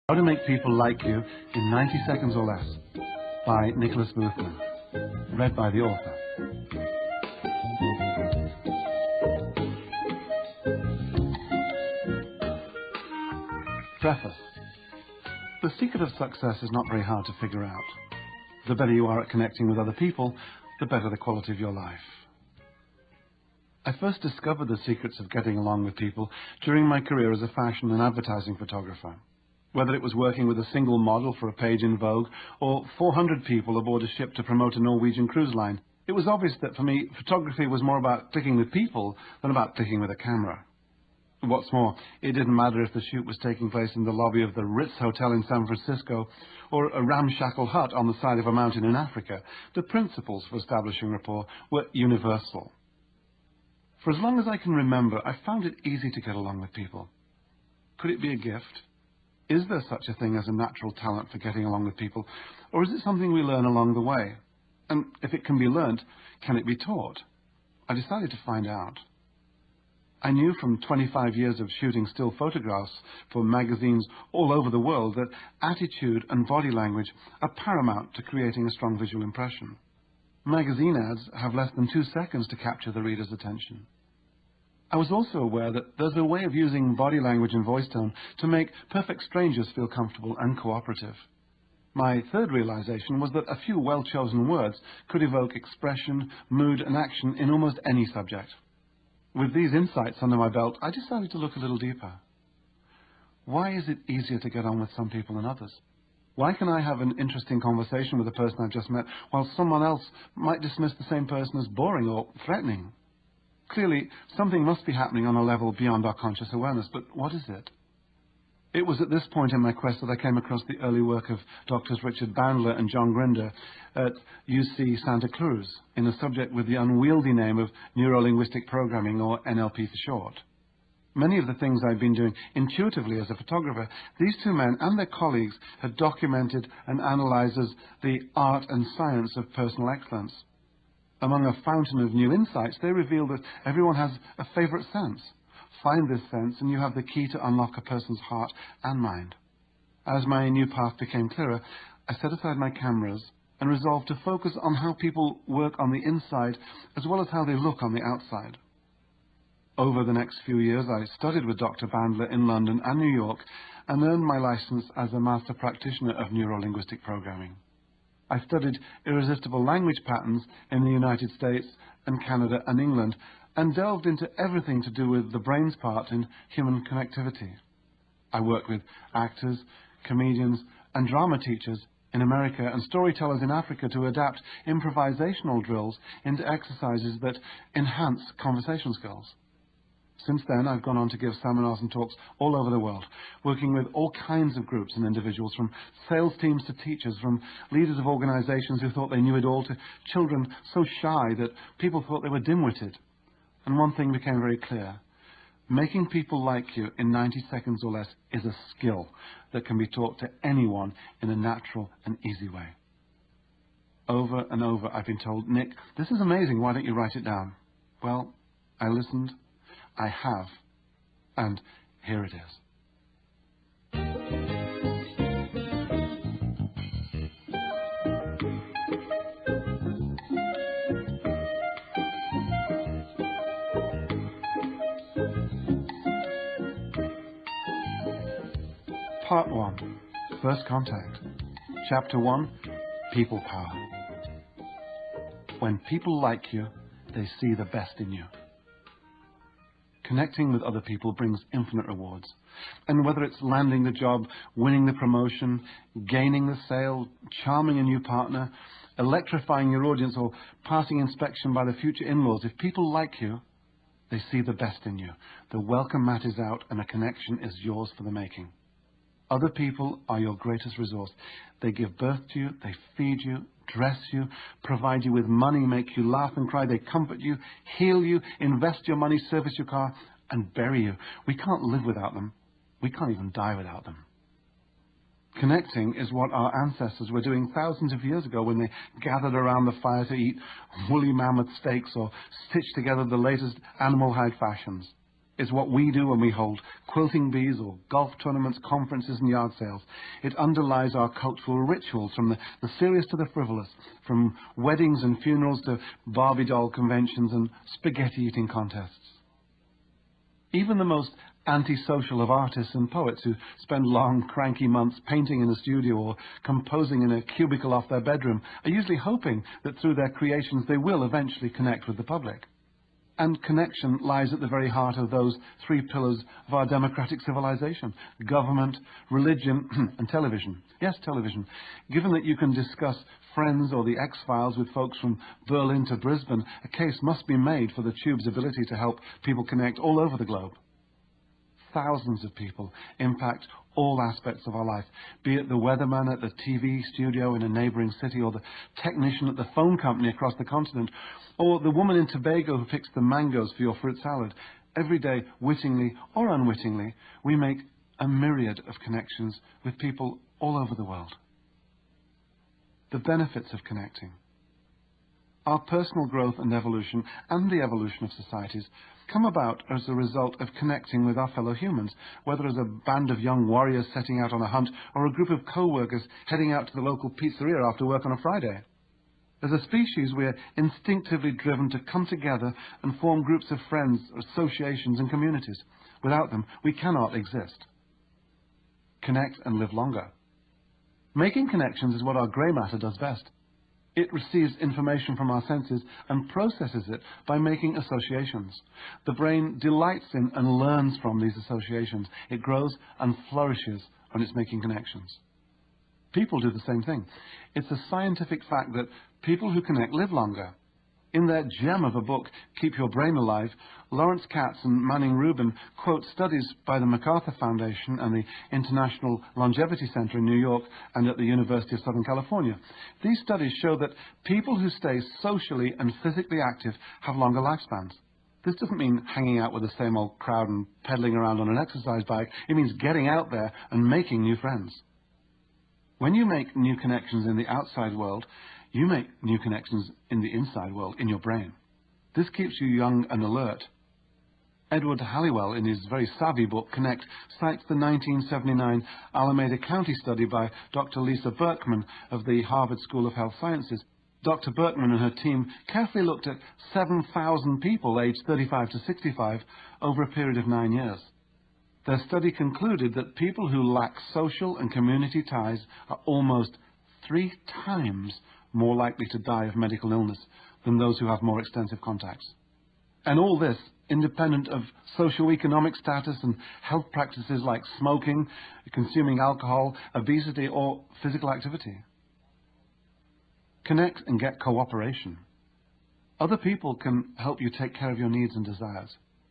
How to Make People Like You in 90 Seconds or Less by Nicholas Boothman. Read by the author. Preface. The secret of success is not very hard to figure out. The better you are at connecting with other people, the better the quality of your life. I first discovered the secrets of getting along with people during my career as a fashion and advertising photographer. Whether it was working with a single model for a page in Vogue or 400 people aboard a ship to promote a Norwegian cruise line, it was obvious that for me, photography was more about clicking with people than about clicking with a camera. What's more, it didn't matter if the shoot was taking place in the lobby of the Ritz Hotel in San Francisco or a ramshackle hut on the side of a mountain in Africa. The principles for establishing rapport were universal. For as long as I can remember, I found it easy to get along with people. Could it be a gift? Is there such a thing as a natural talent for getting along with people, or is it something we learn along the way? And if it can be learnt, can it be taught? I decided to find out. I knew from 25 years of shooting still photographs for magazines all over the world that attitude and body language are paramount to creating a strong visual impression. Magazine ads have less than 2 seconds to capture the reader's attention. I was also aware that there's a way of using body language and voice tone to make perfect strangers feel comfortable and cooperative. My third realization was that a few well-chosen words could evoke expression, mood, and action in almost any subject. With these insights under my belt, I decided to look a little deeper. Why is it easier to get on with some people than others? Why can I have an interesting conversation with a person I've just met, while someone else might dismiss the same person as boring or threatening? Clearly, something must be happening on a level beyond our conscious awareness, but what is it? It was at this point in my quest that I came across the early work of Drs. Richard Bandler and John Grinder at UC Santa Cruz in a subject with the unwieldy name of Neuro-Linguistic Programming, or NLP for short. Many of the things I've been doing intuitively as a photographer, these two men and their colleagues had documented and analyzed as the art and science of personal excellence. Among a fountain of new insights, they reveal that everyone has a favorite sense. Find this sense and you have the key to unlock a person's heart and mind. As my new path became clearer, I set aside my cameras and resolved to focus on how people work on the inside as well as how they look on the outside. Over the next few years, I studied with Dr. Bandler in London and New York and earned my license as a master practitioner of Neuro-Linguistic Programming. I studied irresistible language patterns in the United States and Canada and England and delved into everything to do with the brain's part in human connectivity. I worked with actors, comedians and drama teachers in America and storytellers in Africa to adapt improvisational drills into exercises that enhance conversation skills. Since then, I've gone on to give seminars and talks all over the world, working with all kinds of groups and individuals, from sales teams to teachers, from leaders of organizations who thought they knew it all to children so shy that people thought they were dim-witted. And one thing became very clear. Making people like you in 90 seconds or less is a skill that can be taught to anyone in a natural and easy way. Over and over, I've been told, "Nick, this is amazing, why don't you write it down?" Well, I listened. I have, and here it is. Part 1, First Contact. Chapter 1, People Power. When people like you, they see the best in you. Connecting with other people brings infinite rewards. And whether it's landing the job, winning the promotion, gaining the sale, charming a new partner, electrifying your audience, or passing inspection by the future in-laws, if people like you, they see the best in you. The welcome mat is out and a connection is yours for the making. Other people are your greatest resource. They give birth to you, they feed you, dress you, provide you with money, make you laugh and cry, they comfort you, heal you, invest your money, service your car, and bury you. We can't live without them. We can't even die without them. Connecting is what our ancestors were doing thousands of years ago when they gathered around the fire to eat woolly mammoth steaks or stitch together the latest animal hide fashions. It's what we do when we hold quilting bees or golf tournaments, conferences and yard sales. It underlies our cultural rituals, from the serious to the frivolous, from weddings and funerals to Barbie doll conventions and spaghetti eating contests. Even the most antisocial of artists and poets, who spend long, cranky months painting in a studio or composing in a cubicle off their bedroom, are usually hoping that through their creations they will eventually connect with the public. And connection lies at the very heart of those three pillars of our democratic civilization: government, religion, and television. Yes, television. Given that you can discuss Friends or the X-Files with folks from Berlin to Brisbane, a case must be made for the tube's ability to help people connect all over the globe. Thousands of people impact all aspects of our life, be it the weatherman at the TV studio in a neighbouring city, or the technician at the phone company across the continent, or the woman in Tobago who picks the mangoes for your fruit salad. Every day, wittingly or unwittingly, we make a myriad of connections with people all over the world. The benefits of connecting. Our personal growth and evolution, and the evolution of societies, come about as a result of connecting with our fellow humans, whether as a band of young warriors setting out on a hunt, or a group of co-workers heading out to the local pizzeria after work on a Friday. As a species, we are instinctively driven to come together and form groups of friends, associations and communities. Without them, we cannot exist. Connect and live longer. Making connections is what our grey matter does best. It receives information from our senses and processes it by making associations. The brain delights in and learns from these associations. It grows and flourishes when it's making connections. People do the same thing. It's a scientific fact that people who connect live longer. In their gem of a book, Keep Your Brain Alive, Lawrence Katz and Manning Rubin quote studies by the MacArthur Foundation and the International Longevity Center in New York and at the University of Southern California. These studies show that people who stay socially and physically active have longer lifespans. This doesn't mean hanging out with the same old crowd and pedaling around on an exercise bike. It means getting out there and making new friends. When you make new connections in the outside world, you make new connections in the inside world, in your brain. This keeps you young and alert. Edward Halliwell, in his very savvy book, Connect, cites the 1979 Alameda County study by Dr. Lisa Berkman of the Harvard School of Health Sciences. Dr. Berkman and her team carefully looked at 7,000 people aged 35 to 65 over a period of 9 years. Their study concluded that people who lack social and community ties are almost 3 times more likely to die of medical illness than those who have more extensive contacts. And all this independent of socio-economic status and health practices like smoking, consuming alcohol, obesity, or physical activity. Connect and get cooperation. Other people can help you take care of your needs and desires.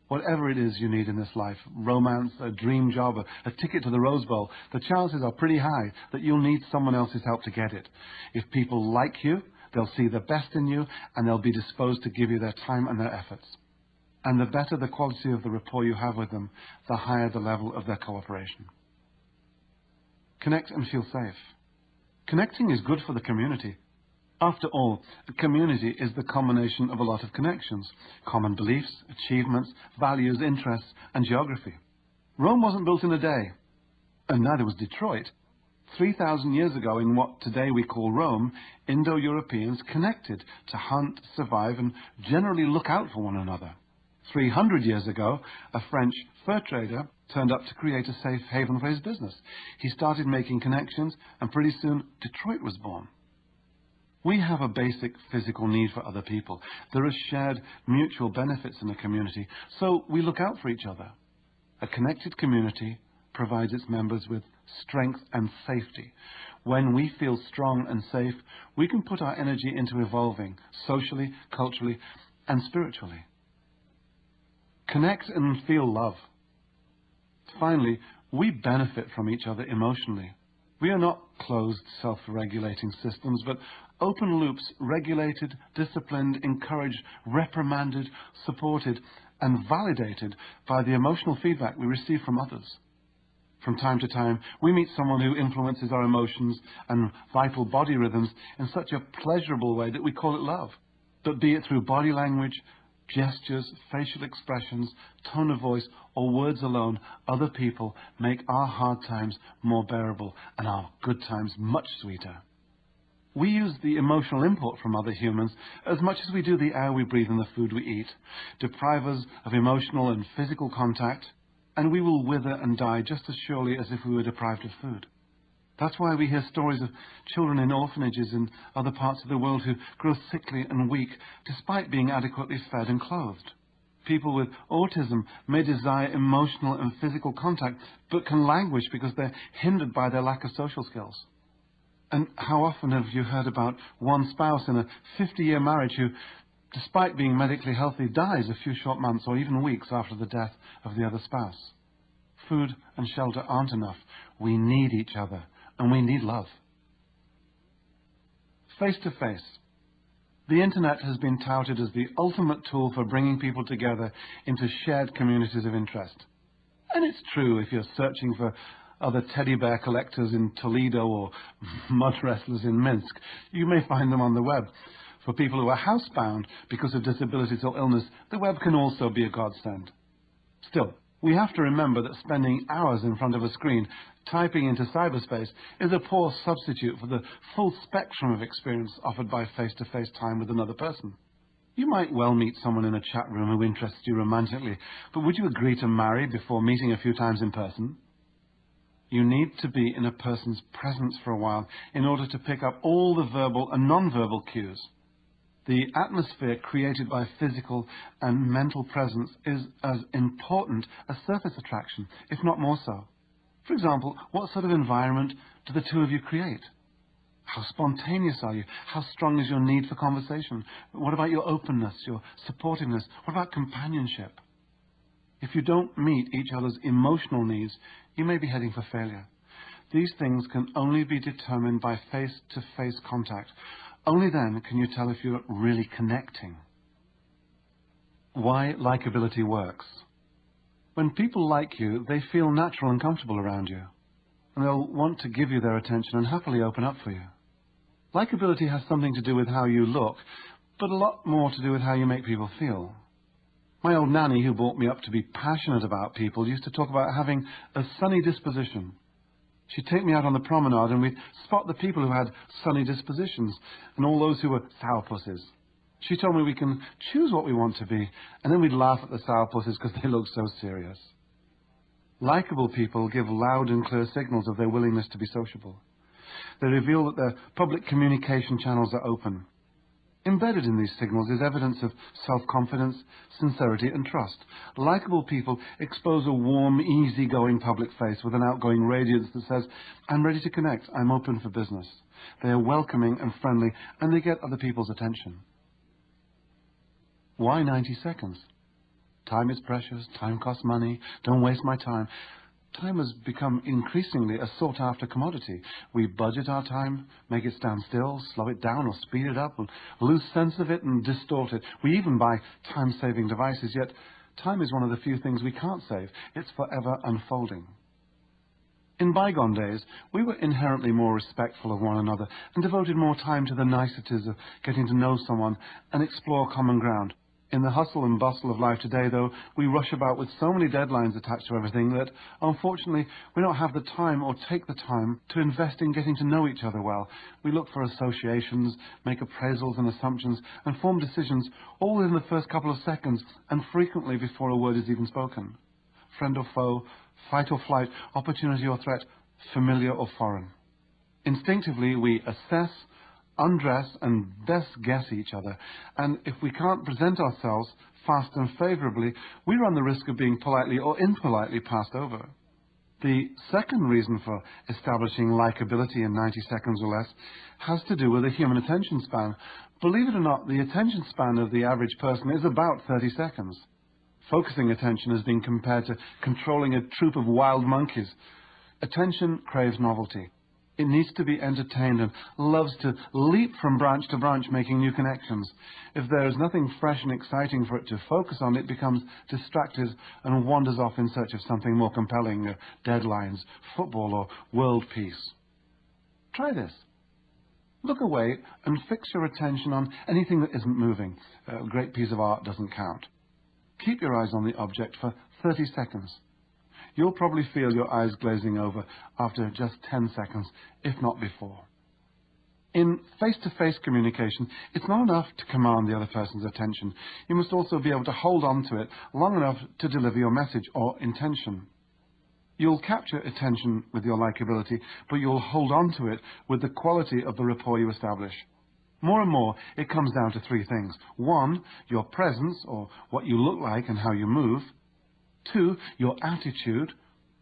Whatever it is you need in this life, romance, a dream job, a ticket to the Rose Bowl, the chances are pretty high that you'll need someone else's help to get it. If people like you, they'll see the best in you, and they'll be disposed to give you their time and their efforts. And the better the quality of the rapport you have with them, the higher the level of their cooperation. Connect and feel safe. Connecting is good for the community. After all, a community is the combination of a lot of connections, common beliefs, achievements, values, interests, and geography. Rome wasn't built in a day, and neither was Detroit. 3,000 years ago, in what today we call Rome, Indo-Europeans connected to hunt, survive, and generally look out for one another. 300 years ago, a French fur trader turned up to create a safe haven for his business. He started making connections, and pretty soon Detroit was born. We have a basic physical need for other people. There are shared mutual benefits in a community, so we look out for each other. A connected community provides its members with strength and safety. When we feel strong and safe, we can put our energy into evolving socially, culturally, and spiritually. Connect and feel love. Finally, we benefit from each other emotionally. We are not closed, self-regulating systems, but open loops, regulated, disciplined, encouraged, reprimanded, supported, and validated by the emotional feedback we receive from others. From time to time, we meet someone who influences our emotions and vital body rhythms in such a pleasurable way that we call it love. But be it through body language, Gestures, facial expressions, tone of voice, or words alone, other people make our hard times more bearable and our good times much sweeter. We use the emotional input from other humans as much as we do the air we breathe and the food we eat. Deprive us of emotional and physical contact, and we will wither and die just as surely as if we were deprived of food. That's why we hear stories of children in orphanages in other parts of the world who grow sickly and weak despite being adequately fed and clothed. People with autism may desire emotional and physical contact, but can languish because they're hindered by their lack of social skills. And how often have you heard about one spouse in a 50-year marriage who, despite being medically healthy, dies a few short months or even weeks after the death of the other spouse? Food and shelter aren't enough. We need each other, and we need love. Face-to-face. The internet has been touted as the ultimate tool for bringing people together into shared communities of interest. And it's true if you're searching for other teddy bear collectors in Toledo or mud wrestlers in Minsk. You may find them on the web. For people who are housebound because of disabilities or illness, the web can also be a godsend. Still, we have to remember that spending hours in front of a screen typing into cyberspace is a poor substitute for the full spectrum of experience offered by face-to-face time with another person. You might well meet someone in a chat room who interests you romantically, but would you agree to marry before meeting a few times in person? You need to be in a person's presence for a while in order to pick up all the verbal and non-verbal cues. The atmosphere created by physical and mental presence is as important as surface attraction, if not more so. For example, what sort of environment do the two of you create? How spontaneous are you? How strong is your need for conversation? What about your openness, your supportiveness? What about companionship? If you don't meet each other's emotional needs, you may be heading for failure. These things can only be determined by face-to-face contact. Only then can you tell if you're really connecting. Why likability works. When people like you, they feel natural and comfortable around you, and they'll want to give you their attention and happily open up for you. Likability has something to do with how you look, but a lot more to do with how you make people feel. My old nanny, who brought me up to be passionate about people, used to talk about having a sunny disposition. She'd take me out on the promenade and we'd spot the people who had sunny dispositions and all those who were sourpusses. She told me we can choose what we want to be, and then we'd laugh at the sourpusses because they looked so serious. Likeable people give loud and clear signals of their willingness to be sociable. They reveal that their public communication channels are open. Embedded in these signals is evidence of self-confidence, sincerity and trust. Likeable people expose a warm, easy-going public face with an outgoing radiance that says, "I'm ready to connect, I'm open for business." They are welcoming and friendly, and they get other people's attention. Why 90 seconds? Time is precious, time costs money, don't waste my time. Time has become increasingly a sought-after commodity. We budget our time, make it stand still, slow it down or speed it up, and lose sense of it and distort it. We even buy time-saving devices, yet time is one of the few things we can't save. It's forever unfolding. In bygone days, we were inherently more respectful of one another and devoted more time to the niceties of getting to know someone and explore common ground. In the hustle and bustle of life today, though, we rush about with so many deadlines attached to everything that, unfortunately, we don't have the time or take the time to invest in getting to know each other well. We look for associations, make appraisals and assumptions, and form decisions all in the first couple of seconds, and frequently before a word is even spoken. Friend or foe, fight or flight, opportunity or threat, familiar or foreign. Instinctively, we assess, undress and best guess each other, and if we can't present ourselves fast and favourably, we run the risk of being politely or impolitely passed over. The second reason for establishing likability in 90 seconds or less has to do with the human attention span. Believe it or not, the attention span of the average person is about 30 seconds. Focusing attention has been compared to controlling a troop of wild monkeys. Attention craves novelty. It needs to be entertained and loves to leap from branch to branch, making new connections. If there is nothing fresh and exciting for it to focus on, it becomes distracted and wanders off in search of something more compelling, deadlines, football or world peace. Try this. Look away and fix your attention on anything that isn't moving. A great piece of art doesn't count. Keep your eyes on the object for 30 seconds. You'll probably feel your eyes glazing over after just 10 seconds, if not before. In face-to-face communication, it's not enough to command the other person's attention. You must also be able to hold on to it long enough to deliver your message or intention. You'll capture attention with your likability, but you'll hold on to it with the quality of the rapport you establish. More and more, it comes down to three things. 1, your presence, or what you look like and how you move. 2, your attitude,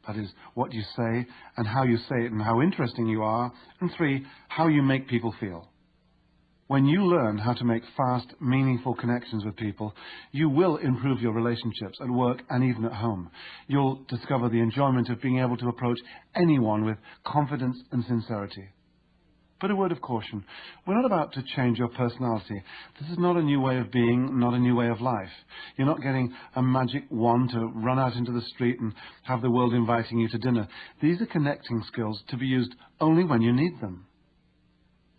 that is, what you say and how you say it and how interesting you are. And 3, how you make people feel. When you learn how to make fast, meaningful connections with people, you will improve your relationships at work and even at home. You'll discover the enjoyment of being able to approach anyone with confidence and sincerity. But a word of caution, we're not about to change your personality. This is not a new way of being, not a new way of life. You're not getting a magic wand to run out into the street and have the world inviting you to dinner. These are connecting skills to be used only when you need them.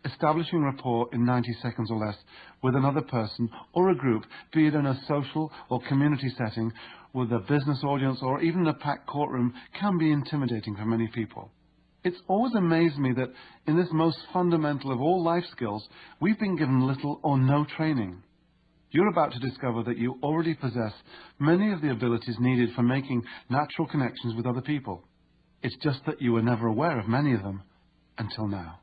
Establishing rapport in 90 seconds or less with another person or a group, be it in a social or community setting, with a business audience or even a packed courtroom, can be intimidating for many people. It's always amazed me that in this most fundamental of all life skills, we've been given little or no training. You're about to discover that you already possess many of the abilities needed for making natural connections with other people. It's just that you were never aware of many of them until now.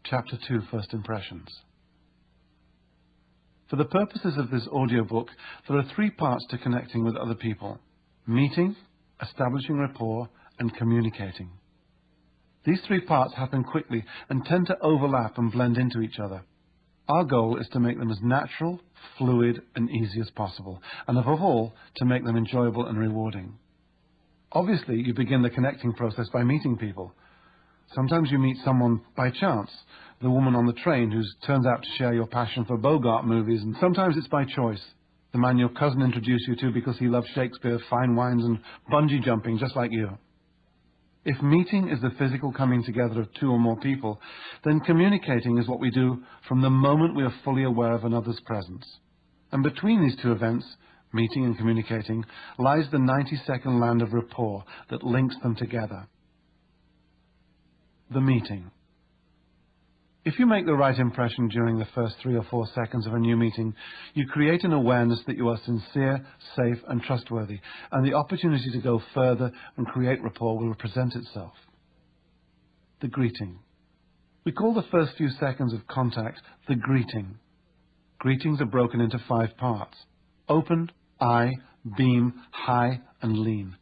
Chapter 2, First Impressions. For the purposes of this audiobook, there are 3 parts to connecting with other people: meeting, establishing rapport, and communicating. These 3 parts happen quickly and tend to overlap and blend into each other. Our goal is to make them as natural, fluid, and easy as possible, and above all, to make them enjoyable and rewarding. Obviously, you begin the connecting process by meeting people. Sometimes you meet someone by chance, the woman on the train who turns out to share your passion for Bogart movies, and sometimes it's by choice, the man your cousin introduced you to because he loves Shakespeare, fine wines, and bungee jumping just like you. If meeting is the physical coming together of 2 or more people, then communicating is what we do from the moment we are fully aware of another's presence. And between these 2 events, meeting and communicating, lies the 90-second land of rapport that links them together. The meeting. If you make the right impression during the first 3 or 4 seconds of a new meeting, you create an awareness that you are sincere, safe, and trustworthy, and the opportunity to go further and create rapport will present itself. The greeting. We call the first few seconds of contact the greeting. Greetings are broken into 5 parts: open, eye, beam, hi, and lean.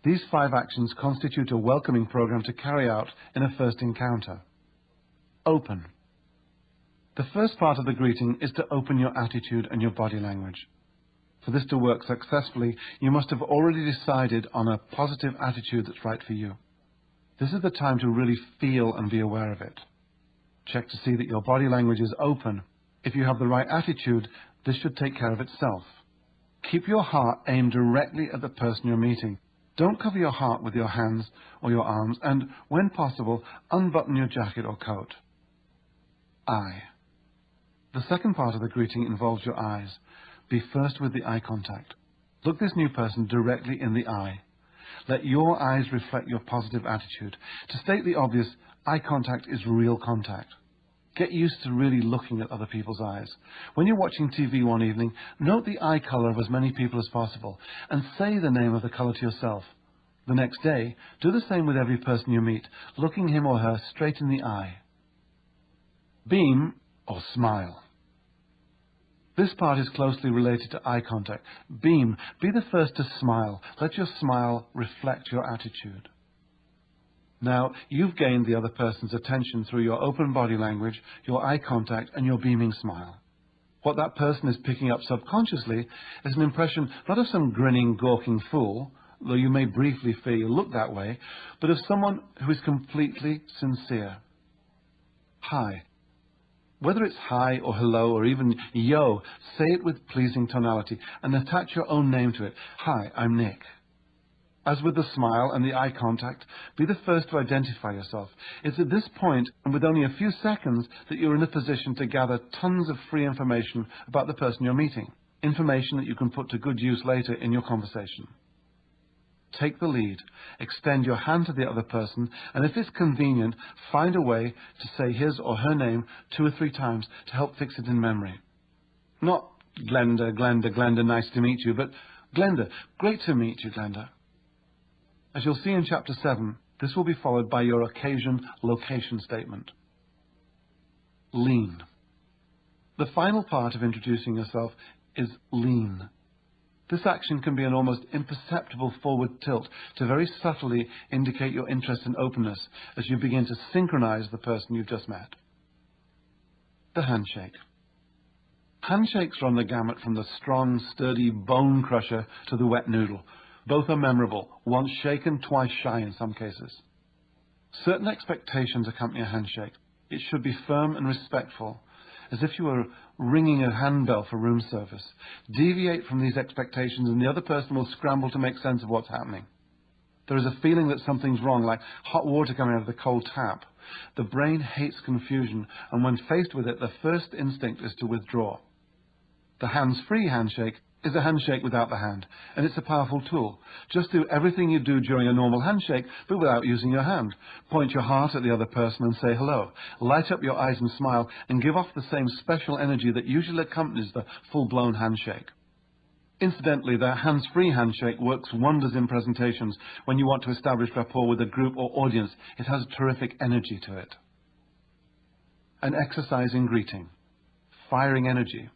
These 5 actions constitute a welcoming program to carry out in a first encounter. Open. The first part of the greeting is to open your attitude and your body language. For this to work successfully, you must have already decided on a positive attitude that's right for you. This is the time to really feel and be aware of it. Check to see that your body language is open. If you have the right attitude, this should take care of itself. Keep your heart aimed directly at the person you're meeting. Don't cover your heart with your hands or your arms, and, when possible, unbutton your jacket or coat. Eye. The second part of the greeting involves your eyes. Be first with the eye contact. Look this new person directly in the eye. Let your eyes reflect your positive attitude. To state the obvious, eye contact is real contact. Get used to really looking at other people's eyes. When you're watching TV one evening, note the eye color of as many people as possible and say the name of the color to yourself. The next day, do the same with every person you meet, looking him or her straight in the eye. Beam or smile. This part is closely related to eye contact. Beam. Be the first to smile. Let your smile reflect your attitude. Now, you've gained the other person's attention through your open body language, your eye contact, and your beaming smile. What that person is picking up subconsciously is an impression not of some grinning, gawking fool, though you may briefly fear you look that way, but of someone who is completely sincere. Hi. Whether it's hi or hello or even yo, say it with pleasing tonality and attach your own name to it. Hi, I'm Nick. As with the smile and the eye contact, be the first to identify yourself. It's at this point, and with only a few seconds, that you're in a position to gather tons of free information about the person you're meeting, information that you can put to good use later in your conversation. Take the lead, extend your hand to the other person, and if it's convenient, find a way to say his or her name 2 or 3 times to help fix it in memory. Not Glenda, Glenda, Glenda, nice to meet you, but Glenda, great to meet you, Glenda. As you'll see in Chapter 7, this will be followed by your occasion-location statement. Lean. The final part of introducing yourself is lean. This action can be an almost imperceptible forward tilt to very subtly indicate your interest and openness as you begin to synchronize the person you've just met. The handshake. Handshakes run the gamut from the strong, sturdy bone crusher to the wet noodle. Both are memorable, once shaken, twice shy in some cases. Certain expectations accompany a handshake. It should be firm and respectful, as if you were ringing a handbell for room service. Deviate from these expectations and the other person will scramble to make sense of what's happening. There is a feeling that something's wrong, like hot water coming out of the cold tap. The brain hates confusion, and when faced with it, the first instinct is to withdraw. The hands-free handshake is a handshake without the hand, and it's a powerful tool. Just do everything you do during a normal handshake, but without using your hand. Point your heart at the other person and say hello. Light up your eyes and smile, and give off the same special energy that usually accompanies the full-blown handshake. Incidentally, the hands-free handshake works wonders in presentations when you want to establish rapport with a group or audience. It has terrific energy to it. An exercise in greeting. Firing energy.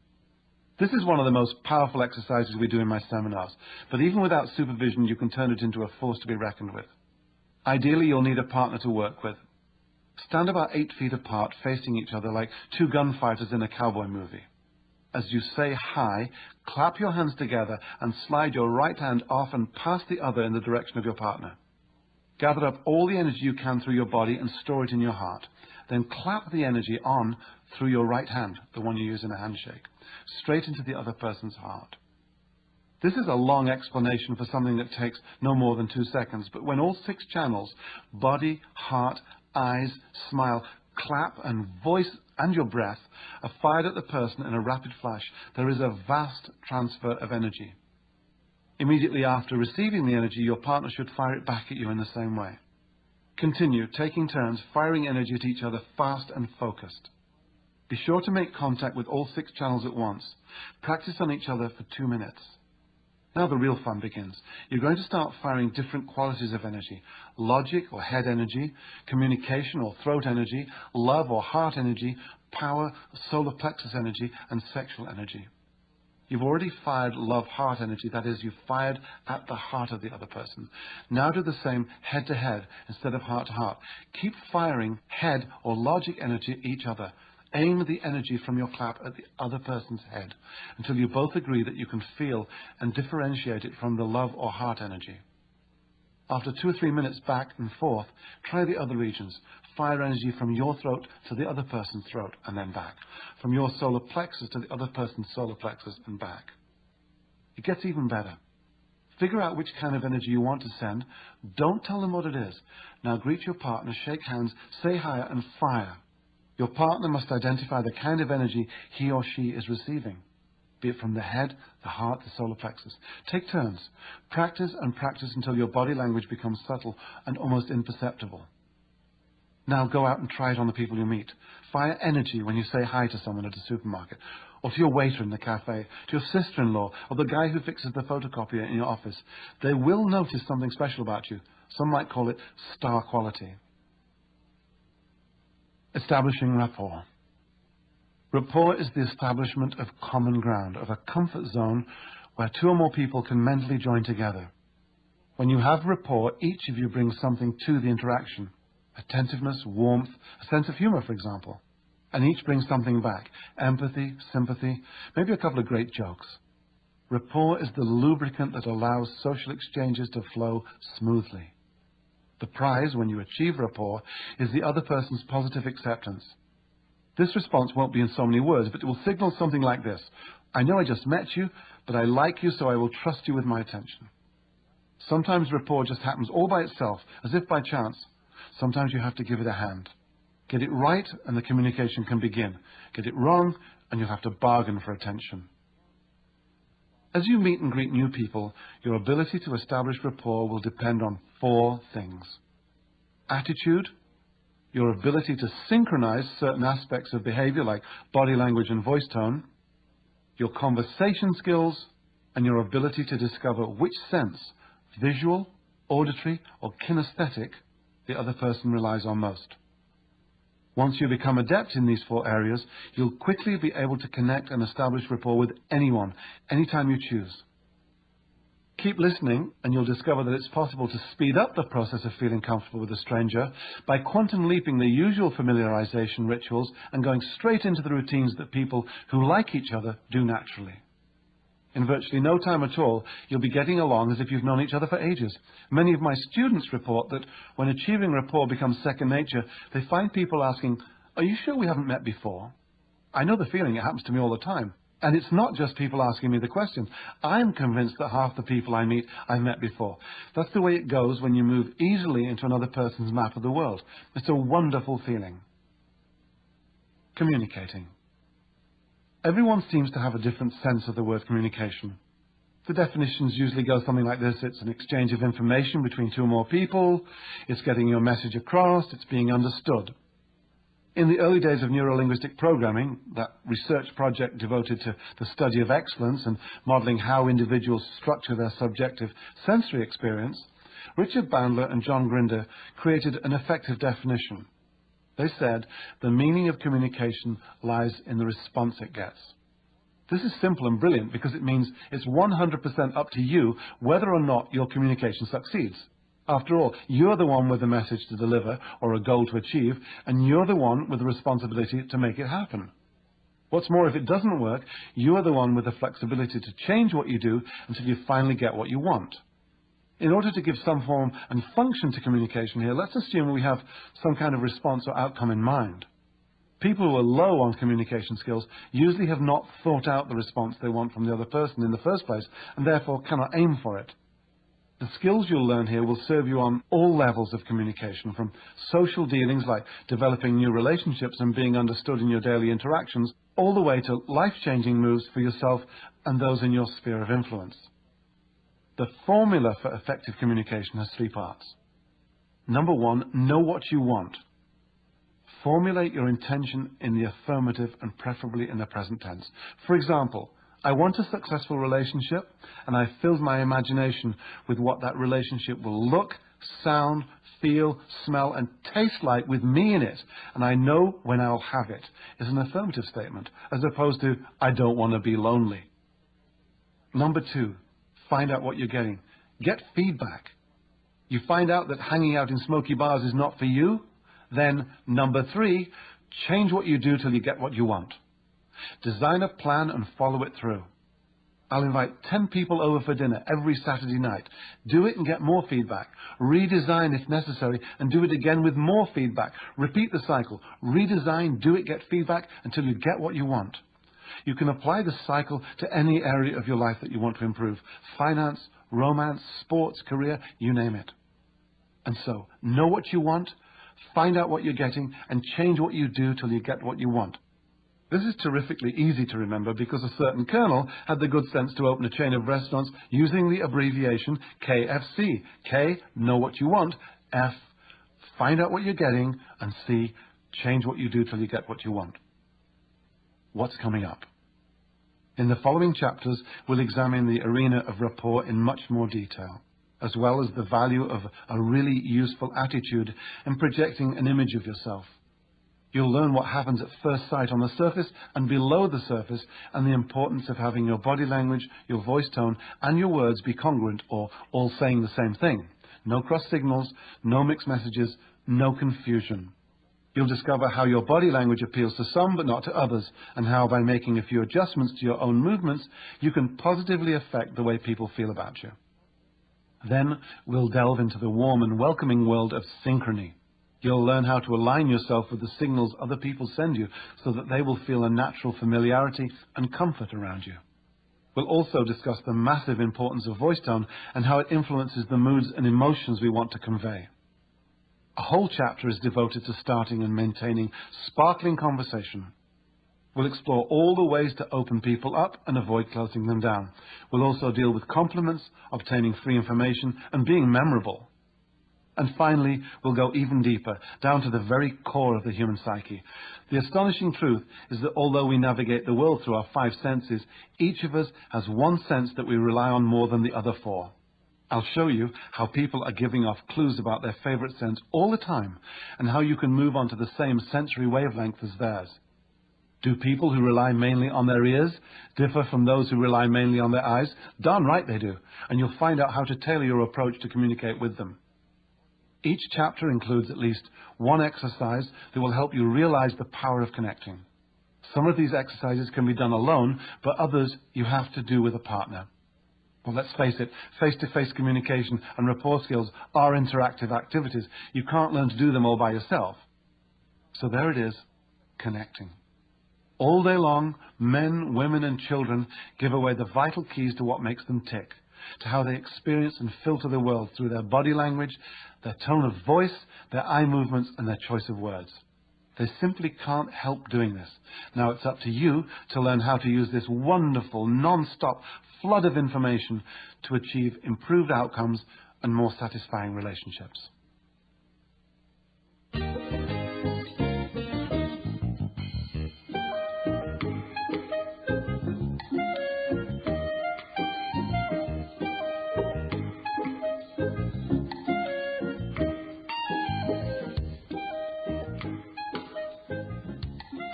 This is one of the most powerful exercises we do in my seminars, but even without supervision, you can turn it into a force to be reckoned with. Ideally, you'll need a partner to work with. Stand about 8 feet apart, facing each other like 2 gunfighters in a cowboy movie. As you say hi, clap your hands together and slide your right hand off and past the other in the direction of your partner. Gather up all the energy you can through your body and store it in your heart. Then clap the energy on through your right hand, the one you use in a handshake, straight into the other person's heart. This is a long explanation for something that takes no more than 2 seconds, but when all 6 channels, body, heart, eyes, smile, clap, and voice and your breath are fired at the person in a rapid flash, there is a vast transfer of energy. Immediately after receiving the energy, your partner should fire it back at you in the same way. Continue, taking turns, firing energy at each other fast and focused. Be sure to make contact with all 6 channels at once. Practice on each other for 2 minutes. Now the real fun begins. You're going to start firing different qualities of energy: logic or head energy, communication or throat energy, love or heart energy, power, solar plexus energy, and sexual energy. You've already fired love-heart energy, that is, you've fired at the heart of the other person. Now do the same head-to-head instead of heart-to-heart. Keep firing head or logic energy at each other. Aim the energy from your clap at the other person's head until you both agree that you can feel and differentiate it from the love or heart energy. After 2 or 3 minutes back and forth, try the other regions. Fire energy from your throat to the other person's throat and then back. From your solar plexus to the other person's solar plexus and back. It gets even better. Figure out which kind of energy you want to send. Don't tell them what it is. Now greet your partner, shake hands, say hi, and fire. Your partner must identify the kind of energy he or she is receiving, be it from the head, the heart, the solar plexus. Take turns. Practice and practice until your body language becomes subtle and almost imperceptible. Now go out and try it on the people you meet. Fire energy when you say hi to someone at a supermarket, or to your waiter in the cafe, to your sister-in-law, or the guy who fixes the photocopier in your office. They will notice something special about you. Some might call it star quality. Establishing rapport. Rapport is the establishment of common ground, of a comfort zone where 2 or more people can mentally join together. When you have rapport, each of you brings something to the interaction. Attentiveness, warmth, a sense of humor, for example. And each brings something back. Empathy, sympathy, maybe a couple of great jokes. Rapport is the lubricant that allows social exchanges to flow smoothly. The prize, when you achieve rapport, is the other person's positive acceptance. This response won't be in so many words, but it will signal something like this: I know I just met you, but I like you, so I will trust you with my attention. Sometimes rapport just happens all by itself, as if by chance. Sometimes you have to give it a hand. Get it right and the communication can begin. Get it wrong and you'll have to bargain for attention. As you meet and greet new people, your ability to establish rapport will depend on 4 things. Attitude, your ability to synchronize certain aspects of behavior like body language and voice tone, your conversation skills, and your ability to discover which sense, visual, auditory, or kinesthetic, the other person relies on most. Once you become adept in these 4 areas, you'll quickly be able to connect and establish rapport with anyone, anytime you choose. Keep listening and you'll discover that it's possible to speed up the process of feeling comfortable with a stranger by quantum leaping the usual familiarization rituals and going straight into the routines that people who like each other do naturally. In virtually no time at all, you'll be getting along as if you've known each other for ages. Many of my students report that when achieving rapport becomes second nature, they find people asking, "Are you sure we haven't met before?" I know the feeling, it happens to me all the time. And it's not just people asking me the question. I'm convinced that half the people I meet I've met before. That's the way it goes when you move easily into another person's map of the world. It's a wonderful feeling. Communicating. Everyone seems to have a different sense of the word communication. The definitions usually go something like this. It's an exchange of information between 2 or more people. It's getting your message across. It's being understood. In the early days of Neuro-Linguistic Programming, that research project devoted to the study of excellence and modeling how individuals structure their subjective sensory experience, Richard Bandler and John Grinder created an effective definition. They said, the meaning of communication lies in the response it gets. This is simple and brilliant because it means it's 100% up to you whether or not your communication succeeds. After all, you're the one with a message to deliver or a goal to achieve, and you're the one with the responsibility to make it happen. What's more, if it doesn't work, you are the one with the flexibility to change what you do until you finally get what you want. In order to give some form and function to communication here, let's assume we have some kind of response or outcome in mind. People who are low on communication skills usually have not thought out the response they want from the other person in the first place, and therefore cannot aim for it. The skills you'll learn here will serve you on all levels of communication, from social dealings like developing new relationships and being understood in your daily interactions, all the way to life-changing moves for yourself and those in your sphere of influence. The formula for effective communication has 3 parts. Number 1, know what you want. Formulate your intention in the affirmative and preferably in the present tense. For example, I want a successful relationship, and I've filled my imagination with what that relationship will look, sound, feel, smell, and taste like with me in it, and I know when I'll have it, is an affirmative statement, as opposed to, I don't want to be lonely. Number 2, find out what you're getting. Get feedback. You find out that hanging out in smoky bars is not for you, then number 3, change what you do till you get what you want. Design a plan and follow it through. I'll invite 10 people over for dinner every Saturday night. Do it and get more feedback. Redesign if necessary and do it again with more feedback. Repeat the cycle. Redesign, do it, get feedback until you get what you want. You can apply the cycle to any area of your life that you want to improve. Finance, romance, sports, career, you name it. And so, know what you want, find out what you're getting, and change what you do till you get what you want. This is terrifically easy to remember because a certain colonel had the good sense to open a chain of restaurants using the abbreviation KFC. K, know what you want. F, find out what you're getting. And C, change what you do till you get what you want. What's coming up? In the following chapters, we'll examine the arena of rapport in much more detail, as well as the value of a really useful attitude in projecting an image of yourself. You'll learn what happens at first sight on the surface and below the surface, and the importance of having your body language, your voice tone, and your words be congruent, or all saying the same thing. No cross signals, no mixed messages, no confusion. You'll discover how your body language appeals to some but not to others, and how by making a few adjustments to your own movements, you can positively affect the way people feel about you. Then we'll delve into the warm and welcoming world of synchrony. You'll learn how to align yourself with the signals other people send you so that they will feel a natural familiarity and comfort around you. We'll also discuss the massive importance of voice tone and how it influences the moods and emotions we want to convey. A whole chapter is devoted to starting and maintaining sparkling conversation. We'll explore all the ways to open people up and avoid closing them down. We'll also deal with compliments, obtaining free information, and being memorable. And finally, we'll go even deeper, down to the very core of the human psyche. The astonishing truth is that although we navigate the world through our 5 senses, each of us has one sense that we rely on more than the other 4. I'll show you how people are giving off clues about their favorite sense all the time, and how you can move on to the same sensory wavelength as theirs. Do people who rely mainly on their ears differ from those who rely mainly on their eyes? Darn right they do, and you'll find out how to tailor your approach to communicate with them. Each chapter includes at least one exercise that will help you realize the power of connecting. Some of these exercises can be done alone, but others you have to do with a partner. Well, let's face it, face-to-face communication and rapport skills are interactive activities. You can't learn to do them all by yourself. So there it is, connecting. All day long, men, women and children give away the vital keys to what makes them tick, to how they experience and filter the world through their body language, their tone of voice, their eye movements and their choice of words. They simply can't help doing this. Now it's up to you to learn how to use this wonderful, non-stop flood of information to achieve improved outcomes and more satisfying relationships.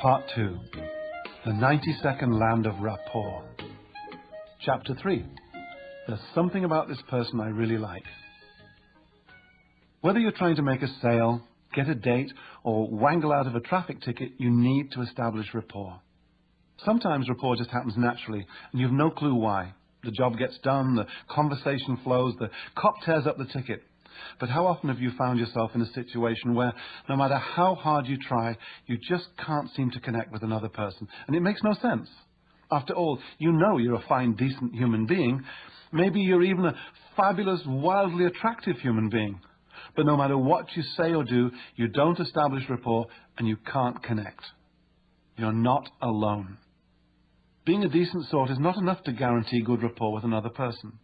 Part 2. The 90-second land of rapport. Chapter 3. There's something about this person I really like. Whether you're trying to make a sale, get a date, or wangle out of a traffic ticket, you need to establish rapport. Sometimes rapport just happens naturally, and you have no clue why. The job gets done, the conversation flows, the cop tears up the ticket. But how often have you found yourself in a situation where, no matter how hard you try, you just can't seem to connect with another person? And it makes no sense. After all, you know you're a fine, decent human being. Maybe you're even a fabulous, wildly attractive human being. But no matter what you say or do, you don't establish rapport and you can't connect. You're not alone. Being a decent sort is not enough to guarantee good rapport with another person.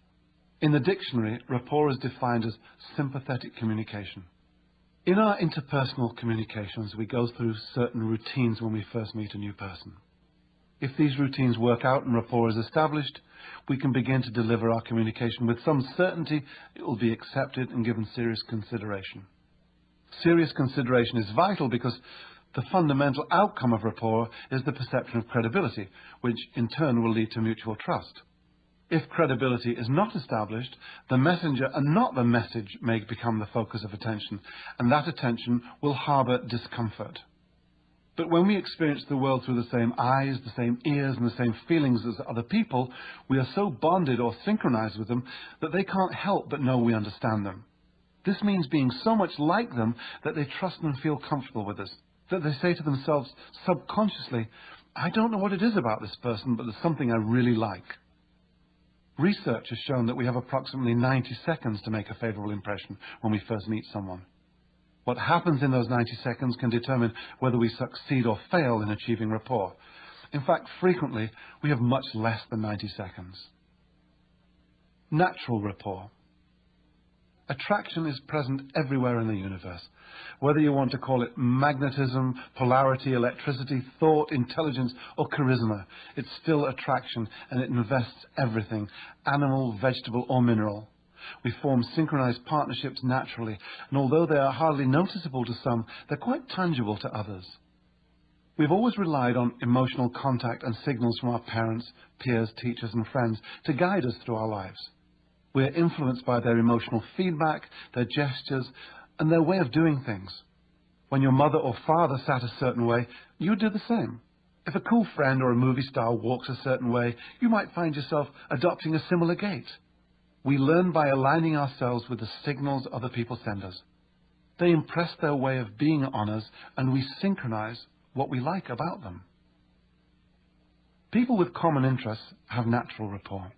In the dictionary, rapport is defined as sympathetic communication. In our interpersonal communications, we go through certain routines when we first meet a new person. If these routines work out and rapport is established, we can begin to deliver our communication with some certainty it will be accepted and given serious consideration. Serious consideration is vital because the fundamental outcome of rapport is the perception of credibility, which in turn will lead to mutual trust. If credibility is not established, the messenger and not the message may become the focus of attention, and that attention will harbour discomfort. But when we experience the world through the same eyes, the same ears, and the same feelings as other people, we are so bonded or synchronized with them that they can't help but know we understand them. This means being so much like them that they trust and feel comfortable with us, that they say to themselves subconsciously, I don't know what it is about this person, but there's something I really like. Research has shown that we have approximately 90 seconds to make a favourable impression when we first meet someone. What happens in those 90 seconds can determine whether we succeed or fail in achieving rapport. In fact, frequently, we have much less than 90 seconds. Natural rapport. Attraction is present everywhere in the universe. Whether you want to call it magnetism, polarity, electricity, thought, intelligence, or charisma, it's still attraction, and it invests everything, animal, vegetable, or mineral. We form synchronized partnerships naturally, and although they are hardly noticeable to some, they're quite tangible to others. We've always relied on emotional contact and signals from our parents, peers, teachers, and friends to guide us through our lives. We are influenced by their emotional feedback, their gestures, and their way of doing things. When your mother or father sat a certain way, you do the same. If a cool friend or a movie star walks a certain way, you might find yourself adopting a similar gait. We learn by aligning ourselves with the signals other people send us. They impress their way of being on us, and we synchronize what we like about them. People with common interests have natural rapport.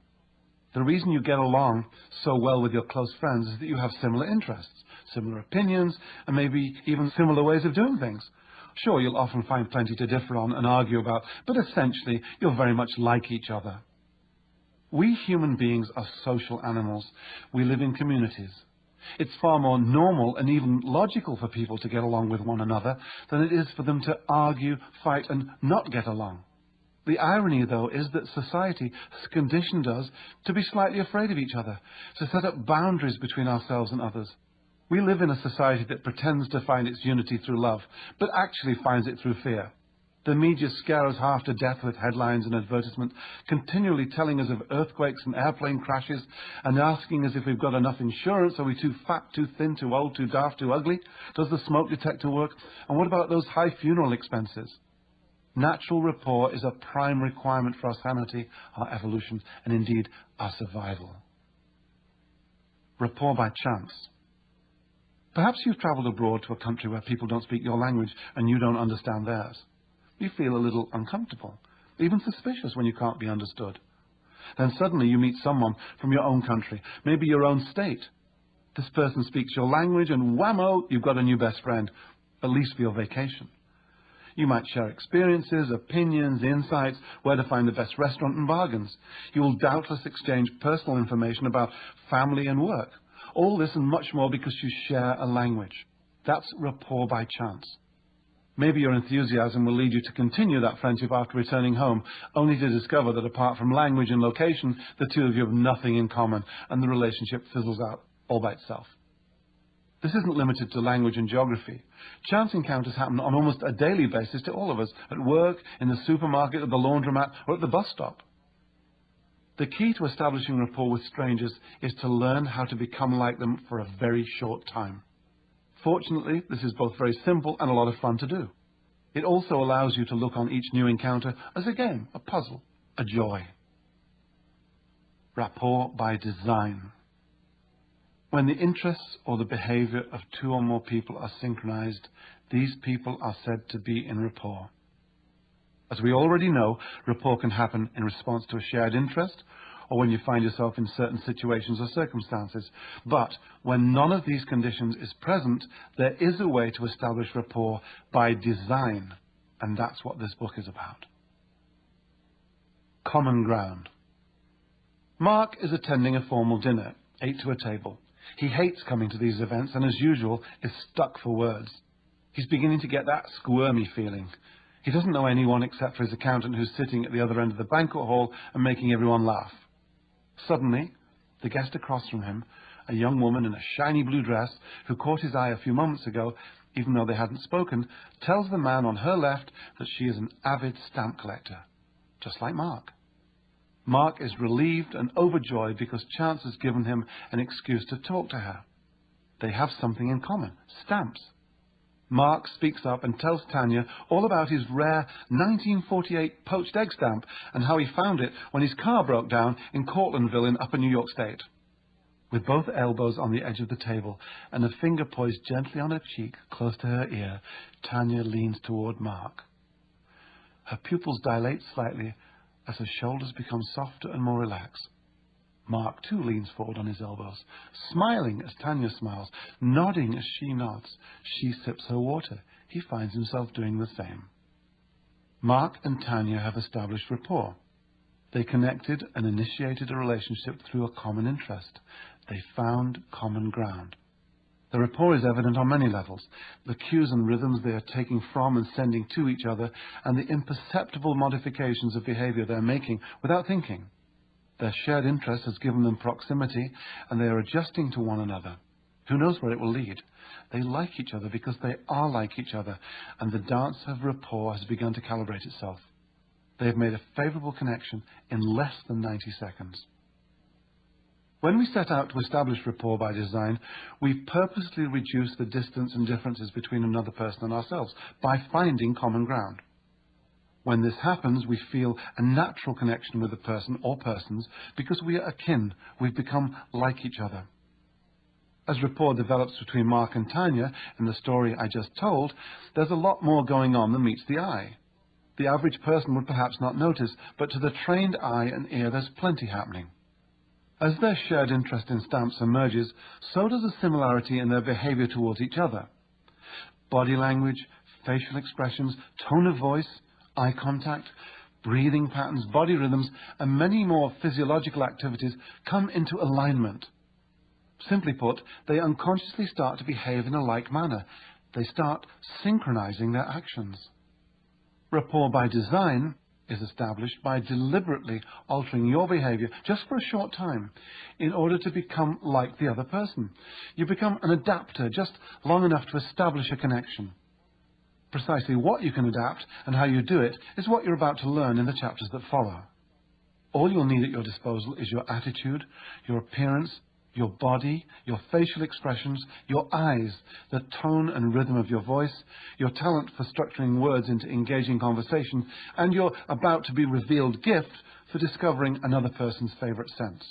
The reason you get along so well with your close friends is that you have similar interests, similar opinions, and maybe even similar ways of doing things. Sure, you'll often find plenty to differ on and argue about, but essentially, you're very much like each other. We human beings are social animals. We live in communities. It's far more normal and even logical for people to get along with one another than it is for them to argue, fight, and not get along. The irony, though, is that society has conditioned us to be slightly afraid of each other, to set up boundaries between ourselves and others. We live in a society that pretends to find its unity through love, but actually finds it through fear. The media scare us half to death with headlines and advertisements, continually telling us of earthquakes and airplane crashes, and asking us if we've got enough insurance. Are we too fat, too thin, too old, too daft, too ugly? Does the smoke detector work? And what about those high funeral expenses? Natural rapport is a prime requirement for our sanity, our evolution, and indeed our survival. Rapport by chance. Perhaps you've travelled abroad to a country where people don't speak your language and you don't understand theirs. You feel a little uncomfortable, even suspicious when you can't be understood. Then suddenly you meet someone from your own country, maybe your own state. This person speaks your language and whammo, you've got a new best friend, at least for your vacation. You might share experiences, opinions, insights, where to find the best restaurant and bargains. You will doubtless exchange personal information about family and work. All this and much more because you share a language. That's rapport by chance. Maybe your enthusiasm will lead you to continue that friendship after returning home, only to discover that apart from language and location, the two of you have nothing in common, and the relationship fizzles out all by itself. This isn't limited to language and geography. Chance encounters happen on almost a daily basis to all of us, at work, in the supermarket, at the laundromat, or at the bus stop. The key to establishing rapport with strangers is to learn how to become like them for a very short time. Fortunately, this is both very simple and a lot of fun to do. It also allows you to look on each new encounter as a game, a puzzle, a joy. Rapport by design. When the interests or the behavior of two or more people are synchronized, these people are said to be in rapport. As we already know, rapport can happen in response to a shared interest or when you find yourself in certain situations or circumstances. But when none of these conditions is present, there is a way to establish rapport by design, and that's what this book is about. Common ground. Mark is attending a formal dinner, 8 to a table. He hates coming to these events and, as usual, is stuck for words. He's beginning to get that squirmy feeling. He doesn't know anyone except for his accountant who's sitting at the other end of the banquet hall and making everyone laugh. Suddenly, the guest across from him, a young woman in a shiny blue dress who caught his eye a few moments ago, even though they hadn't spoken, tells the man on her left that she is an avid stamp collector, just like Mark. Mark is relieved and overjoyed because chance has given him an excuse to talk to her. They have something in common, stamps. Mark speaks up and tells Tanya all about his rare 1948 poached egg stamp and how he found it when his car broke down in Cortlandville in Upper New York State. With both elbows on the edge of the table and a finger poised gently on her cheek close to her ear, Tanya leans toward Mark. Her pupils dilate slightly as her shoulders become softer and more relaxed. Mark too leans forward on his elbows, smiling as Tanya smiles, nodding as she nods. She sips her water. He finds himself doing the same. Mark and Tanya have established rapport. They connected and initiated a relationship through a common interest. They found common ground. The rapport is evident on many levels. The cues and rhythms they are taking from and sending to each other, and the imperceptible modifications of behavior they're making without thinking. Their shared interest has given them proximity, and they are adjusting to one another. Who knows where it will lead? They like each other because they are like each other, and the dance of rapport has begun to calibrate itself. They have made a favourable connection in less than 90 seconds. When we set out to establish rapport by design, we purposely reduce the distance and differences between another person and ourselves by finding common ground. When this happens, we feel a natural connection with the person or persons because we are akin. We've become like each other. As rapport develops between Mark and Tanya in the story I just told, there's a lot more going on than meets the eye. The average person would perhaps not notice, but to the trained eye and ear there's plenty happening. As their shared interest in stamps emerges, so does a similarity in their behavior towards each other. Body language, facial expressions, tone of voice, eye contact, breathing patterns, body rhythms, and many more physiological activities come into alignment. Simply put, they unconsciously start to behave in a like manner. They start synchronizing their actions. Rapport by design is established by deliberately altering your behavior just for a short time in order to become like the other person. You become an adapter just long enough to establish a connection. Precisely what you can adapt and how you do it is what you're about to learn in the chapters that follow. All you'll need at your disposal is your attitude, your appearance, your body, your facial expressions, your eyes, the tone and rhythm of your voice, your talent for structuring words into engaging conversation, and your about-to-be-revealed gift for discovering another person's favorite sense.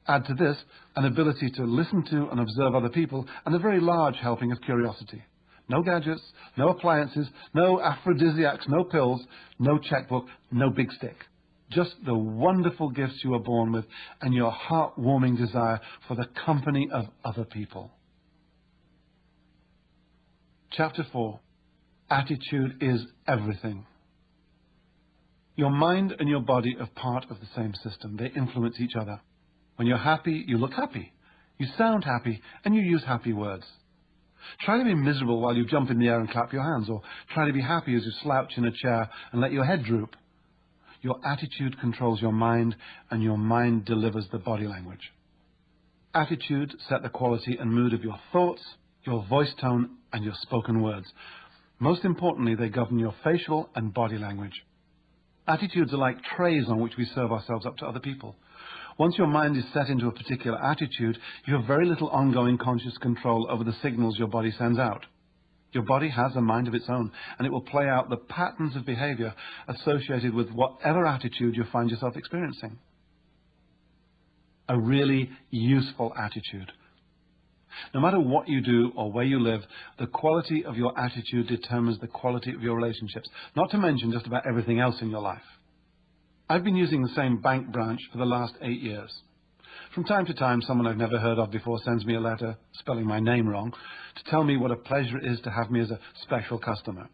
Add to this an ability to listen to and observe other people and a very large helping of curiosity. No gadgets, no appliances, no aphrodisiacs, no pills, no checkbook, no big stick. Just the wonderful gifts you were born with and your heart-warming desire for the company of other people. Chapter 4. Attitude is everything. Your mind and your body are part of the same system. They influence each other. When you're happy, you look happy. You sound happy, and you use happy words. Try to be miserable while you jump in the air and clap your hands, or try to be happy as you slouch in a chair and let your head droop. Your attitude controls your mind, and your mind delivers the body language. Attitude set the quality and mood of your thoughts, your voice tone, and your spoken words. Most importantly, they govern your facial and body language. Attitudes are like trays on which we serve ourselves up to other people. Once your mind is set into a particular attitude, you have very little ongoing conscious control over the signals your body sends out. Your body has a mind of its own, and it will play out the patterns of behavior associated with whatever attitude you find yourself experiencing. A really useful attitude. No matter what you do or where you live, the quality of your attitude determines the quality of your relationships, not to mention just about everything else in your life. I've been using the same bank branch for the last 8 years. From time to time, someone I've never heard of before sends me a letter, spelling my name wrong, to tell me what a pleasure it is to have me as a special customer.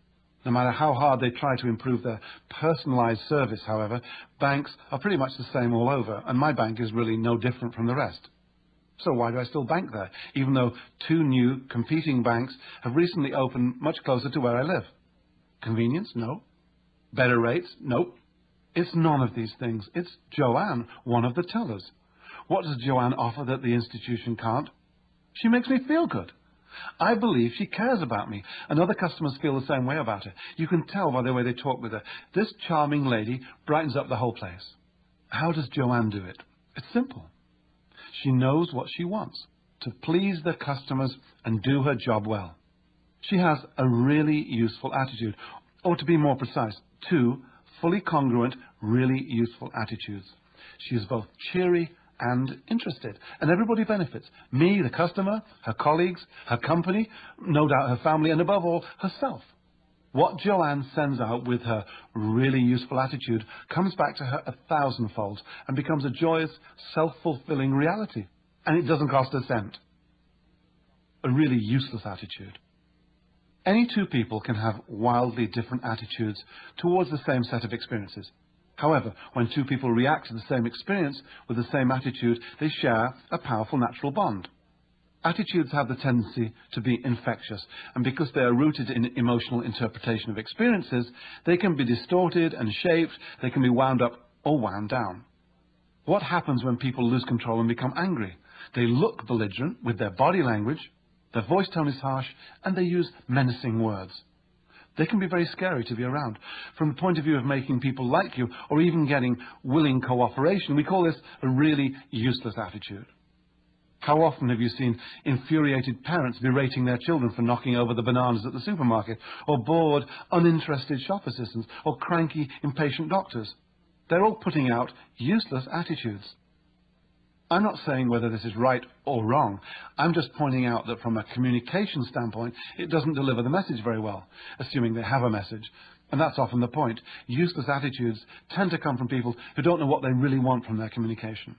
No matter how hard they try to improve their personalized service, however, banks are pretty much the same all over, and my bank is really no different from the rest. So why do I still bank there, even though 2 new competing banks have recently opened much closer to where I live? Convenience? No. Better rates? Nope. It's none of these things. It's Joanne, one of the tellers. What does Joanne offer that the institution can't? She makes me feel good. I believe she cares about me, and other customers feel the same way about her. You can tell by the way they talk with her. This charming lady brightens up the whole place. How does Joanne do it? It's simple. She knows what she wants, to please the customers and do her job well. She has a really useful attitude, or to be more precise, 2 fully congruent, really useful attitudes. She is both cheery and interested, and everybody benefits. Me, the customer, her colleagues, her company, no doubt her family, and above all, herself. What Joanne sends out with her really useful attitude comes back to her 1,000-fold and becomes a joyous, self-fulfilling reality. And it doesn't cost a cent. A really useless attitude. Any 2 people can have wildly different attitudes towards the same set of experiences. However, when 2 people react to the same experience with the same attitude, they share a powerful natural bond. Attitudes have the tendency to be infectious, and because they are rooted in emotional interpretation of experiences, they can be distorted and shaped, they can be wound up or wound down. What happens when people lose control and become angry? They look belligerent with their body language, their voice tone is harsh, and they use menacing words. They can be very scary to be around. From the point of view of making people like you, or even getting willing cooperation, we call this a really useless attitude. How often have you seen infuriated parents berating their children for knocking over the bananas at the supermarket, or bored, uninterested shop assistants, or cranky, impatient doctors? They're all putting out useless attitudes. I'm not saying whether this is right or wrong. I'm just pointing out that from a communication standpoint, it doesn't deliver the message very well, assuming they have a message. And that's often the point. Useless attitudes tend to come from people who don't know what they really want from their communication.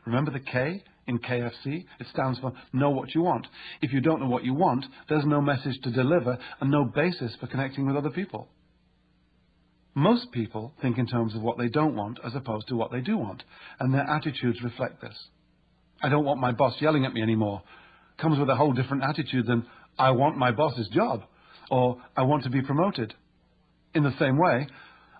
Remember the K in KFC? It stands for know what you want. If you don't know what you want, there's no message to deliver and no basis for connecting with other people. Most people think in terms of what they don't want as opposed to what they do want, and their attitudes reflect this. I don't want my boss yelling at me anymore comes with a whole different attitude than I want my boss's job, or I want to be promoted. In the same way,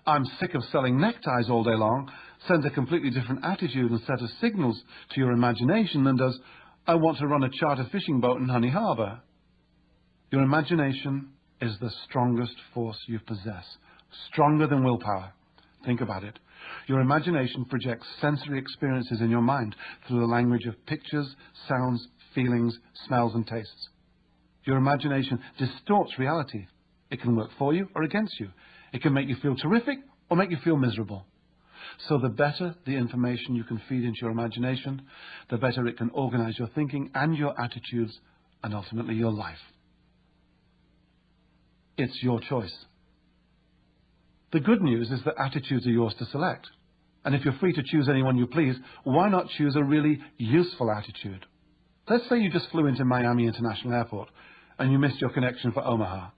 I'm sick of selling neckties all day long sends a completely different attitude and set of signals to your imagination than does I want to run a charter fishing boat in Honey Harbour. Your imagination is the strongest force you possess. Stronger than willpower. Think about it. Your imagination projects sensory experiences in your mind through the language of pictures, sounds, feelings, smells, and tastes. Your imagination distorts reality. It can work for you or against you. It can make you feel terrific or make you feel miserable. So the better the information you can feed into your imagination, the better it can organize your thinking and your attitudes and ultimately your life. It's your choice. The good news is that attitudes are yours to select. And if you're free to choose anyone you please, why not choose a really useful attitude? Let's say you just flew into Miami International Airport and you missed your connection for Omaha.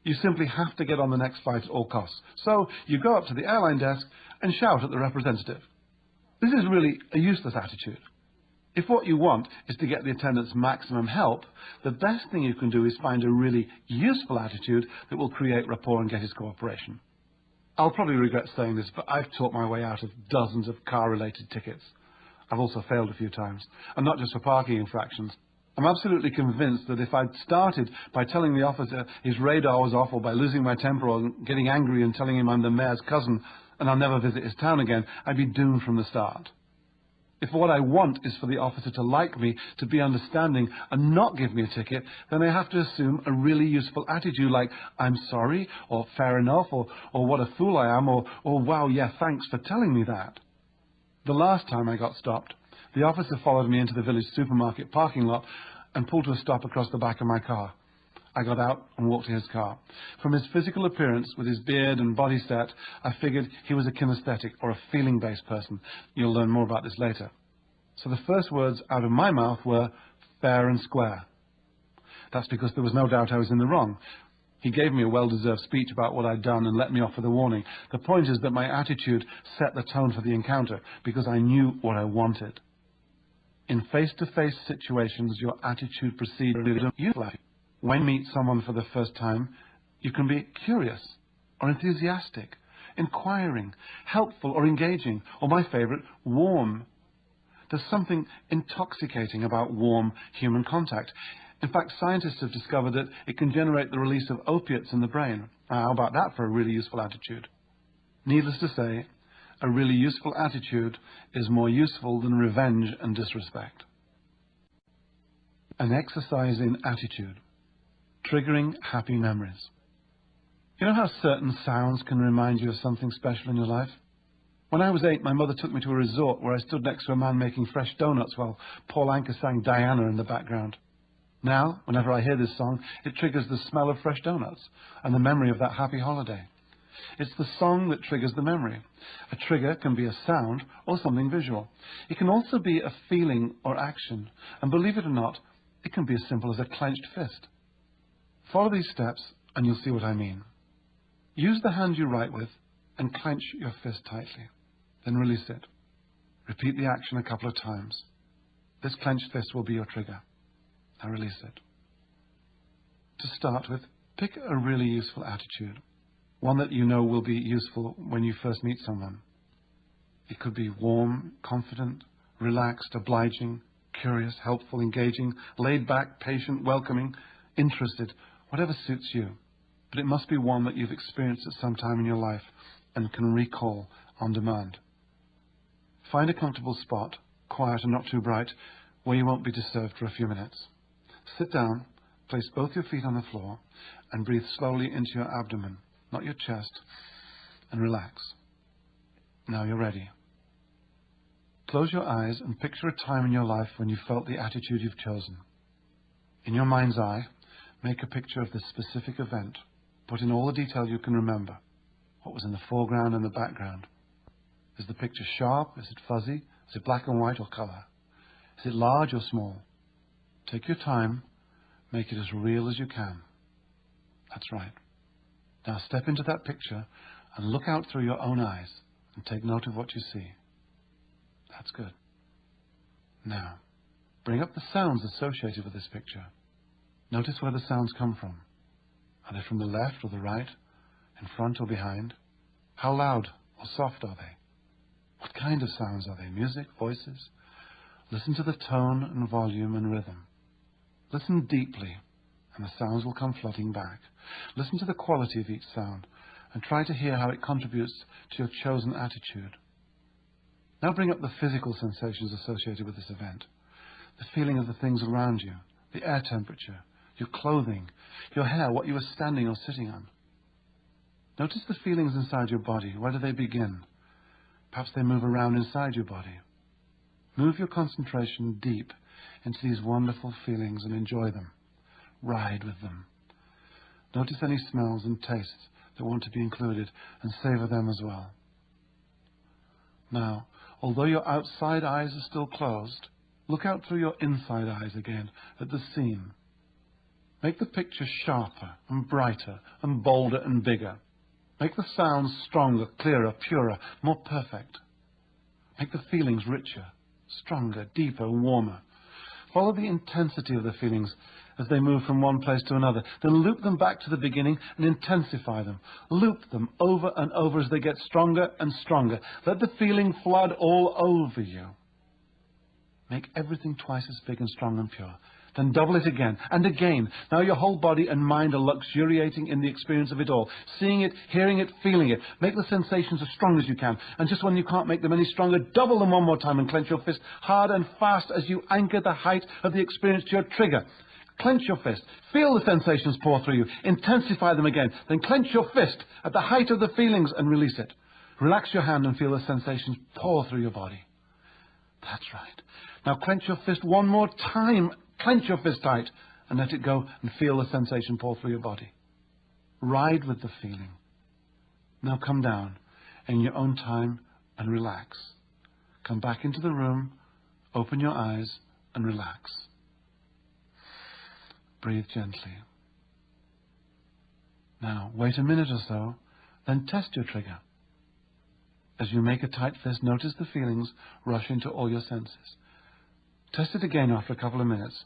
You simply have to get on the next flight at all costs. So you go up to the airline desk and shout at the representative. This is really a useless attitude. If what you want is to get the attendant's maximum help, the best thing you can do is find a really useful attitude that will create rapport and get his cooperation. I'll probably regret saying this, but I've talked my way out of dozens of car-related tickets. I've also failed a few times, and not just for parking infractions. I'm absolutely convinced that if I'd started by telling the officer his radar was off, or by losing my temper or getting angry and telling him I'm the mayor's cousin and I'll never visit his town again, I'd be doomed from the start. If what I want is for the officer to like me, to be understanding, and not give me a ticket, then I have to assume a really useful attitude like, I'm sorry, or fair enough, or what a fool I am, or wow, yeah, thanks for telling me that. The last time I got stopped, the officer followed me into the village supermarket parking lot and pulled to a stop across the back of my car. I got out and walked to his car. From his physical appearance, with his beard and body set, I figured he was a kinesthetic or a feeling-based person. You'll learn more about this later. So the first words out of my mouth were fair and square. That's because there was no doubt I was in the wrong. He gave me a well-deserved speech about what I'd done and let me off with a warning. The point is that my attitude set the tone for the encounter because I knew what I wanted. In face-to-face situations, your attitude precedes your life. When you meet someone for the first time, you can be curious or enthusiastic, inquiring, helpful or engaging, or my favorite, warm. There's something intoxicating about warm human contact. In fact, scientists have discovered that it can generate the release of opiates in the brain. How about that for a really useful attitude? Needless to say, a really useful attitude is more useful than revenge and disrespect. An exercise in attitude. Triggering happy memories. You know how certain sounds can remind you of something special in your life? When I was 8, my mother took me to a resort where I stood next to a man making fresh donuts while Paul Anka sang Diana in the background. Now, whenever I hear this song, it triggers the smell of fresh donuts and the memory of that happy holiday. It's the song that triggers the memory. A trigger can be a sound or something visual. It can also be a feeling or action. And believe it or not, it can be as simple as a clenched fist. Follow these steps and you'll see what I mean. Use the hand you write with and clench your fist tightly. Then release it. Repeat the action a couple of times. This clenched fist will be your trigger. Now release it. To start with, pick a really useful attitude. One that you know will be useful when you first meet someone. It could be warm, confident, relaxed, obliging, curious, helpful, engaging, laid back, patient, welcoming, interested, whatever suits you. But it must be one that you've experienced at some time in your life and can recall on demand. Find a comfortable spot, quiet and not too bright, where you won't be disturbed for a few minutes. Sit down, place both your feet on the floor, and breathe slowly into your abdomen, not your chest, and relax. Now you're ready. Close your eyes and picture a time in your life when you felt the attitude you've chosen. In your mind's eye, make a picture of this specific event. Put in all the detail you can remember. What was in the foreground and the background? Is the picture sharp? Is it fuzzy? Is it black and white or color? Is it large or small? Take your time. Make it as real as you can. That's right. Now step into that picture and look out through your own eyes and take note of what you see. That's good. Now, bring up the sounds associated with this picture. Notice where the sounds come from. Are they from the left or the right, in front or behind? How loud or soft are they? What kind of sounds are they? Music, voices? Listen to the tone and volume and rhythm. Listen deeply, and the sounds will come flooding back. Listen to the quality of each sound, and try to hear how it contributes to your chosen attitude. Now bring up the physical sensations associated with this event. The feeling of the things around you, the air temperature, your clothing, your hair, what you were standing or sitting on. Notice the feelings inside your body. Where do they begin? Perhaps they move around inside your body. Move your concentration deep into these wonderful feelings and enjoy them. Ride with them. Notice any smells and tastes that want to be included and savor them as well. Now, although your outside eyes are still closed, look out through your inside eyes again at the scene. Make the picture sharper and brighter and bolder and bigger. Make the sounds stronger, clearer, purer, more perfect. Make the feelings richer, stronger, deeper, warmer. Follow the intensity of the feelings as they move from one place to another. Then loop them back to the beginning and intensify them. Loop them over and over as they get stronger and stronger. Let the feeling flood all over you. Make everything twice as big and strong and pure. Then double it again and again. Now your whole body and mind are luxuriating in the experience of it all. Seeing it, hearing it, feeling it. Make the sensations as strong as you can. And just when you can't make them any stronger, double them one more time and clench your fist hard and fast as you anchor the height of the experience to your trigger. Clench your fist. Feel the sensations pour through you. Intensify them again. Then clench your fist at the height of the feelings and release it. Relax your hand and feel the sensations pour through your body. That's right. Now clench your fist one more time. Clench your fist tight and let it go and feel the sensation pour through your body. Ride with the feeling. Now come down in your own time and relax. Come back into the room, open your eyes and relax. Breathe gently. Now wait a minute or so, then test your trigger. As you make a tight fist, notice the feelings rush into all your senses. Test it again after a couple of minutes.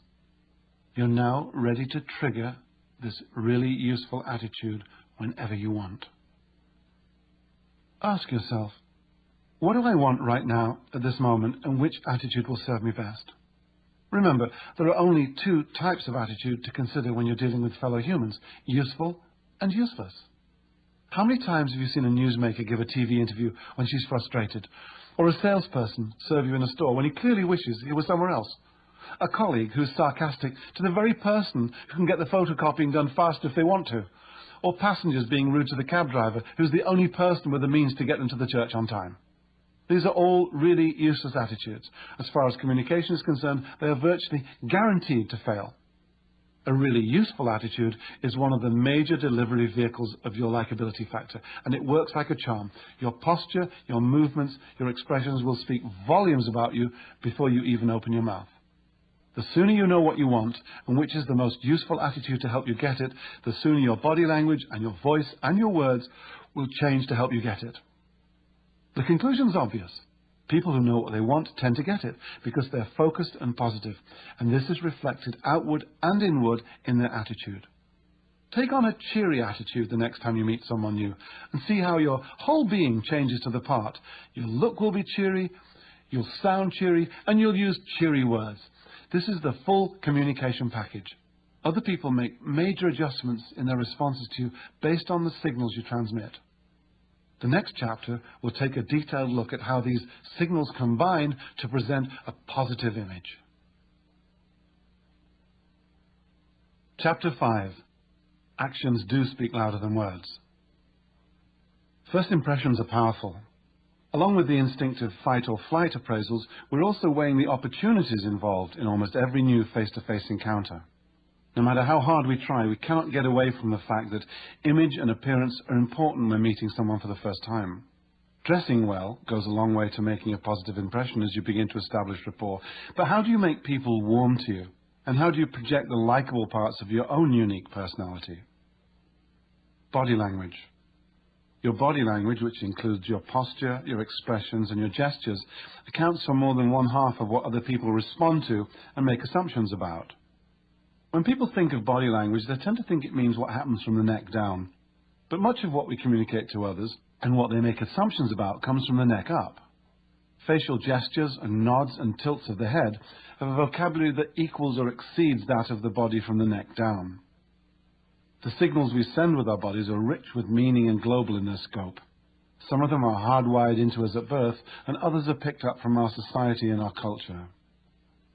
You're now ready to trigger this really useful attitude whenever you want. Ask yourself, what do I want right now at this moment, and which attitude will serve me best? Remember, there are only two types of attitude to consider when you're dealing with fellow humans, useful and useless. How many times have you seen a newsmaker give a TV interview when she's frustrated? Or a salesperson serve you in a store when he clearly wishes he was somewhere else? A colleague who's sarcastic to the very person who can get the photocopying done faster if they want to? Or passengers being rude to the cab driver who's the only person with the means to get them to the church on time? These are all really useless attitudes. As far as communication is concerned, they are virtually guaranteed to fail. A really useful attitude is one of the major delivery vehicles of your likability factor, and it works like a charm. Your posture, your movements, your expressions will speak volumes about you before you even open your mouth. The sooner you know what you want and which is the most useful attitude to help you get it, the sooner your body language and your voice and your words will change to help you get it. The conclusion's obvious. People who know what they want tend to get it because they're focused and positive, and this is reflected outward and inward in their attitude. Take on a cheery attitude the next time you meet someone new and see how your whole being changes to the part. Your look will be cheery, you'll sound cheery, and you'll use cheery words. This is the full communication package. Other people make major adjustments in their responses to you based on the signals you transmit. The next chapter will take a detailed look at how these signals combine to present a positive image. Chapter 5. Actions do speak louder than words. First impressions are powerful. Along with the instinctive fight or flight appraisals, we're also weighing the opportunities involved in almost every new face-to-face encounter. No matter how hard we try, we cannot get away from the fact that image and appearance are important when meeting someone for the first time. Dressing well goes a long way to making a positive impression as you begin to establish rapport. But how do you make people warm to you? And how do you project the likable parts of your own unique personality? Body language. Your body language, which includes your posture, your expressions, and your gestures, accounts for more than 1/2 of what other people respond to and make assumptions about. When people think of body language, they tend to think it means what happens from the neck down. But much of what we communicate to others and what they make assumptions about comes from the neck up. Facial gestures and nods and tilts of the head have a vocabulary that equals or exceeds that of the body from the neck down. The signals we send with our bodies are rich with meaning and global in their scope. Some of them are hardwired into us at birth, and others are picked up from our society and our culture.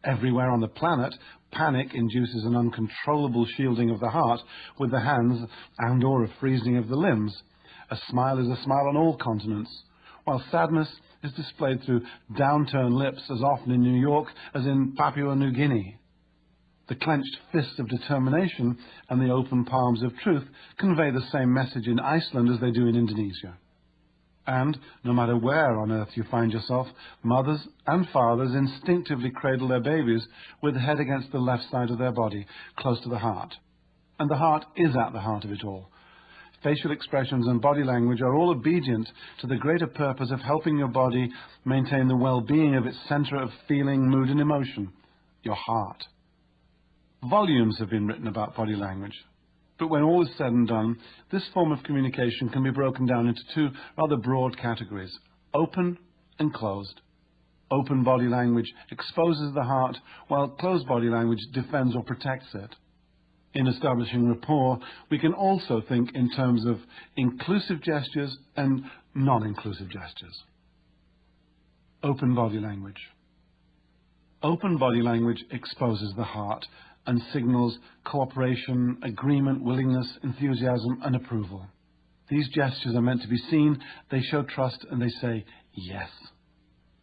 Everywhere on the planet, panic induces an uncontrollable shielding of the heart with the hands and/or a freezing of the limbs. A smile is a smile on all continents, while sadness is displayed through downturned lips as often in New York as in Papua New Guinea. The clenched fists of determination and the open palms of truth convey the same message in Iceland as they do in Indonesia. And, no matter where on earth you find yourself, mothers and fathers instinctively cradle their babies with the head against the left side of their body, close to the heart. And the heart is at the heart of it all. Facial expressions and body language are all obedient to the greater purpose of helping your body maintain the well-being of its center of feeling, mood, and emotion, your heart. Volumes have been written about body language, but when all is said and done, this form of communication can be broken down into 2 rather broad categories: open and closed. Open body language exposes the heart, while closed body language defends or protects it. In establishing rapport, we can also think in terms of inclusive gestures and non-inclusive gestures. Open body language. Open body language exposes the heart and signals cooperation, agreement, willingness, enthusiasm, and approval. These gestures are meant to be seen, they show trust, and they say yes.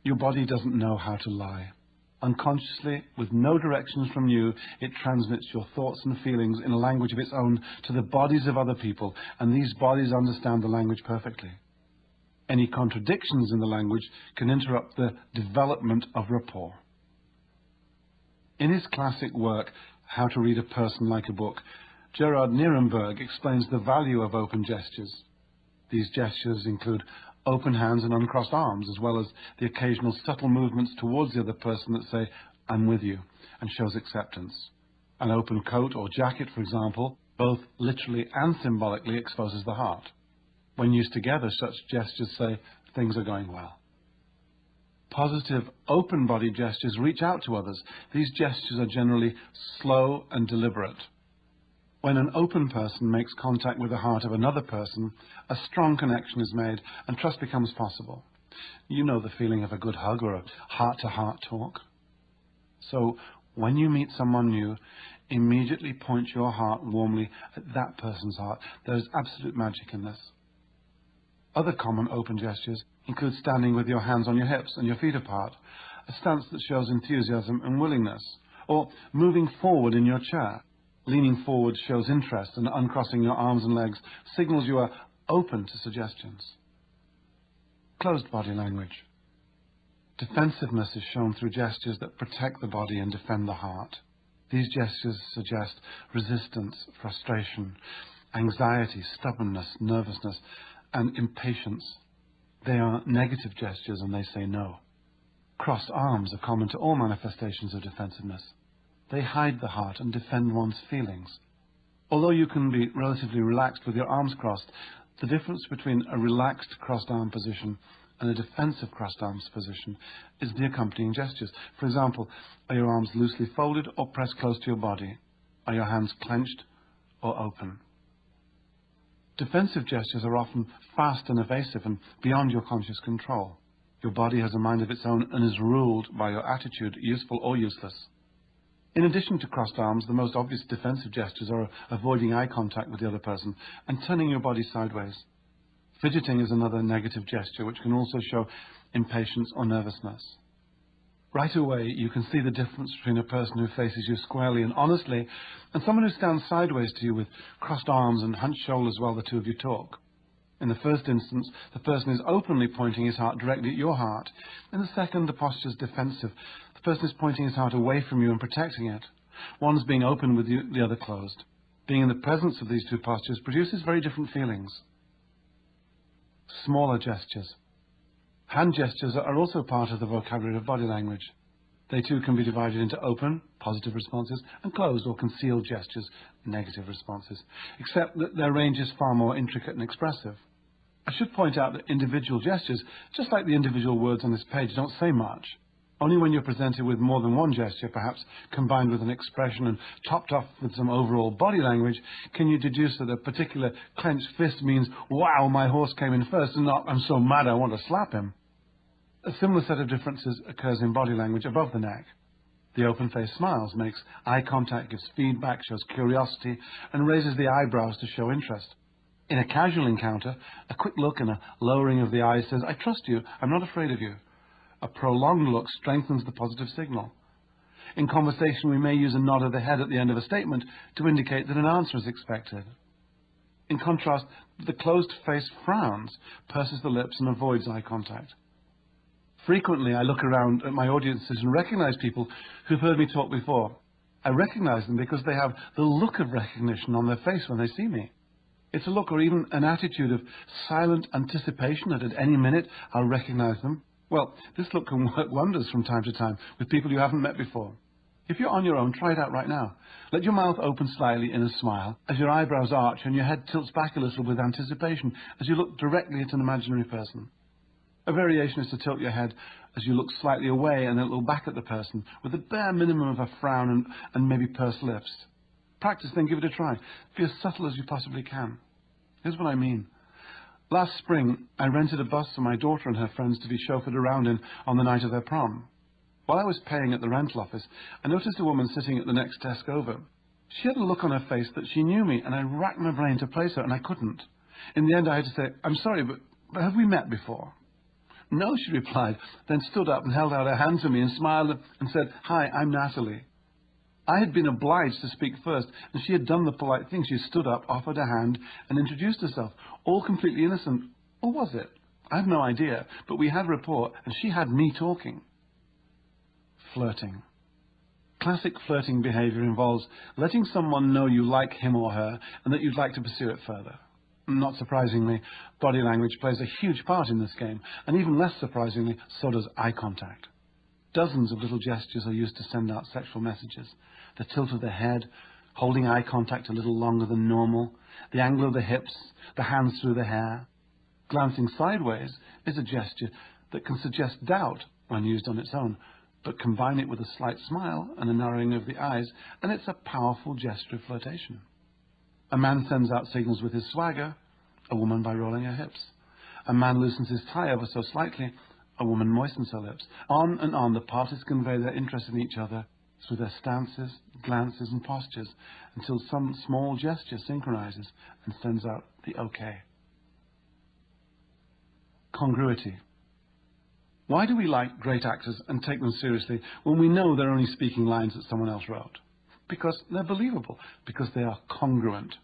Your body doesn't know how to lie. Unconsciously, with no directions from you, it transmits your thoughts and feelings in a language of its own to the bodies of other people, and these bodies understand the language perfectly. Any contradictions in the language can interrupt the development of rapport. In his classic work, How to Read a Person Like a Book, Gerard Nierenberg explains the value of open gestures. These gestures include open hands and uncrossed arms, as well as the occasional subtle movements towards the other person that say, "I'm with you," and shows acceptance. An open coat or jacket, for example, both literally and symbolically exposes the heart. When used together, such gestures say, "Things are going well." Positive, open-body gestures reach out to others. These gestures are generally slow and deliberate. When an open person makes contact with the heart of another person, a strong connection is made and trust becomes possible. You know the feeling of a good hug or a heart-to-heart talk. So, when you meet someone new, immediately point your heart warmly at that person's heart. There is absolute magic in this. Other common open gestures include standing with your hands on your hips and your feet apart, a stance that shows enthusiasm and willingness, or moving forward in your chair. Leaning forward shows interest, and uncrossing your arms and legs signals you are open to suggestions. Closed body language. Defensiveness is shown through gestures that protect the body and defend the heart. These gestures suggest resistance, frustration, anxiety, stubbornness, nervousness, and impatience. They are negative gestures and they say no. Crossed arms are common to all manifestations of defensiveness. They hide the heart and defend one's feelings. Although you can be relatively relaxed with your arms crossed, the difference between a relaxed crossed arm position and a defensive crossed arms position is the accompanying gestures. For example, are your arms loosely folded or pressed close to your body? Are your hands clenched or open? Defensive gestures are often fast and evasive and beyond your conscious control. Your body has a mind of its own and is ruled by your attitude, useful or useless. In addition to crossed arms, the most obvious defensive gestures are avoiding eye contact with the other person and turning your body sideways. Fidgeting is another negative gesture which can also show impatience or nervousness. Right away, you can see the difference between a person who faces you squarely and honestly and someone who stands sideways to you with crossed arms and hunched shoulders while the two of you talk. In the first instance, the person is openly pointing his heart directly at your heart. In the second, the posture is defensive. The person is pointing his heart away from you and protecting it. One's being open with the other closed. Being in the presence of these two postures produces very different feelings. Smaller gestures. Hand gestures are also part of the vocabulary of body language. They too can be divided into open, positive responses, and closed or concealed gestures, negative responses, except that their range is far more intricate and expressive. I should point out that individual gestures, just like the individual words on this page, don't say much. Only when you're presented with more than one gesture, perhaps combined with an expression and topped off with some overall body language, can you deduce that a particular clenched fist means, wow, my horse came in first, and not, I'm so mad I want to slap him. A similar set of differences occurs in body language above the neck. The open-faced smiles, makes eye contact, gives feedback, shows curiosity, and raises the eyebrows to show interest. In a casual encounter, a quick look and a lowering of the eyes says, I trust you, I'm not afraid of you. A prolonged look strengthens the positive signal. In conversation, we may use a nod of the head at the end of a statement to indicate that an answer is expected. In contrast, the closed face frowns, purses the lips, and avoids eye contact. Frequently, I look around at my audiences and recognize people who've heard me talk before. I recognize them because they have the look of recognition on their face when they see me. It's a look or even an attitude of silent anticipation that at any minute I'll recognize them. Well, this look can work wonders from time to time with people you haven't met before. If you're on your own, try it out right now. Let your mouth open slightly in a smile as your eyebrows arch and your head tilts back a little with anticipation as you look directly at an imaginary person. A variation is to tilt your head as you look slightly away and then look back at the person with the bare minimum of a frown and maybe pursed lips. Practice, then give it a try. Be as subtle as you possibly can. Here's what I mean. Last spring, I rented a bus for my daughter and her friends to be chauffeured around in on the night of their prom. While I was paying at the rental office, I noticed a woman sitting at the next desk over. She had a look on her face that she knew me, and I racked my brain to place her, and I couldn't. In the end, I had to say, I'm sorry, but have we met before? No, she replied, then stood up and held out her hand to me and smiled and said, Hi, I'm Natalie. I had been obliged to speak first, and she had done the polite thing. She stood up, offered a hand, and introduced herself, all completely innocent. Or was it? I have no idea, but we had rapport, and she had me talking. Flirting. Classic flirting behavior involves letting someone know you like him or her and that you'd like to pursue it further. Not surprisingly, body language plays a huge part in this game, and even less surprisingly, so does eye contact. Dozens of little gestures are used to send out sexual messages. The tilt of the head, holding eye contact a little longer than normal, the angle of the hips, the hands through the hair. Glancing sideways is a gesture that can suggest doubt when used on its own, but combine it with a slight smile and a narrowing of the eyes, and it's a powerful gesture of flirtation. A man sends out signals with his swagger, a woman by rolling her hips. A man loosens his tie ever so slightly, a woman moistens her lips. On and on, the parties convey their interest in each other through their stances, glances, and postures, until some small gesture synchronizes and sends out the okay. Congruity. Why do we like great actors and take them seriously when we know they're only speaking lines that someone else wrote? Because they're believable, because they are congruent.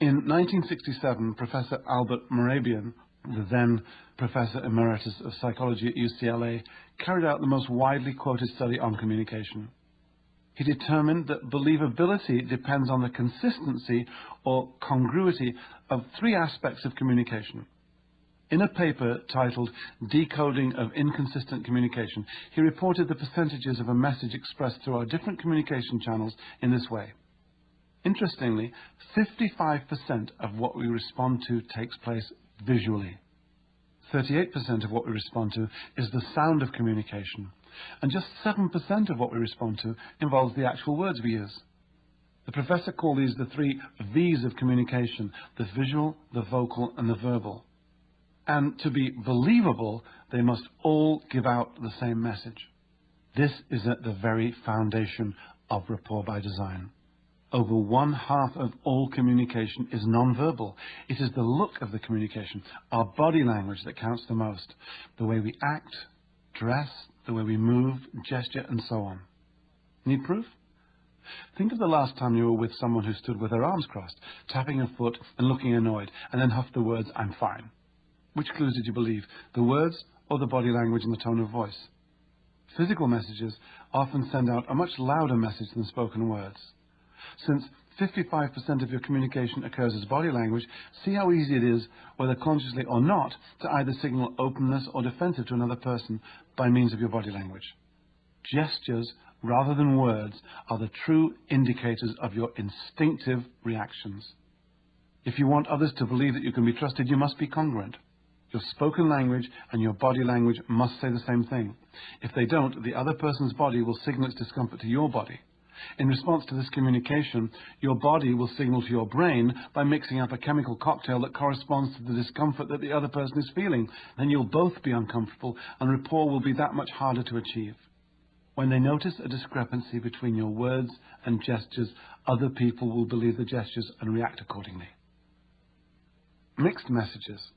In 1967, Professor Albert Mehrabian, the then Professor Emeritus of Psychology at UCLA, carried out the most widely quoted study on communication. He determined that believability depends on the consistency or congruity of three aspects of communication. In a paper titled Decoding of Inconsistent Communication, he reported the percentages of a message expressed through our different communication channels in this way. Interestingly, 55% of what we respond to takes place visually. 38% of what we respond to is the sound of communication, and just 7% of what we respond to involves the actual words we use. The professor called these the three V's of communication: the visual, the vocal, and the verbal. And to be believable, they must all give out the same message. This is at the very foundation of rapport by design. Over 1/2 of all communication is nonverbal. It is the look of the communication, our body language, that counts the most. The way we act, dress, the way we move, gesture, and so on. Need proof? Think of the last time you were with someone who stood with her arms crossed, tapping her foot and looking annoyed, and then huffed the words, "I'm fine." Which clues did you believe, the words or the body language and the tone of voice? Physical messages often send out a much louder message than spoken words. Since 55% of your communication occurs as body language, see how easy it is, whether consciously or not, to either signal openness or defensive to another person by means of your body language. Gestures, rather than words, are the true indicators of your instinctive reactions. If you want others to believe that you can be trusted, you must be congruent. Your spoken language and your body language must say the same thing. If they don't, the other person's body will signal its discomfort to your body. In response to this communication, your body will signal to your brain by mixing up a chemical cocktail that corresponds to the discomfort that the other person is feeling. Then you'll both be uncomfortable, and rapport will be that much harder to achieve. When they notice a discrepancy between your words and gestures, other people will believe the gestures and react accordingly. Mixed messages.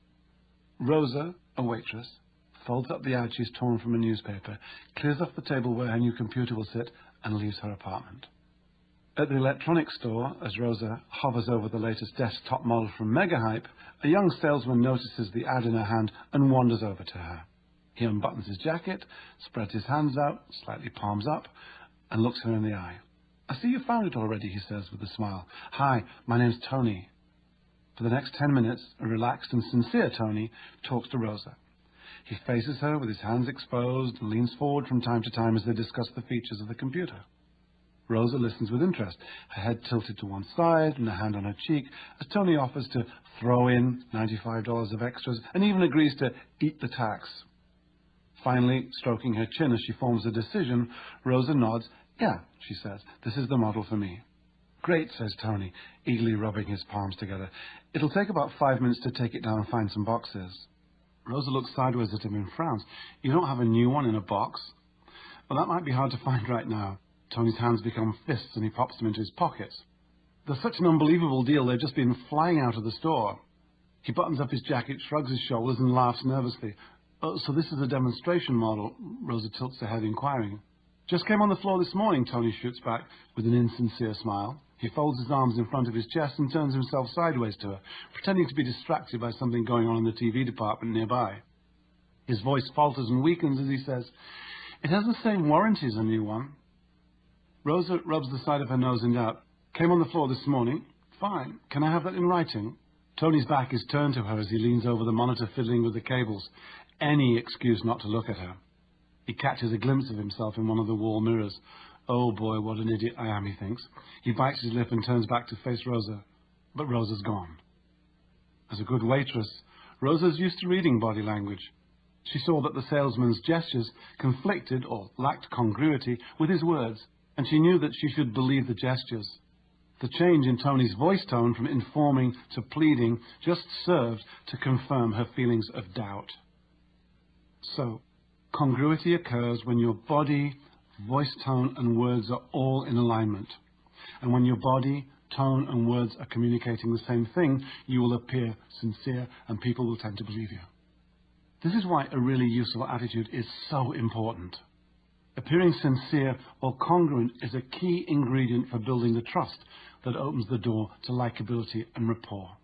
Rosa, a waitress, folds up the ad she's torn from a newspaper, clears off the table where her new computer will sit, and leaves her apartment. At the electronics store, as Rosa hovers over the latest desktop model from Megahype, a young salesman notices the ad in her hand and wanders over to her. He unbuttons his jacket, spreads his hands out, slightly palms up, and looks her in the eye. "I see you found it already," he says with a smile. "Hi, my name's Tony." For the next 10 minutes, a relaxed and sincere Tony talks to Rosa. He faces her with his hands exposed and leans forward from time to time as they discuss the features of the computer. Rosa listens with interest, her head tilted to one side and a hand on her cheek, as Tony offers to throw in $95 of extras and even agrees to eat the tax. Finally, stroking her chin as she forms a decision, Rosa nods. "Yeah," she says, "this is the model for me." "Great," says Tony, eagerly rubbing his palms together. "It'll take about 5 minutes to take it down and find some boxes." Rosa looks sideways at him and frowns. "You don't have a new one in a box?" "Well, that might be hard to find right now." Tony's hands become fists and he pops them into his pockets. "They're such an unbelievable deal, they've just been flying out of the store." He buttons up his jacket, shrugs his shoulders and laughs nervously. "Oh, so this is a demonstration model?" Rosa tilts her head, inquiring. "Just came on the floor this morning," Tony shoots back with an insincere smile. He folds his arms in front of his chest and turns himself sideways to her, pretending to be distracted by something going on in the TV department nearby. His voice falters and weakens as he says, "It has the same warranty as a new one." Rosa rubs the side of her nose in doubt. "Came on the floor this morning? Fine. Can I have that in writing?" Tony's back is turned to her as he leans over the monitor fiddling with the cables. Any excuse not to look at her. He catches a glimpse of himself in one of the wall mirrors. "Oh boy, what an idiot I am," he thinks. He bites his lip and turns back to face Rosa. But Rosa's gone. As a good waitress, Rosa's used to reading body language. She saw that the salesman's gestures conflicted or lacked congruity with his words, and she knew that she should believe the gestures. The change in Tony's voice tone from informing to pleading just served to confirm her feelings of doubt. So, congruity occurs when your body, voice tone and words are all in alignment. And when your body, tone and words are communicating the same thing, you will appear sincere and people will tend to believe you. This is why a really useful attitude is so important. Appearing sincere or congruent is a key ingredient for building the trust that opens the door to likability and rapport.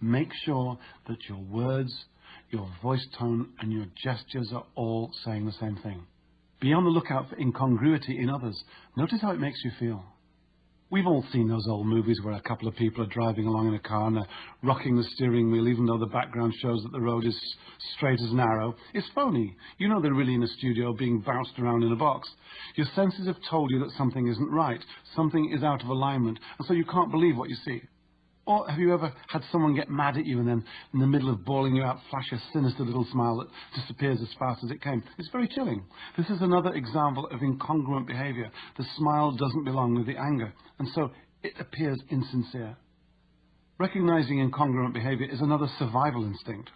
Make sure that your words, your voice tone and your gestures are all saying the same thing. Be on the lookout for incongruity in others. Notice how it makes you feel. We've all seen those old movies where a couple of people are driving along in a car and they're rocking the steering wheel even though the background shows that the road is straight as an arrow. It's phony. You know they're really in a studio being bounced around in a box. Your senses have told you that something isn't right. Something is out of alignment, and so you can't believe what you see. Or have you ever had someone get mad at you and then, in the middle of bawling you out, flash a sinister little smile that disappears as fast as it came? It's very chilling. This is another example of incongruent behavior. The smile doesn't belong with the anger, and so it appears insincere. Recognizing incongruent behavior is another survival instinct.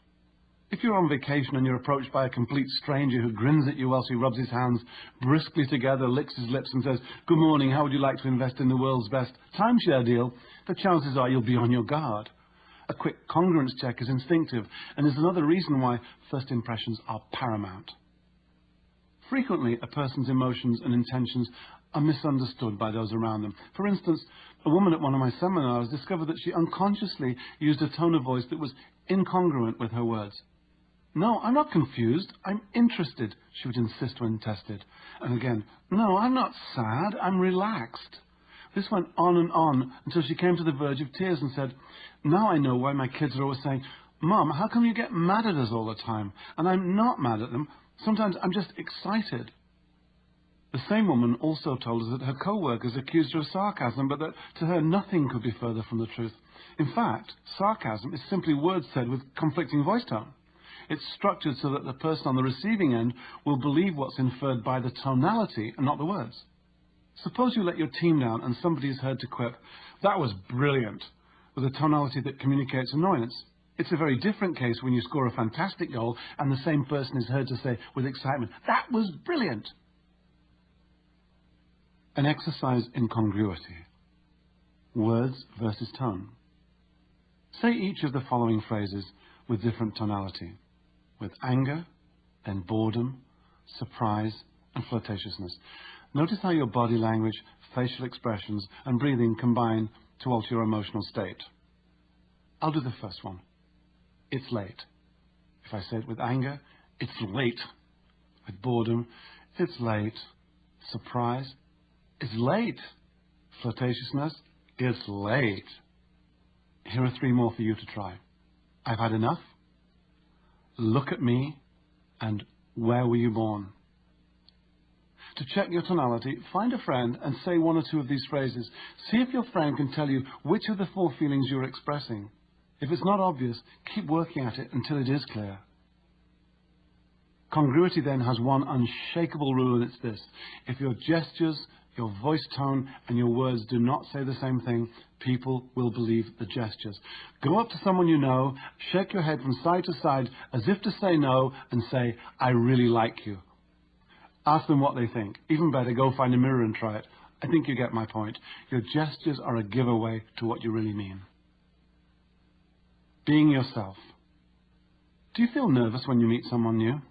If you're on vacation and you're approached by a complete stranger who grins at you whilst he rubs his hands briskly together, licks his lips and says, "Good morning, how would you like to invest in the world's best timeshare deal?" the chances are you'll be on your guard. A quick congruence check is instinctive and is another reason why first impressions are paramount. Frequently, a person's emotions and intentions are misunderstood by those around them. For instance, a woman at one of my seminars discovered that she unconsciously used a tone of voice that was incongruent with her words. "No, I'm not confused, I'm interested," she would insist when tested. And again, "No, I'm not sad, I'm relaxed." This went on and on until she came to the verge of tears and said, "Now I know why my kids are always saying, 'Mom, how come you get mad at us all the time?' And I'm not mad at them, sometimes I'm just excited." The same woman also told us that her co-workers accused her of sarcasm, but that to her nothing could be further from the truth. In fact, sarcasm is simply words said with conflicting voice tone. It's structured so that the person on the receiving end will believe what's inferred by the tonality and not the words. Suppose you let your team down and somebody is heard to quip, "That was brilliant," with a tonality that communicates annoyance. It's a very different case when you score a fantastic goal and the same person is heard to say with excitement, "That was brilliant." An exercise in congruity. Words versus tone. Say each of the following phrases with different tonality. With anger, then boredom, surprise, and flirtatiousness. Notice how your body language, facial expressions, and breathing combine to alter your emotional state. I'll do the first one. It's late. If I say it with anger, it's late. With boredom, it's late. Surprise, it's late. Flirtatiousness, it's late. Here are 3 more for you to try. I've had enough. Look at me, and where were you born? To check your tonality, find a friend and say 1 or 2 of these phrases. See if your friend can tell you which of the 4 feelings you're expressing. If it's not obvious, keep working at it until it is clear. Congruity then has one unshakable rule, and it's this. If your gestures, your voice tone, and your words do not say the same thing, people will believe the gestures. Go up to someone you know, shake your head from side to side as if to say no, and say, "I really like you." Ask them what they think. Even better, go find a mirror and try it. I think you get my point. Your gestures are a giveaway to what you really mean. Being yourself. Do you feel nervous when you meet someone new?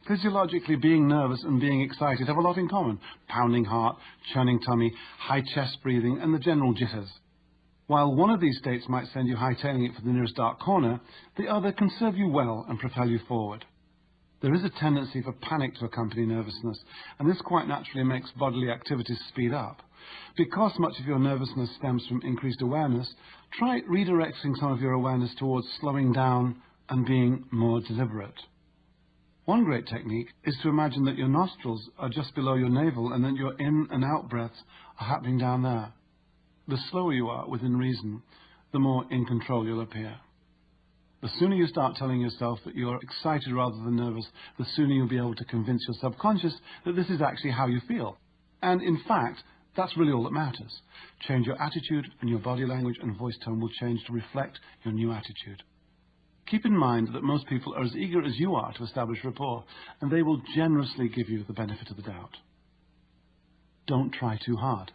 Physiologically, being nervous and being excited have a lot in common. Pounding heart, churning tummy, high chest breathing, and the general jitters. While one of these states might send you hightailing it for the nearest dark corner, the other can serve you well and propel you forward. There is a tendency for panic to accompany nervousness, and this quite naturally makes bodily activities speed up. Because much of your nervousness stems from increased awareness, try redirecting some of your awareness towards slowing down and being more deliberate. One great technique is to imagine that your nostrils are just below your navel and that your in and out breaths are happening down there. The slower you are within reason, the more in control you'll appear. The sooner you start telling yourself that you're excited rather than nervous, the sooner you'll be able to convince your subconscious that this is actually how you feel. And in fact, that's really all that matters. Change your attitude and your body language and voice tone will change to reflect your new attitude. Keep in mind that most people are as eager as you are to establish rapport, and they will generously give you the benefit of the doubt. Don't try too hard.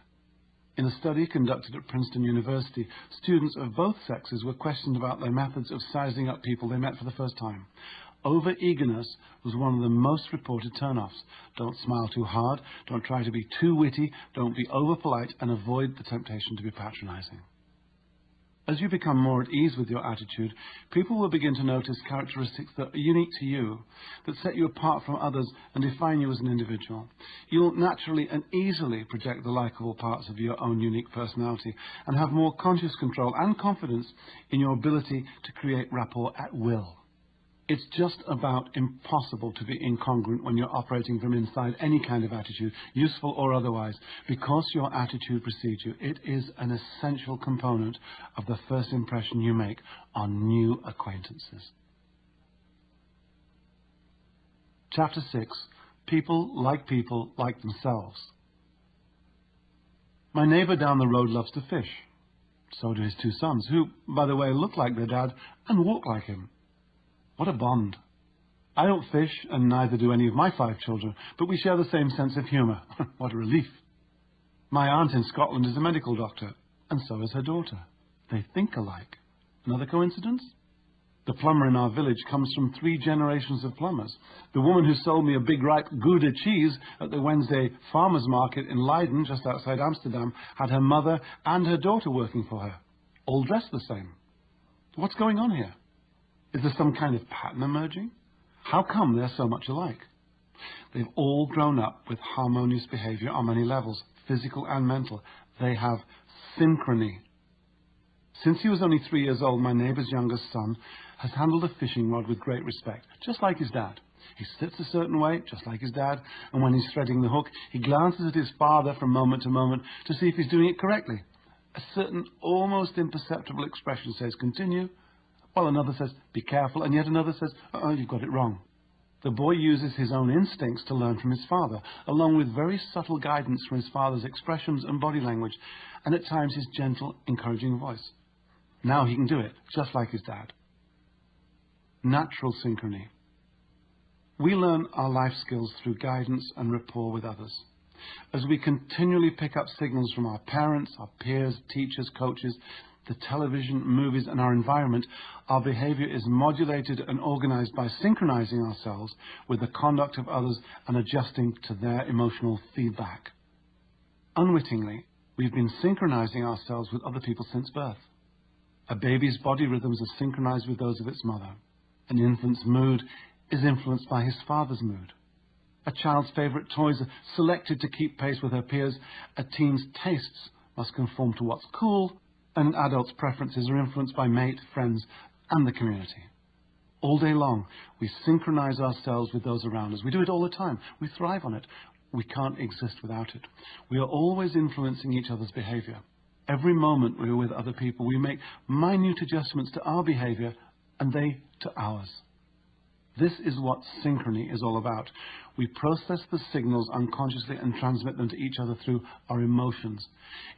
In a study conducted at Princeton University, students of both sexes were questioned about their methods of sizing up people they met for the first time. Over-eagerness was one of the most reported turn-offs. Don't smile too hard, don't try to be too witty, don't be over-polite, and avoid the temptation to be patronizing. As you become more at ease with your attitude, people will begin to notice characteristics that are unique to you, that set you apart from others and define you as an individual. You'll naturally and easily project the likable parts of your own unique personality and have more conscious control and confidence in your ability to create rapport at will. It's just about impossible to be incongruent when you're operating from inside any kind of attitude, useful or otherwise, because your attitude precedes you. It is an essential component of the first impression you make on new acquaintances. Chapter 6. People like themselves. My neighbor down the road loves to fish. So do his 2 sons, who, by the way, look like their dad and walk like him. What a bond. I don't fish, and neither do any of my 5 children, but we share the same sense of humour. What a relief. My aunt in Scotland is a medical doctor, and so is her daughter. They think alike. Another coincidence? The plumber in our village comes from 3 generations of plumbers. The woman who sold me a big ripe Gouda cheese at the Wednesday farmers market in Leiden, just outside Amsterdam, had her mother and her daughter working for her, all dressed the same. What's going on here? Is there some kind of pattern emerging? How come they're so much alike? They've all grown up with harmonious behavior on many levels, physical and mental. They have synchrony. Since he was only 3 years old, my neighbour's youngest son has handled a fishing rod with great respect, just like his dad. He sits a certain way, just like his dad, and when he's threading the hook, he glances at his father from moment to moment to see if he's doing it correctly. A certain almost imperceptible expression says, continue, while another says, be careful, and yet another says, you've got it wrong. The boy uses his own instincts to learn from his father, along with very subtle guidance from his father's expressions and body language, and at times his gentle, encouraging voice. Now he can do it, just like his dad. Natural synchrony. We learn our life skills through guidance and rapport with others. As we continually pick up signals from our parents, our peers, teachers, coaches, the television, movies, and our environment, our behavior is modulated and organized by synchronizing ourselves with the conduct of others and adjusting to their emotional feedback. Unwittingly, we've been synchronizing ourselves with other people since birth. A baby's body rhythms are synchronized with those of its mother. An infant's mood is influenced by his father's mood. A child's favorite toys are selected to keep pace with her peers. A teen's tastes must conform to what's cool, and an adult's preferences are influenced by mate, friends, and the community. All day long, we synchronize ourselves with those around us. We do it all the time. We thrive on it. We can't exist without it. We are always influencing each other's behavior. Every moment we are with other people, we make minute adjustments to our behavior and they to ours. This is what synchrony is all about. We process the signals unconsciously and transmit them to each other through our emotions.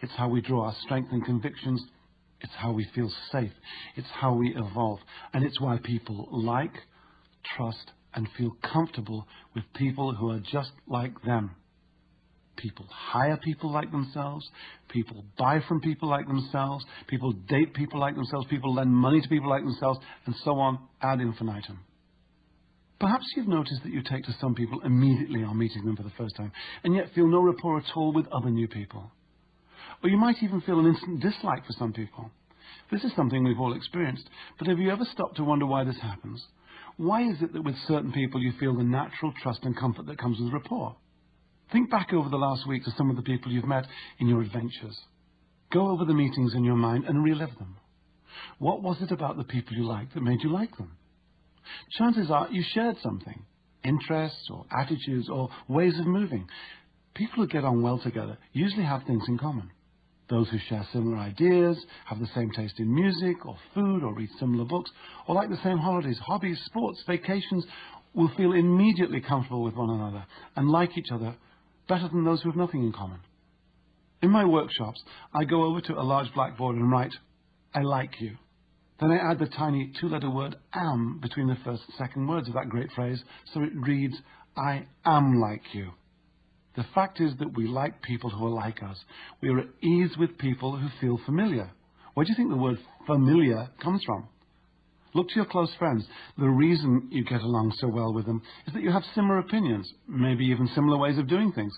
It's how we draw our strength and convictions. It's how we feel safe. It's how we evolve. And it's why people like, trust, and feel comfortable with people who are just like them. People hire people like themselves. People buy from people like themselves. People date people like themselves. People lend money to people like themselves, and so on ad infinitum. Perhaps you've noticed that you take to some people immediately on meeting them for the first time, and yet feel no rapport at all with other new people. Or you might even feel an instant dislike for some people. This is something we've all experienced, but have you ever stopped to wonder why this happens? Why is it that with certain people you feel the natural trust and comfort that comes with rapport? Think back over the last week to some of the people you've met in your adventures. Go over the meetings in your mind and relive them. What was it about the people you liked that made you like them? Chances are you shared something, interests or attitudes or ways of moving. People who get on well together usually have things in common. Those who share similar ideas, have the same taste in music or food or read similar books, or like the same holidays, hobbies, sports, vacations, will feel immediately comfortable with one another and like each other better than those who have nothing in common. In my workshops, I go over to a large blackboard and write, I like you. Then I add the tiny 2-letter word am between the first and second words of that great phrase, so it reads, I am like you. The fact is that we like people who are like us. We are at ease with people who feel familiar. Where do you think the word familiar comes from? Look to your close friends. The reason you get along so well with them is that you have similar opinions, maybe even similar ways of doing things.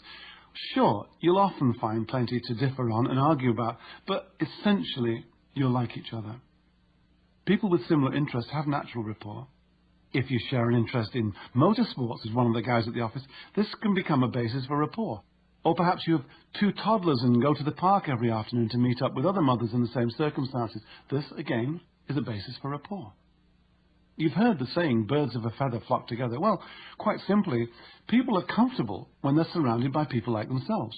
Sure, you'll often find plenty to differ on and argue about, but essentially, you'll like each other. People with similar interests have natural rapport. If you share an interest in motorsports as one of the guys at the office, this can become a basis for rapport. Or perhaps you have 2 toddlers and go to the park every afternoon to meet up with other mothers in the same circumstances. This, again, is a basis for rapport. You've heard the saying, birds of a feather flock together. Well, quite simply, people are comfortable when they're surrounded by people like themselves.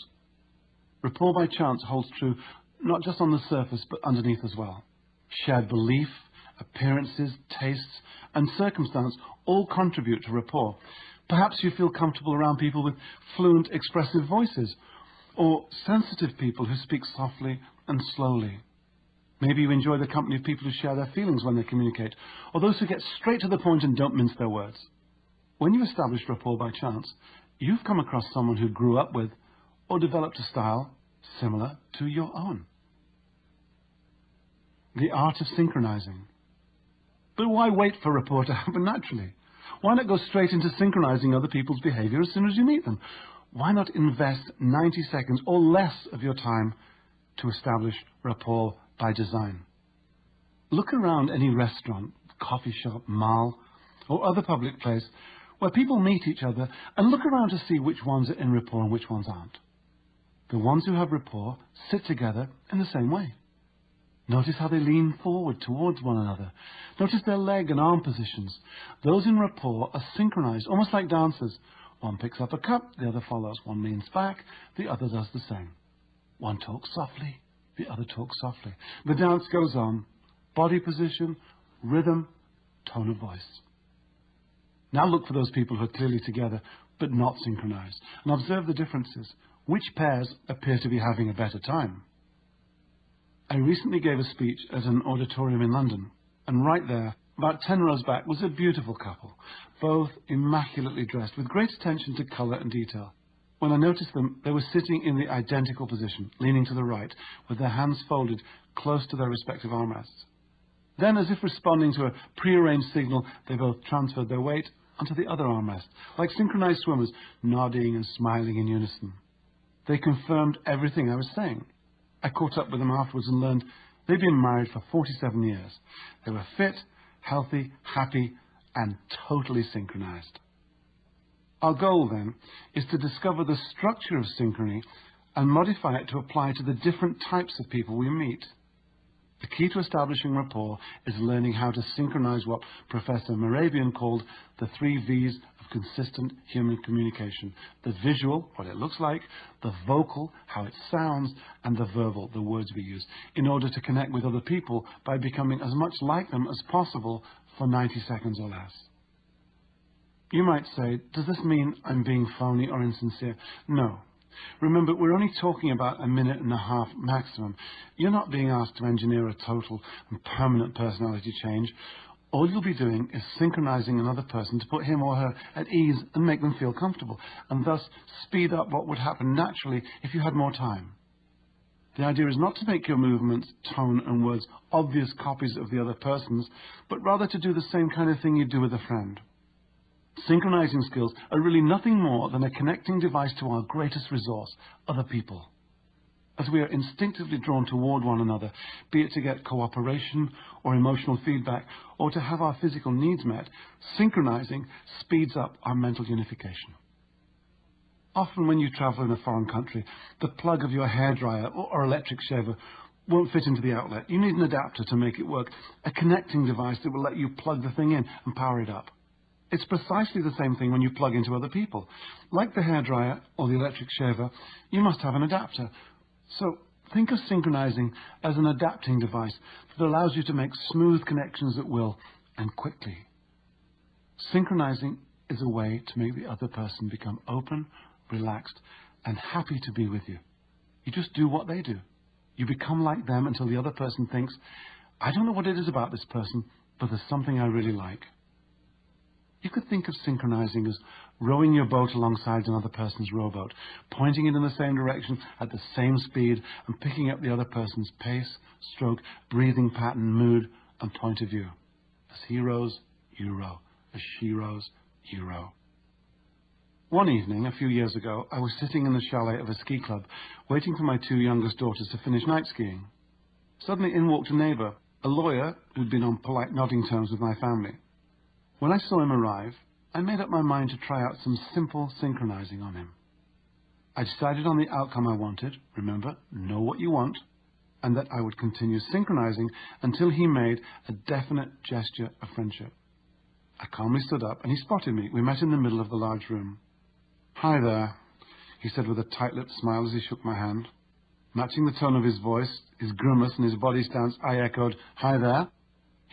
Rapport by chance holds true not just on the surface, but underneath as well. Shared belief, appearances, tastes, and circumstance all contribute to rapport. Perhaps you feel comfortable around people with fluent, expressive voices, or sensitive people who speak softly and slowly. Maybe you enjoy the company of people who share their feelings when they communicate, or those who get straight to the point and don't mince their words. When you establish rapport by chance, you've come across someone who grew up with or developed a style similar to your own. The art of synchronizing. But why wait for rapport to happen naturally? Why not go straight into synchronizing other people's behavior as soon as you meet them? Why not invest 90 seconds or less of your time to establish rapport by design? Look around any restaurant, coffee shop, mall, or other public place where people meet each other and look around to see which ones are in rapport and which ones aren't. The ones who have rapport sit together in the same way. Notice how they lean forward towards one another. Notice their leg and arm positions. Those in rapport are synchronized, almost like dancers. One picks up a cup, the other follows. One leans back, the other does the same. One talks softly, the other talks softly. The dance goes on. Body position, rhythm, tone of voice. Now look for those people who are clearly together but not synchronized, and observe the differences. Which pairs appear to be having a better time? I recently gave a speech at an auditorium in London, and right there, about 10 rows back, was a beautiful couple, both immaculately dressed, with great attention to colour and detail. When I noticed them, they were sitting in the identical position, leaning to the right, with their hands folded close to their respective armrests. Then, as if responding to a prearranged signal, they both transferred their weight onto the other armrest, like synchronized swimmers, nodding and smiling in unison. They confirmed everything I was saying. I caught up with them afterwards and learned they'd been married for 47 years. They were fit, healthy, happy, and totally synchronized. Our goal, then, is to discover the structure of synchrony and modify it to apply to the different types of people we meet. The key to establishing rapport is learning how to synchronize what Professor Moravian called the 3 V's of consistent human communication. The visual, what it looks like, the vocal, how it sounds, and the verbal, the words we use, in order to connect with other people by becoming as much like them as possible for 90 seconds or less. You might say, does this mean I'm being phony or insincere? No. Remember, we're only talking about 1.5 minutes maximum. You're not being asked to engineer a total and permanent personality change. All you'll be doing is synchronizing another person to put him or her at ease and make them feel comfortable, and thus speed up what would happen naturally if you had more time. The idea is not to make your movements, tone and words obvious copies of the other person's, but rather to do the same kind of thing you do with a friend. Synchronizing skills are really nothing more than a connecting device to our greatest resource, other people. As we are instinctively drawn toward one another, be it to get cooperation or emotional feedback, or to have our physical needs met, synchronizing speeds up our mental unification. Often when you travel in a foreign country, the plug of your hairdryer or electric shaver won't fit into the outlet. You need an adapter to make it work, a connecting device that will let you plug the thing in and power it up. It's precisely the same thing when you plug into other people. Like the hairdryer or the electric shaver, you must have an adapter. So think of synchronizing as an adapting device that allows you to make smooth connections at will and quickly. Synchronizing is a way to make the other person become open, relaxed, and happy to be with you. You just do what they do. You become like them until the other person thinks, I don't know what it is about this person, but there's something I really like. You could think of synchronizing as rowing your boat alongside another person's rowboat, pointing it in the same direction at the same speed and picking up the other person's pace, stroke, breathing pattern, mood, and point of view. As he rows, you row. As she rows, you row. One evening, a few years ago, I was sitting in the chalet of a ski club, waiting for my 2 youngest daughters to finish night skiing. Suddenly in walked a neighbour, a lawyer who'd been on polite nodding terms with my family. When I saw him arrive, I made up my mind to try out some simple synchronizing on him. I decided on the outcome I wanted, remember, know what you want, and that I would continue synchronizing until he made a definite gesture of friendship. I calmly stood up and he spotted me. We met in the middle of the large room. Hi there, he said with a tight-lipped smile as he shook my hand. Matching the tone of his voice, his grimace and his body stance, I echoed, hi there.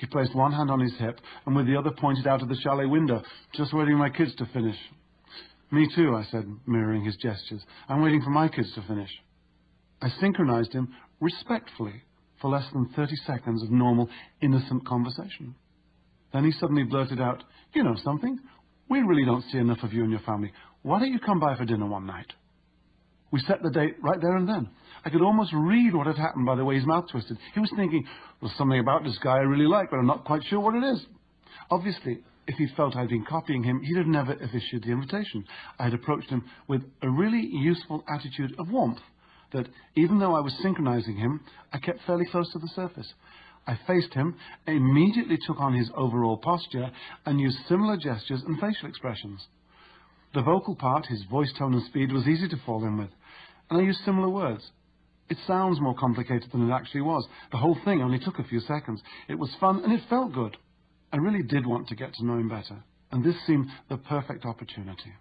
He placed one hand on his hip and with the other pointed out of the chalet window, just waiting for my kids to finish. Me too, I said, mirroring his gestures. I'm waiting for my kids to finish. I synchronized him respectfully for less than 30 seconds of normal, innocent conversation. Then he suddenly blurted out, you know something? "We really don't see enough of you and your family. Why don't you come by for dinner one night?" We set the date right there and then. I could almost read what had happened by the way his mouth twisted. He was thinking, "There's something about this guy I really like, but I'm not quite sure what it is." Obviously, if he felt I'd been copying him, he'd have never have issued the invitation. I had approached him with a really useful attitude of warmth, that even though I was synchronizing him, I kept fairly close to the surface. I faced him, immediately took on his overall posture, and used similar gestures and facial expressions. The vocal part, his voice tone and speed, was easy to fall in with, and I used similar words. It sounds more complicated than it actually was. The whole thing only took a few seconds. It was fun, and it felt good. I really did want to get to know him better, and this seemed the perfect opportunity.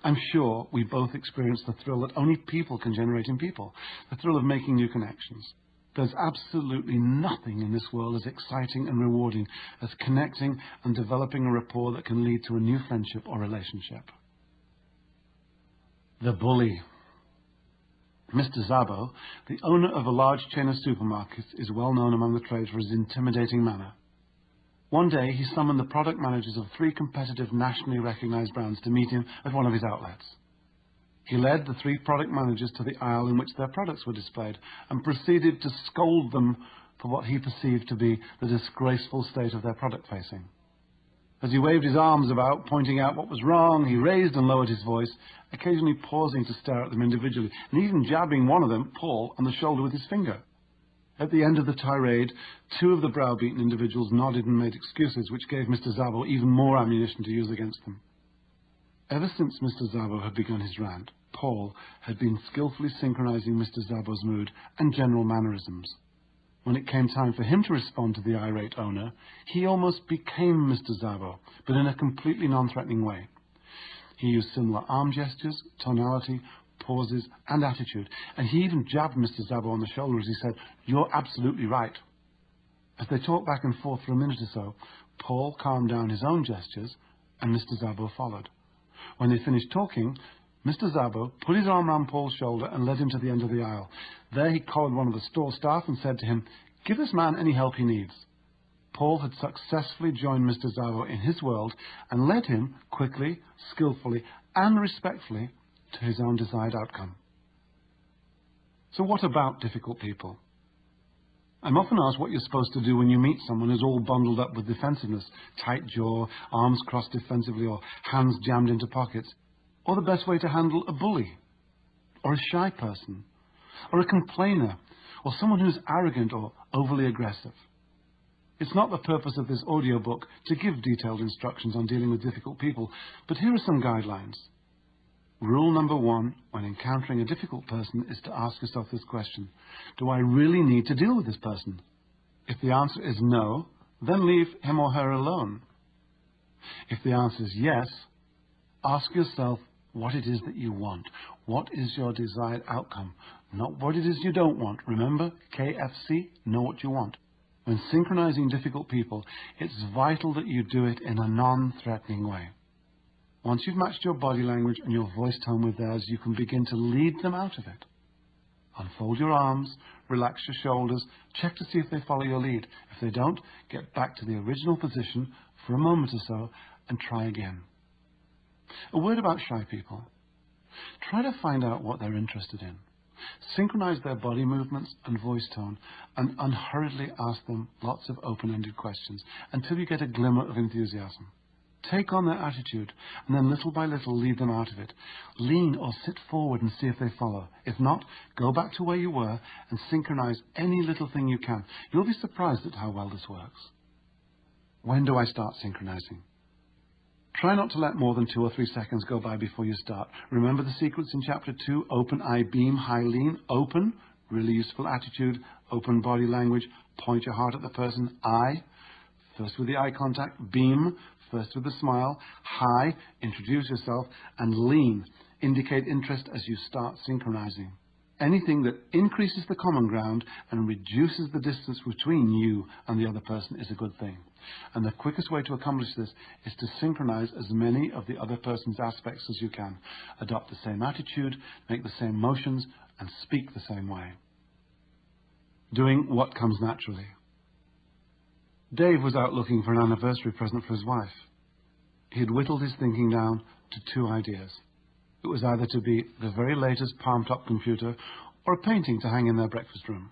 I'm sure we both experienced the thrill that only people can generate in people, the thrill of making new connections. There's absolutely nothing in this world as exciting and rewarding as connecting and developing a rapport that can lead to a new friendship or relationship. The bully. Mr. Szabo, the owner of a large chain of supermarkets, is well known among the trade for his intimidating manner. One day, he summoned the product managers of 3 competitive nationally recognized brands to meet him at one of his outlets. He led the 3 product managers to the aisle in which their products were displayed and proceeded to scold them for what he perceived to be the disgraceful state of their product facing. As he waved his arms about, pointing out what was wrong, he raised and lowered his voice, occasionally pausing to stare at them individually, and even jabbing one of them, Paul, on the shoulder with his finger. At the end of the tirade, 2 of the browbeaten individuals nodded and made excuses, which gave Mr. Szabo even more ammunition to use against them. Ever since Mr. Szabo had begun his rant, Paul had been skillfully synchronizing Mr. Szabo's mood and general mannerisms. When it came time for him to respond to the irate owner, he almost became Mr. Szabo, but in a completely non-threatening way. He used similar arm gestures, tonality, pauses, and attitude, and he even jabbed Mr. Szabo on the shoulder as he said, "You're absolutely right." As they talked back and forth for a minute or so, Paul calmed down his own gestures, and Mr. Szabo followed. When they finished talking, Mr. Szabo put his arm around Paul's shoulder and led him to the end of the aisle. There he collared one of the store staff and said to him, "Give this man any help he needs." Paul had successfully joined Mr. Szabo in his world and led him quickly, skillfully, and respectfully to his own desired outcome. So what about difficult people? I'm often asked what you're supposed to do when you meet someone who's all bundled up with defensiveness, tight jaw, arms crossed defensively, or hands jammed into pockets, or the best way to handle a bully, or a shy person, or a complainer, or someone who's arrogant or overly aggressive. It's not the purpose of this audiobook to give detailed instructions on dealing with difficult people, but here are some guidelines. Rule number 1, when encountering a difficult person, is to ask yourself this question: do I really need to deal with this person? If the answer is no, then leave him or her alone. If the answer is yes, ask yourself what it is that you want. What is your desired outcome? Not what it is you don't want. Remember, KFC, know what you want. When synchronizing difficult people, it's vital that you do it in a non-threatening way. Once you've matched your body language and your voice tone with theirs, you can begin to lead them out of it. Unfold your arms, relax your shoulders, check to see if they follow your lead. If they don't, get back to the original position for a moment or so and try again. A word about shy people. Try to find out what they're interested in. Synchronize their body movements and voice tone and unhurriedly ask them lots of open-ended questions until you get a glimmer of enthusiasm. Take on their attitude, and then little by little lead them out of it. Lean or sit forward and see if they follow. If not, go back to where you were and synchronize any little thing you can. You'll be surprised at how well this works. When do I start synchronizing? Try not to let more than 2 or 3 seconds go by before you start. Remember the sequence in Chapter 2, open, eye, beam, high, lean. Open, really useful attitude, open body language, point your heart at the person. Eye, first with the eye contact. Beam, first with a smile. High, introduce yourself. And lean, indicate interest as you start synchronizing. Anything that increases the common ground and reduces the distance between you and the other person is a good thing. And the quickest way to accomplish this is to synchronize as many of the other person's aspects as you can. Adopt the same attitude, make the same motions, and speak the same way. Doing what comes naturally. Dave was out looking for an anniversary present for his wife. he had whittled his thinking down to two ideas. It was either to be the very latest palm-top computer or a painting to hang in their breakfast room.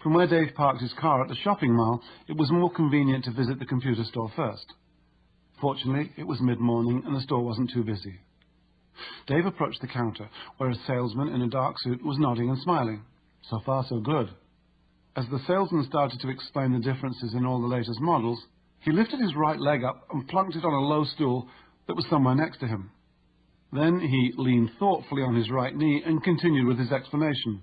From where Dave parked his car at the shopping mall, it was more convenient to visit the computer store first. Fortunately, it was mid-morning and the store wasn't too busy. Dave approached the counter, where a salesman in a dark suit was nodding and smiling. So far, so good. As the salesman started to explain the differences in all the latest models, he lifted his right leg up and plunked it on a low stool that was somewhere next to him. Then he leaned thoughtfully on his right knee and continued with his explanation.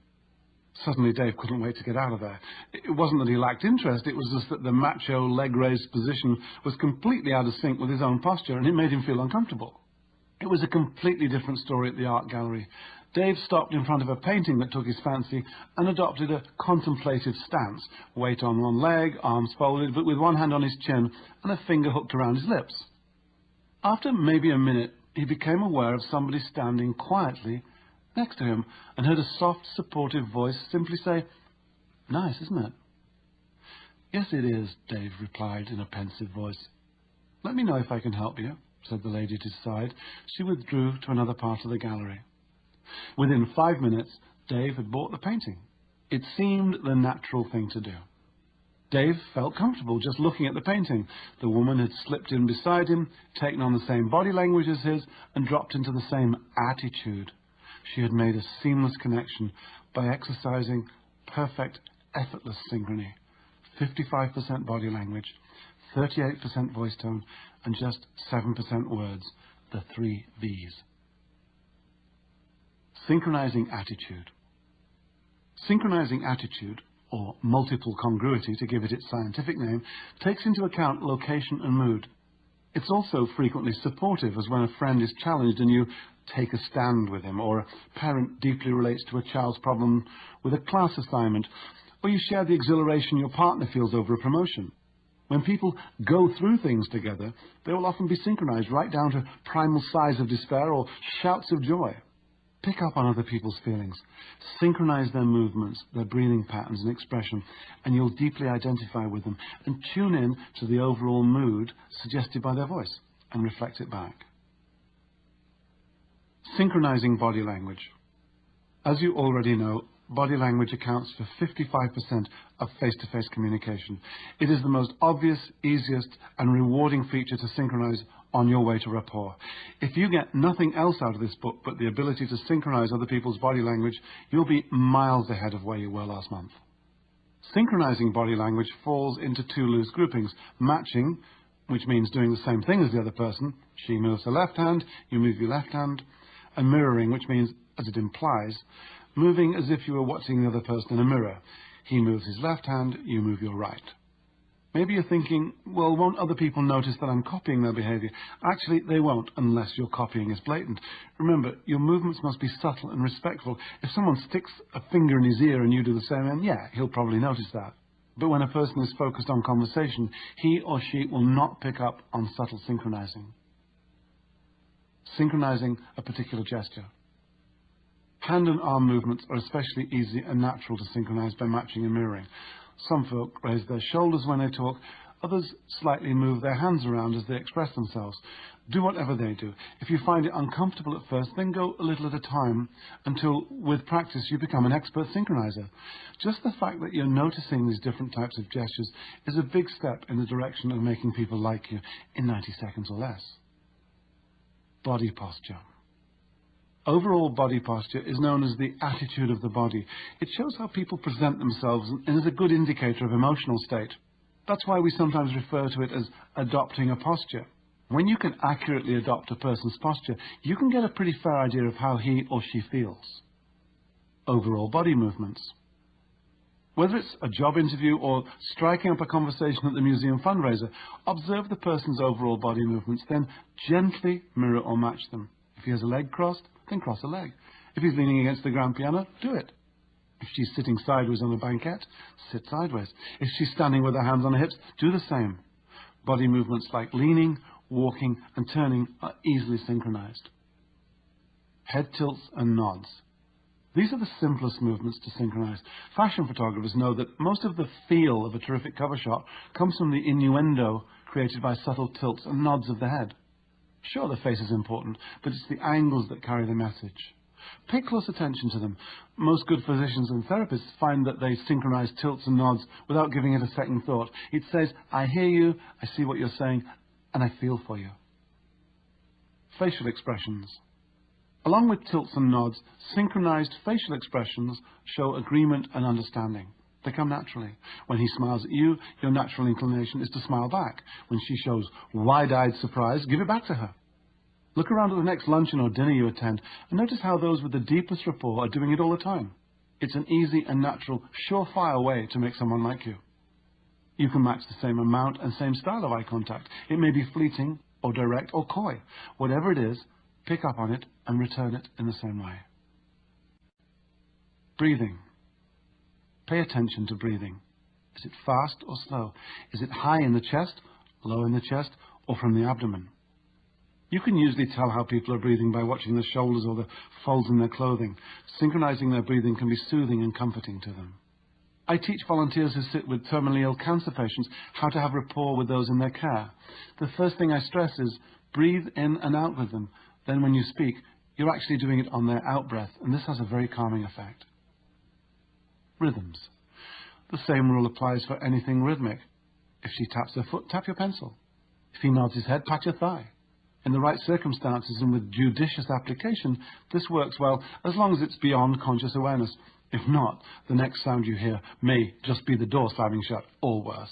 Suddenly Dave couldn't wait to get out of there. It wasn't that he lacked interest, it was just that the macho leg-raised position was completely out of sync with his own posture, and it made him feel uncomfortable. It was a completely different story at the art gallery. Dave stopped in front of a painting that took his fancy and adopted a contemplative stance, weight on one leg, arms folded, but with one hand on his chin and a finger hooked around his lips. After maybe a minute, he became aware of somebody standing quietly next to him and heard a soft, supportive voice simply say, "Nice, isn't it?" "Yes, it is," Dave replied in a pensive voice. "Let me know if I can help you," said the lady at his side. She withdrew to another part of the gallery. Within 5 minutes, Dave had bought the painting. It seemed the natural thing to do. Dave felt comfortable just looking at the painting. The woman had slipped in beside him, taken on the same body language as his, and dropped into the same attitude. She had made a seamless connection by exercising perfect, effortless synchrony. 55% body language, 38% voice tone, and just 7% words, the 3 V's. Synchronizing attitude. Synchronizing attitude, or multiple congruity to give it its scientific name, takes into account location and mood. It's also frequently supportive, as when a friend is challenged and you take a stand with him, or a parent deeply relates to a child's problem with a class assignment, or you share the exhilaration your partner feels over a promotion. When people go through things together, they will often be synchronized right down to primal sighs of despair or shouts of joy. Pick up on other people's feelings, synchronize their movements, their breathing patterns and expression, and you'll deeply identify with them and tune in to the overall mood suggested by their voice and reflect it back. Synchronizing body language. As you already know, body language accounts for 55% of face-to-face communication. It is the most obvious, easiest, and rewarding feature to synchronize on your way to rapport. If you get nothing else out of this book but the ability to synchronize other people's body language, you'll be miles ahead of where you were last month. Synchronizing body language falls into 2 loose groupings: matching, which means doing the same thing as the other person. She moves her left hand, you move your left hand. And mirroring, which means, as it implies, moving as if you were watching the other person in a mirror. He moves his left hand, you move your right. Maybe you're thinking, well, won't other people notice that I'm copying their behavior? Actually, they won't, unless your copying is blatant. Remember, your movements must be subtle and respectful. If someone sticks a finger in his ear and you do the same, then yeah, he'll probably notice that. But when a person is focused on conversation, he or she will not pick up on subtle synchronizing. Synchronizing a particular gesture. Hand and arm movements are especially easy and natural to synchronize by matching and mirroring. Some folk raise their shoulders when they talk, others slightly move their hands around as they express themselves. Do whatever they do. If you find it uncomfortable at first, then go a little at a time until, with practice, you become an expert synchronizer. Just the fact that you're noticing these different types of gestures is a big step in the direction of making people like you in 90 seconds or less. Body posture. Overall body posture is known as the attitude of the body. It shows how people present themselves and is a good indicator of emotional state. That's why we sometimes refer to it as adopting a posture. When you can accurately adopt a person's posture, you can get a pretty fair idea of how he or she feels. Overall body movements. Whether it's a job interview or striking up a conversation at the museum fundraiser, observe the person's overall body movements, then gently mirror or match them. If he has a leg crossed, then cross a leg. If he's leaning against the grand piano, do it. If she's sitting sideways on a banquette, sit sideways. If she's standing with her hands on her hips, do the same. Body movements like leaning, walking, and turning are easily synchronized. Head tilts and nods. These are the simplest movements to synchronize. Fashion photographers know that most of the feel of a terrific cover shot comes from the innuendo created by subtle tilts and nods of the head. Sure, the face is important, but it's the angles that carry the message. Pay close attention to them. Most good physicians and therapists find that they synchronize tilts and nods without giving it a second thought. It says, I hear you, I see what you're saying, and I feel for you. Facial expressions. Along with tilts and nods, synchronized facial expressions show agreement and understanding. They come naturally. When he smiles at you, your natural inclination is to smile back. When she shows wide-eyed surprise, give it back to her. Look around at the next luncheon or dinner you attend and notice how those with the deepest rapport are doing it all the time. It's an easy and natural, surefire way to make someone like you. You can match the same amount and same style of eye contact. It may be fleeting or direct or coy. Whatever it is, pick up on it and return it in the same way. Breathing. Pay attention to breathing. Is it fast or slow? Is it high in the chest, low in the chest, or from the abdomen? You can usually tell how people are breathing by watching the shoulders or the folds in their clothing. Synchronizing their breathing can be soothing and comforting to them. I teach volunteers who sit with terminally ill cancer patients how to have rapport with those in their care. The first thing I stress is breathe in and out with them. Then when you speak, you're actually doing it on their out-breath, and this has a very calming effect. Rhythms. The same rule applies for anything rhythmic. If she taps her foot, tap your pencil. If he nods his head, pat your thigh. In the right circumstances and with judicious application, this works well as long as it's beyond conscious awareness. If not, the next sound you hear may just be the door slamming shut, or worse.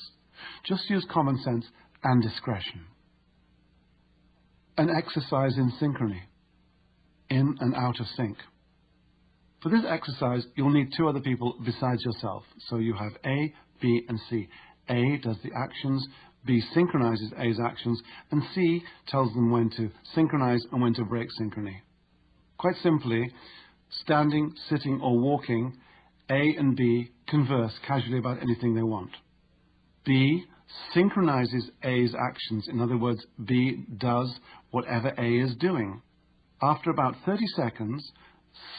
Just use common sense and discretion. An exercise in synchrony. In and out of sync. For this exercise, you'll need two other people besides yourself. So you have A, B, and C. A does the actions, B synchronizes A's actions, and C tells them when to synchronize and when to break synchrony. Quite simply, standing, sitting, or walking, A and B converse casually about anything they want. B synchronizes A's actions. In other words, B does whatever A is doing. After about 30 seconds,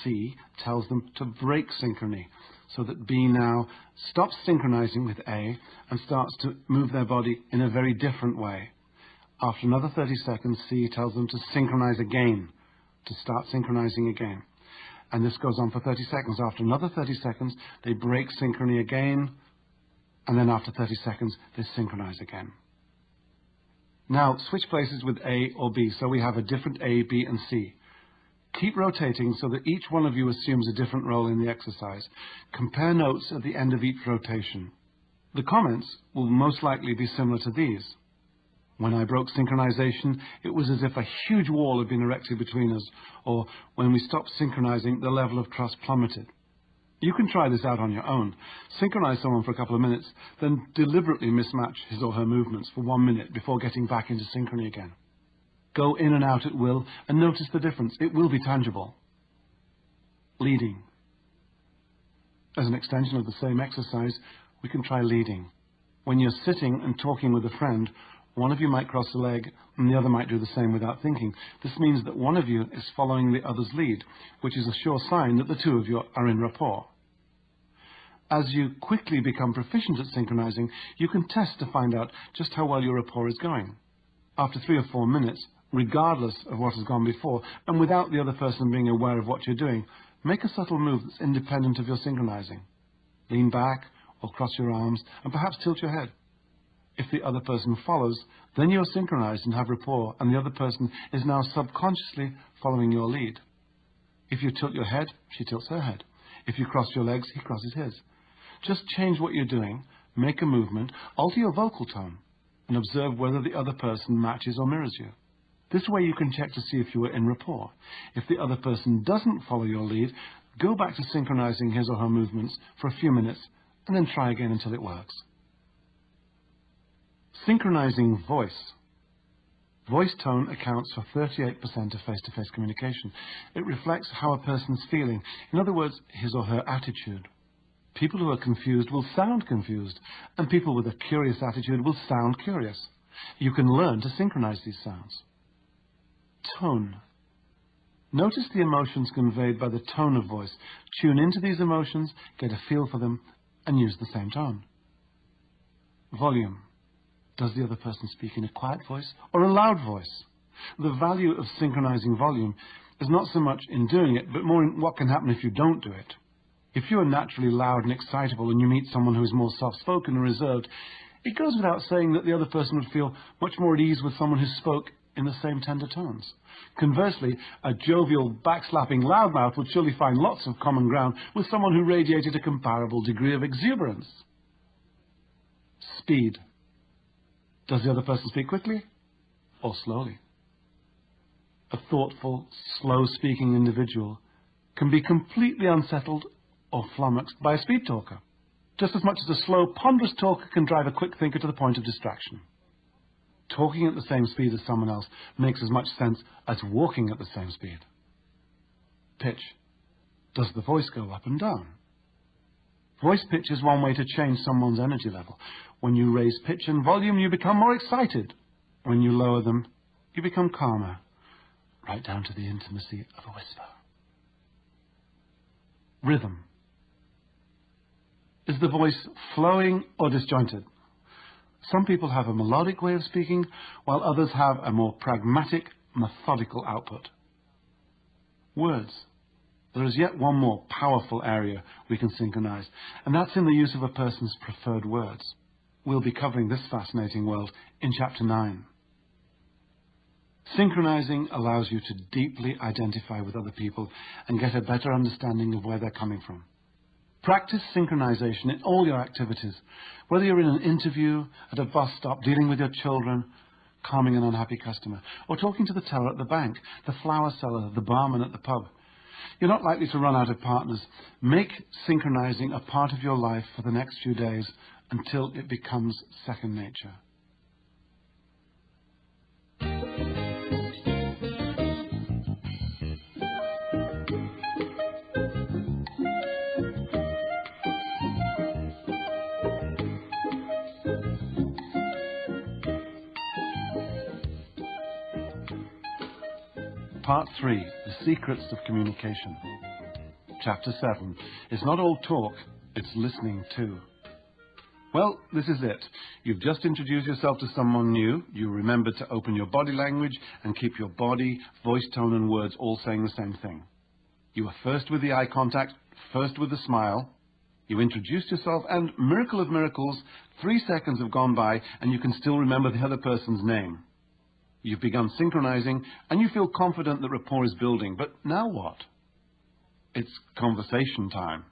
C tells them to break synchrony, so that B now stops synchronizing with A and starts to move their body in a very different way. After another 30 seconds, C tells them to synchronize again, to start synchronizing again. And this goes on for 30 seconds. After another 30 seconds, they break synchrony again, and then after 30 seconds, they synchronize again. Now, switch places with A or B, so we have a different A, B, and C. Keep rotating so that each one of you assumes a different role in the exercise. Compare notes at the end of each rotation. The comments will most likely be similar to these. When I broke synchronization, it was as if a huge wall had been erected between us, or when we stopped synchronizing, the level of trust plummeted. You can try this out on your own. Synchronize someone for a couple of minutes, then deliberately mismatch his or her movements for 1 minute before getting back into synchrony again. Go in and out at will and notice the difference. It will be tangible. Leading. As an extension of the same exercise, we can try leading. When you're sitting and talking with a friend, one of you might cross a leg and the other might do the same without thinking. This means that one of you is following the other's lead, which is a sure sign that the two of you are in rapport. As you quickly become proficient at synchronizing, you can test to find out just how well your rapport is going. After 3 or 4 minutes, regardless of what has gone before, and without the other person being aware of what you're doing, make a subtle move that's independent of your synchronizing. Lean back or cross your arms and perhaps tilt your head. If the other person follows, then you're synchronized and have rapport, and the other person is now subconsciously following your lead. If you tilt your head, she tilts her head. If you cross your legs, he crosses his. Just change what you're doing, make a movement, alter your vocal tone, and observe whether the other person matches or mirrors you. This way you can check to see if you are in rapport. If the other person doesn't follow your lead, go back to synchronizing his or her movements for a few minutes, and then try again until it works. Synchronizing voice. Voice tone accounts for 38% of face-to-face communication. It reflects how a person's feeling, in other words, his or her attitude. People who are confused will sound confused, and people with a curious attitude will sound curious. You can learn to synchronize these sounds. Tone. Notice the emotions conveyed by the tone of voice. Tune into these emotions, get a feel for them, and use the same tone. Volume. Does the other person speak in a quiet voice or a loud voice? The value of synchronizing volume is not so much in doing it, but more in what can happen if you don't do it. If you are naturally loud and excitable and you meet someone who is more soft-spoken and reserved, it goes without saying that the other person would feel much more at ease with someone who spoke in the same tender tones. Conversely, a jovial, backslapping loudmouth would surely find lots of common ground with someone who radiated a comparable degree of exuberance. Speed. Does the other person speak quickly or slowly? A thoughtful, slow-speaking individual can be completely unsettled or flummoxed by a speed talker, just as much as a slow, ponderous talker can drive a quick thinker to the point of distraction. Talking at the same speed as someone else makes as much sense as walking at the same speed. Pitch. Does the voice go up and down? Voice pitch is one way to change someone's energy level. When you raise pitch and volume, you become more excited. When you lower them, you become calmer, right down to the intimacy of a whisper. Rhythm. Is the voice flowing or disjointed? Some people have a melodic way of speaking, while others have a more pragmatic, methodical output. Words. There is yet one more powerful area we can synchronize, and that's in the use of a person's preferred words. We'll be covering this fascinating world in Chapter 9. Synchronizing allows you to deeply identify with other people and get a better understanding of where they're coming from. Practice synchronization in all your activities, whether you're in an interview, at a bus stop, dealing with your children, calming an unhappy customer, or talking to the teller at the bank, the flower seller, the barman at the pub. You're not likely to run out of partners. Make synchronizing a part of your life for the next few days until it becomes second nature. Part 3, The Secrets of Communication. Chapter 7, It's not all talk, it's listening too. Well, this is it. You've just introduced yourself to someone new. You remember to open your body language and keep your body, voice tone and words all saying the same thing. You were first with the eye contact, first with the smile. You introduced yourself and, miracle of miracles, 3 seconds have gone by and you can still remember the other person's name. You've begun synchronizing, and you feel confident that rapport is building. But now what? It's conversation time.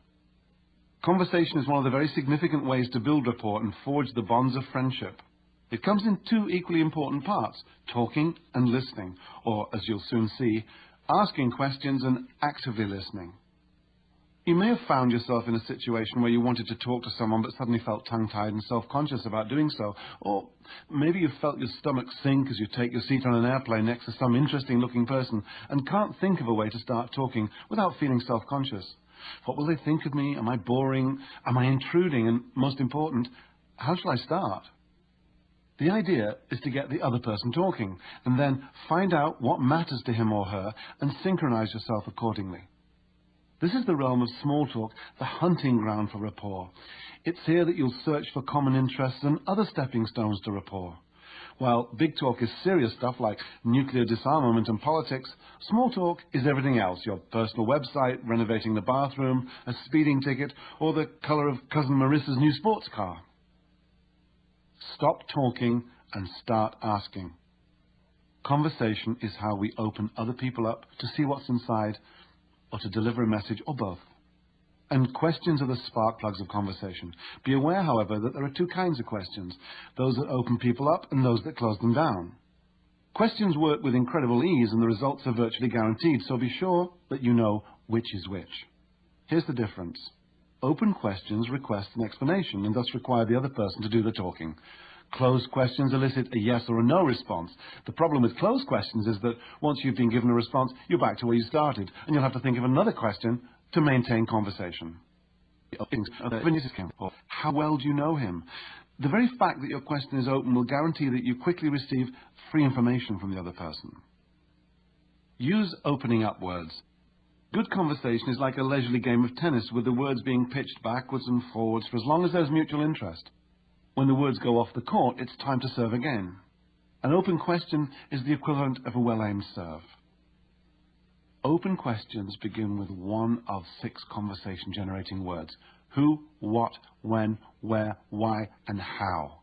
Conversation is one of the very significant ways to build rapport and forge the bonds of friendship. It comes in 2 equally important parts, talking and listening, or, as you'll soon see, asking questions and actively listening. You may have found yourself in a situation where you wanted to talk to someone but suddenly felt tongue-tied and self-conscious about doing so. Or maybe you felt your stomach sink as you take your seat on an airplane next to some interesting-looking person and can't think of a way to start talking without feeling self-conscious. What will they think of me? Am I boring? Am I intruding? And most important, how shall I start? The idea is to get the other person talking and then find out what matters to him or her and synchronize yourself accordingly. This is the realm of small talk, the hunting ground for rapport. It's here that you'll search for common interests and other stepping stones to rapport. While big talk is serious stuff like nuclear disarmament and politics, small talk is everything else, your personal website, renovating the bathroom, a speeding ticket, or the colour of Cousin Marissa's new sports car. Stop talking and start asking. Conversation is how we open other people up to see what's inside, or to deliver a message, or both. And questions are the spark plugs of conversation. Be aware, however, that there are 2 kinds of questions, those that open people up and those that close them down. Questions work with incredible ease and the results are virtually guaranteed, so be sure that you know which is which. Here's the difference. Open questions request an explanation and thus require the other person to do the talking. Closed questions elicit a yes or a no response. The problem with closed questions is that once you've been given a response, you're back to where you started, and you'll have to think of another question to maintain conversation. How well do you know him? The very fact that your question is open will guarantee that you quickly receive free information from the other person. Use opening up words. Good conversation is like a leisurely game of tennis with the words being pitched backwards and forwards for as long as there's mutual interest. When the words go off the court, it's time to serve again. An open question is the equivalent of a well-aimed serve. Open questions begin with one of 6 conversation-generating words: who, what, when, where, why, and how.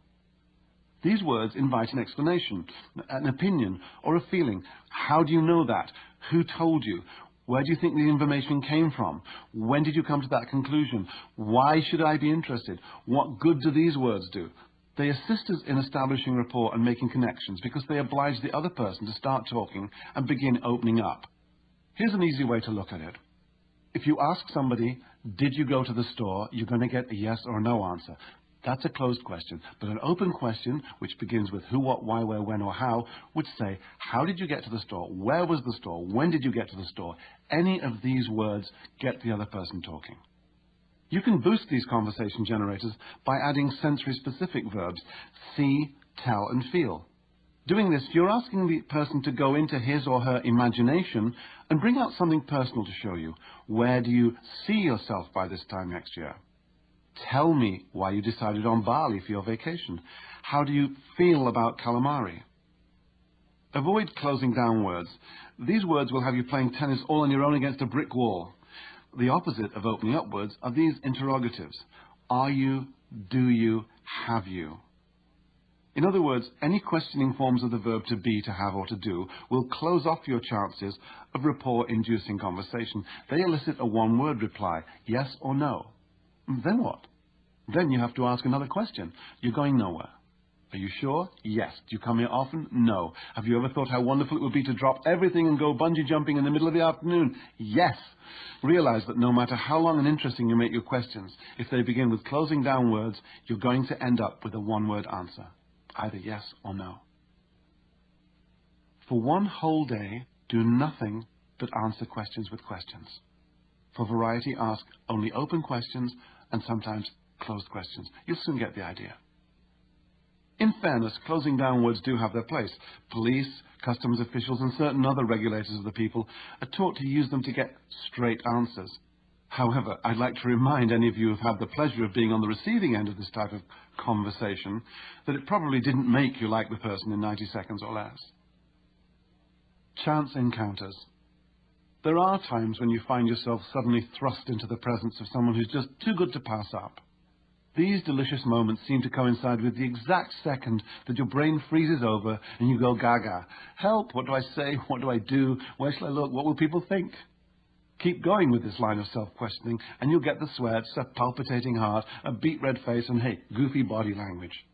These words invite an explanation, an opinion, or a feeling. How do you know that? Who told you? Where do you think the information came from? When did you come to that conclusion? Why should I be interested? What good do these words do? They assist us in establishing rapport and making connections because they oblige the other person to start talking and begin opening up. Here's an easy way to look at it. If you ask somebody, did you go to the store, you're going to get a yes or a no answer. That's a closed question. But an open question, which begins with who, what, why, where, when, or how, would say, how did you get to the store? Where was the store? When did you get to the store? Any of these words get the other person talking. You can boost these conversation generators by adding sensory-specific verbs: see, tell, and feel. Doing this, you're asking the person to go into his or her imagination and bring out something personal to show you. Where do you see yourself by this time next year? Tell me why you decided on Bali for your vacation. How do you feel about calamari? Avoid closing down words. These words will have you playing tennis all on your own against a brick wall. The opposite of opening up words are these interrogatives. Are you? Do you? Have you? In other words, any questioning forms of the verb to be, to have, or to do will close off your chances of rapport-inducing conversation. They elicit a one-word reply, yes or no. Then what? Then you have to ask another question. You're going nowhere. Are you sure? Yes. Do you come here often? No. Have you ever thought how wonderful it would be to drop everything and go bungee jumping in the middle of the afternoon? Yes. Realize that no matter how long and interesting you make your questions, if they begin with closing down words, you're going to end up with a one-word answer. Either yes or no. For one whole day, do nothing but answer questions with questions. For variety, ask only open questions and sometimes closed questions. You'll soon get the idea. In fairness, closing down words do have their place. Police, customs officials, and certain other regulators of the people are taught to use them to get straight answers. However, I'd like to remind any of you who've had the pleasure of being on the receiving end of this type of conversation that it probably didn't make you like the person in 90 seconds or less. Chance encounters. There are times when you find yourself suddenly thrust into the presence of someone who's just too good to pass up. These delicious moments seem to coincide with the exact second that your brain freezes over and you go gaga. Help! What do I say? What do I do? Where shall I look? What will people think? Keep going with this line of self-questioning and you'll get the sweats, a palpitating heart, a beet red face, and hey, goofy body language.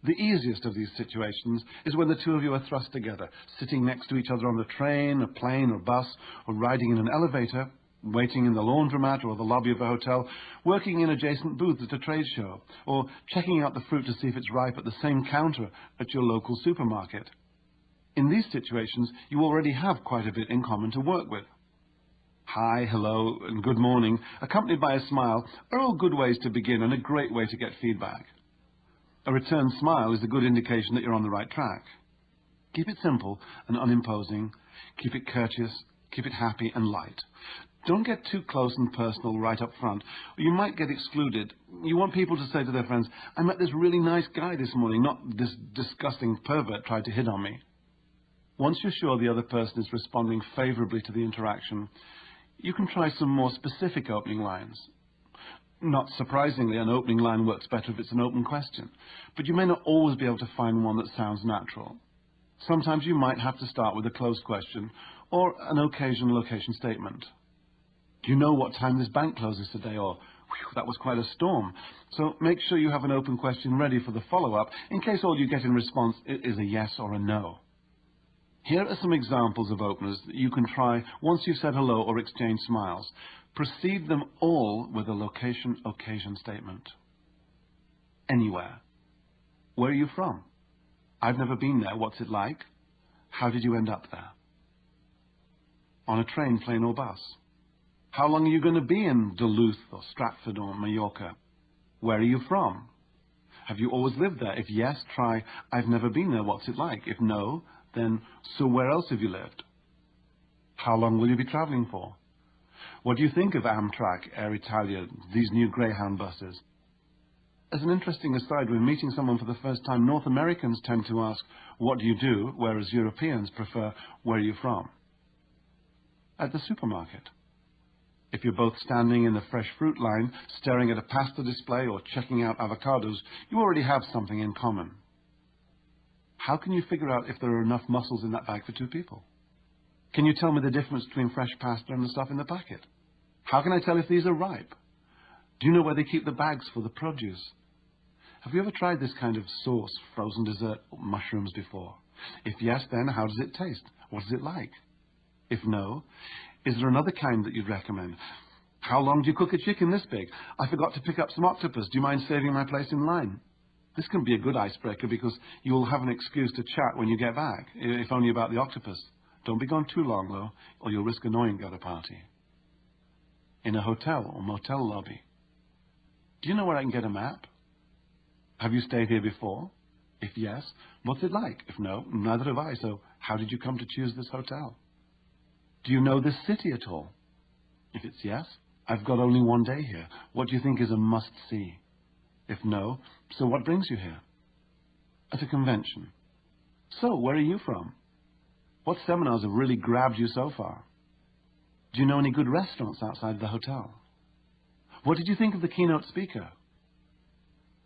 The easiest of these situations is when the two of you are thrust together, sitting next to each other on the train, a plane or bus, or riding in an elevator, waiting in the laundromat or the lobby of a hotel, working in adjacent booths at a trade show, or checking out the fruit to see if it's ripe at the same counter at your local supermarket. In these situations, you already have quite a bit in common to work with. Hi, hello, and good morning, accompanied by a smile, are all good ways to begin and a great way to get feedback. A return smile is a good indication that you're on the right track. Keep it simple and unimposing. Keep it courteous. Keep it happy and light. Don't get too close and personal right up front, or you might get excluded. You want people to say to their friends, I met this really nice guy this morning, not this disgusting pervert tried to hit on me. Once you're sure the other person is responding favorably to the interaction, you can try some more specific opening lines. Not surprisingly, an opening line works better if it's an open question, but you may not always be able to find one that sounds natural. Sometimes you might have to start with a closed question or an occasional location statement. Do you know what time this bank closes today? Or, that was quite a storm. So make sure you have an open question ready for the follow-up in case all you get in response is a yes or a no. Here are some examples of openers that you can try once you've said hello or exchanged smiles. Precede them all with a location-occasion statement. Anywhere. Where are you from? I've never been there. What's it like? How did you end up there? On a train, plane, or bus. How long are you going to be in Duluth or Stratford or Mallorca? Where are you from? Have you always lived there? If yes, try, I've never been there. What's it like? If no, then, so where else have you lived? How long will you be traveling for? What do you think of Amtrak, Air Italia, these new Greyhound buses? As an interesting aside, when meeting someone for the first time, North Americans tend to ask, "What do you do?" whereas Europeans prefer, "Where are you from?" At the supermarket. If you're both standing in the fresh fruit line, staring at a pasta display or checking out avocados, you already have something in common. How can you figure out if there are enough mussels in that bag for two people? Can you tell me the difference between fresh pasta and the stuff in the packet? How can I tell if these are ripe? Do you know where they keep the bags for the produce? Have you ever tried this kind of sauce, frozen dessert, or mushrooms before? If yes, then how does it taste? What is it like? If no, is there another kind that you'd recommend? How long do you cook a chicken this big? I forgot to pick up some octopus. Do you mind saving my place in line? This can be a good icebreaker because you will have an excuse to chat when you get back, if only about the octopus. Don't be gone too long, though, or you'll risk annoying at a party. In a hotel or motel lobby. Do you know where I can get a map? Have you stayed here before? If yes, what's it like? If no, neither have I, so how did you come to choose this hotel? Do you know this city at all? If it's yes, I've got only one day here. What do you think is a must-see? If no, so what brings you here? At a convention. So, where are you from? What seminars have really grabbed you so far? Do you know any good restaurants outside the hotel? What did you think of the keynote speaker?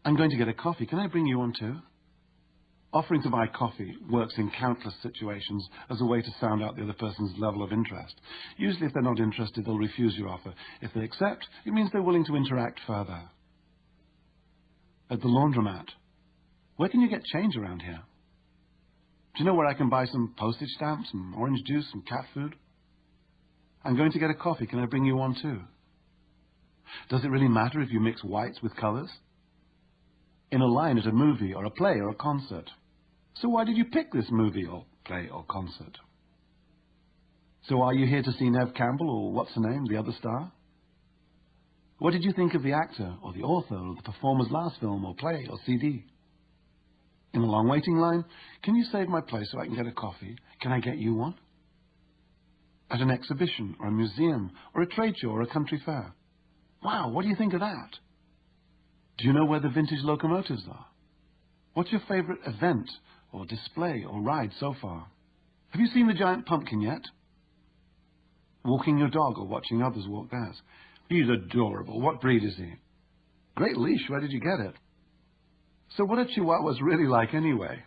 I'm going to get a coffee. Can I bring you one too? Offering to buy coffee works in countless situations as a way to sound out the other person's level of interest. Usually if they're not interested, they'll refuse your offer. If they accept, it means they're willing to interact further. At the laundromat. Where can you get change around here? Do you know where I can buy some postage stamps, some orange juice, some cat food? I'm going to get a coffee. Can I bring you one too? Does it really matter if you mix whites with colors? In a line at a movie or a play or a concert. So why did you pick this movie or play or concert? So are you here to see Neve Campbell or what's her name, the other star? What did you think of the actor or the author or the performer's last film or play or CD? In a long waiting line, can you save my place so I can get a coffee? Can I get you one? At an exhibition or a museum or a trade show or a country fair. Wow, what do you think of that? Do you know where the vintage locomotives are? What's your favorite event or display or ride so far? Have you seen the giant pumpkin yet? Walking your dog or watching others walk theirs. He's adorable. What breed is he? Great leash. Where did you get it? So what are Chihuahuas really like anyway?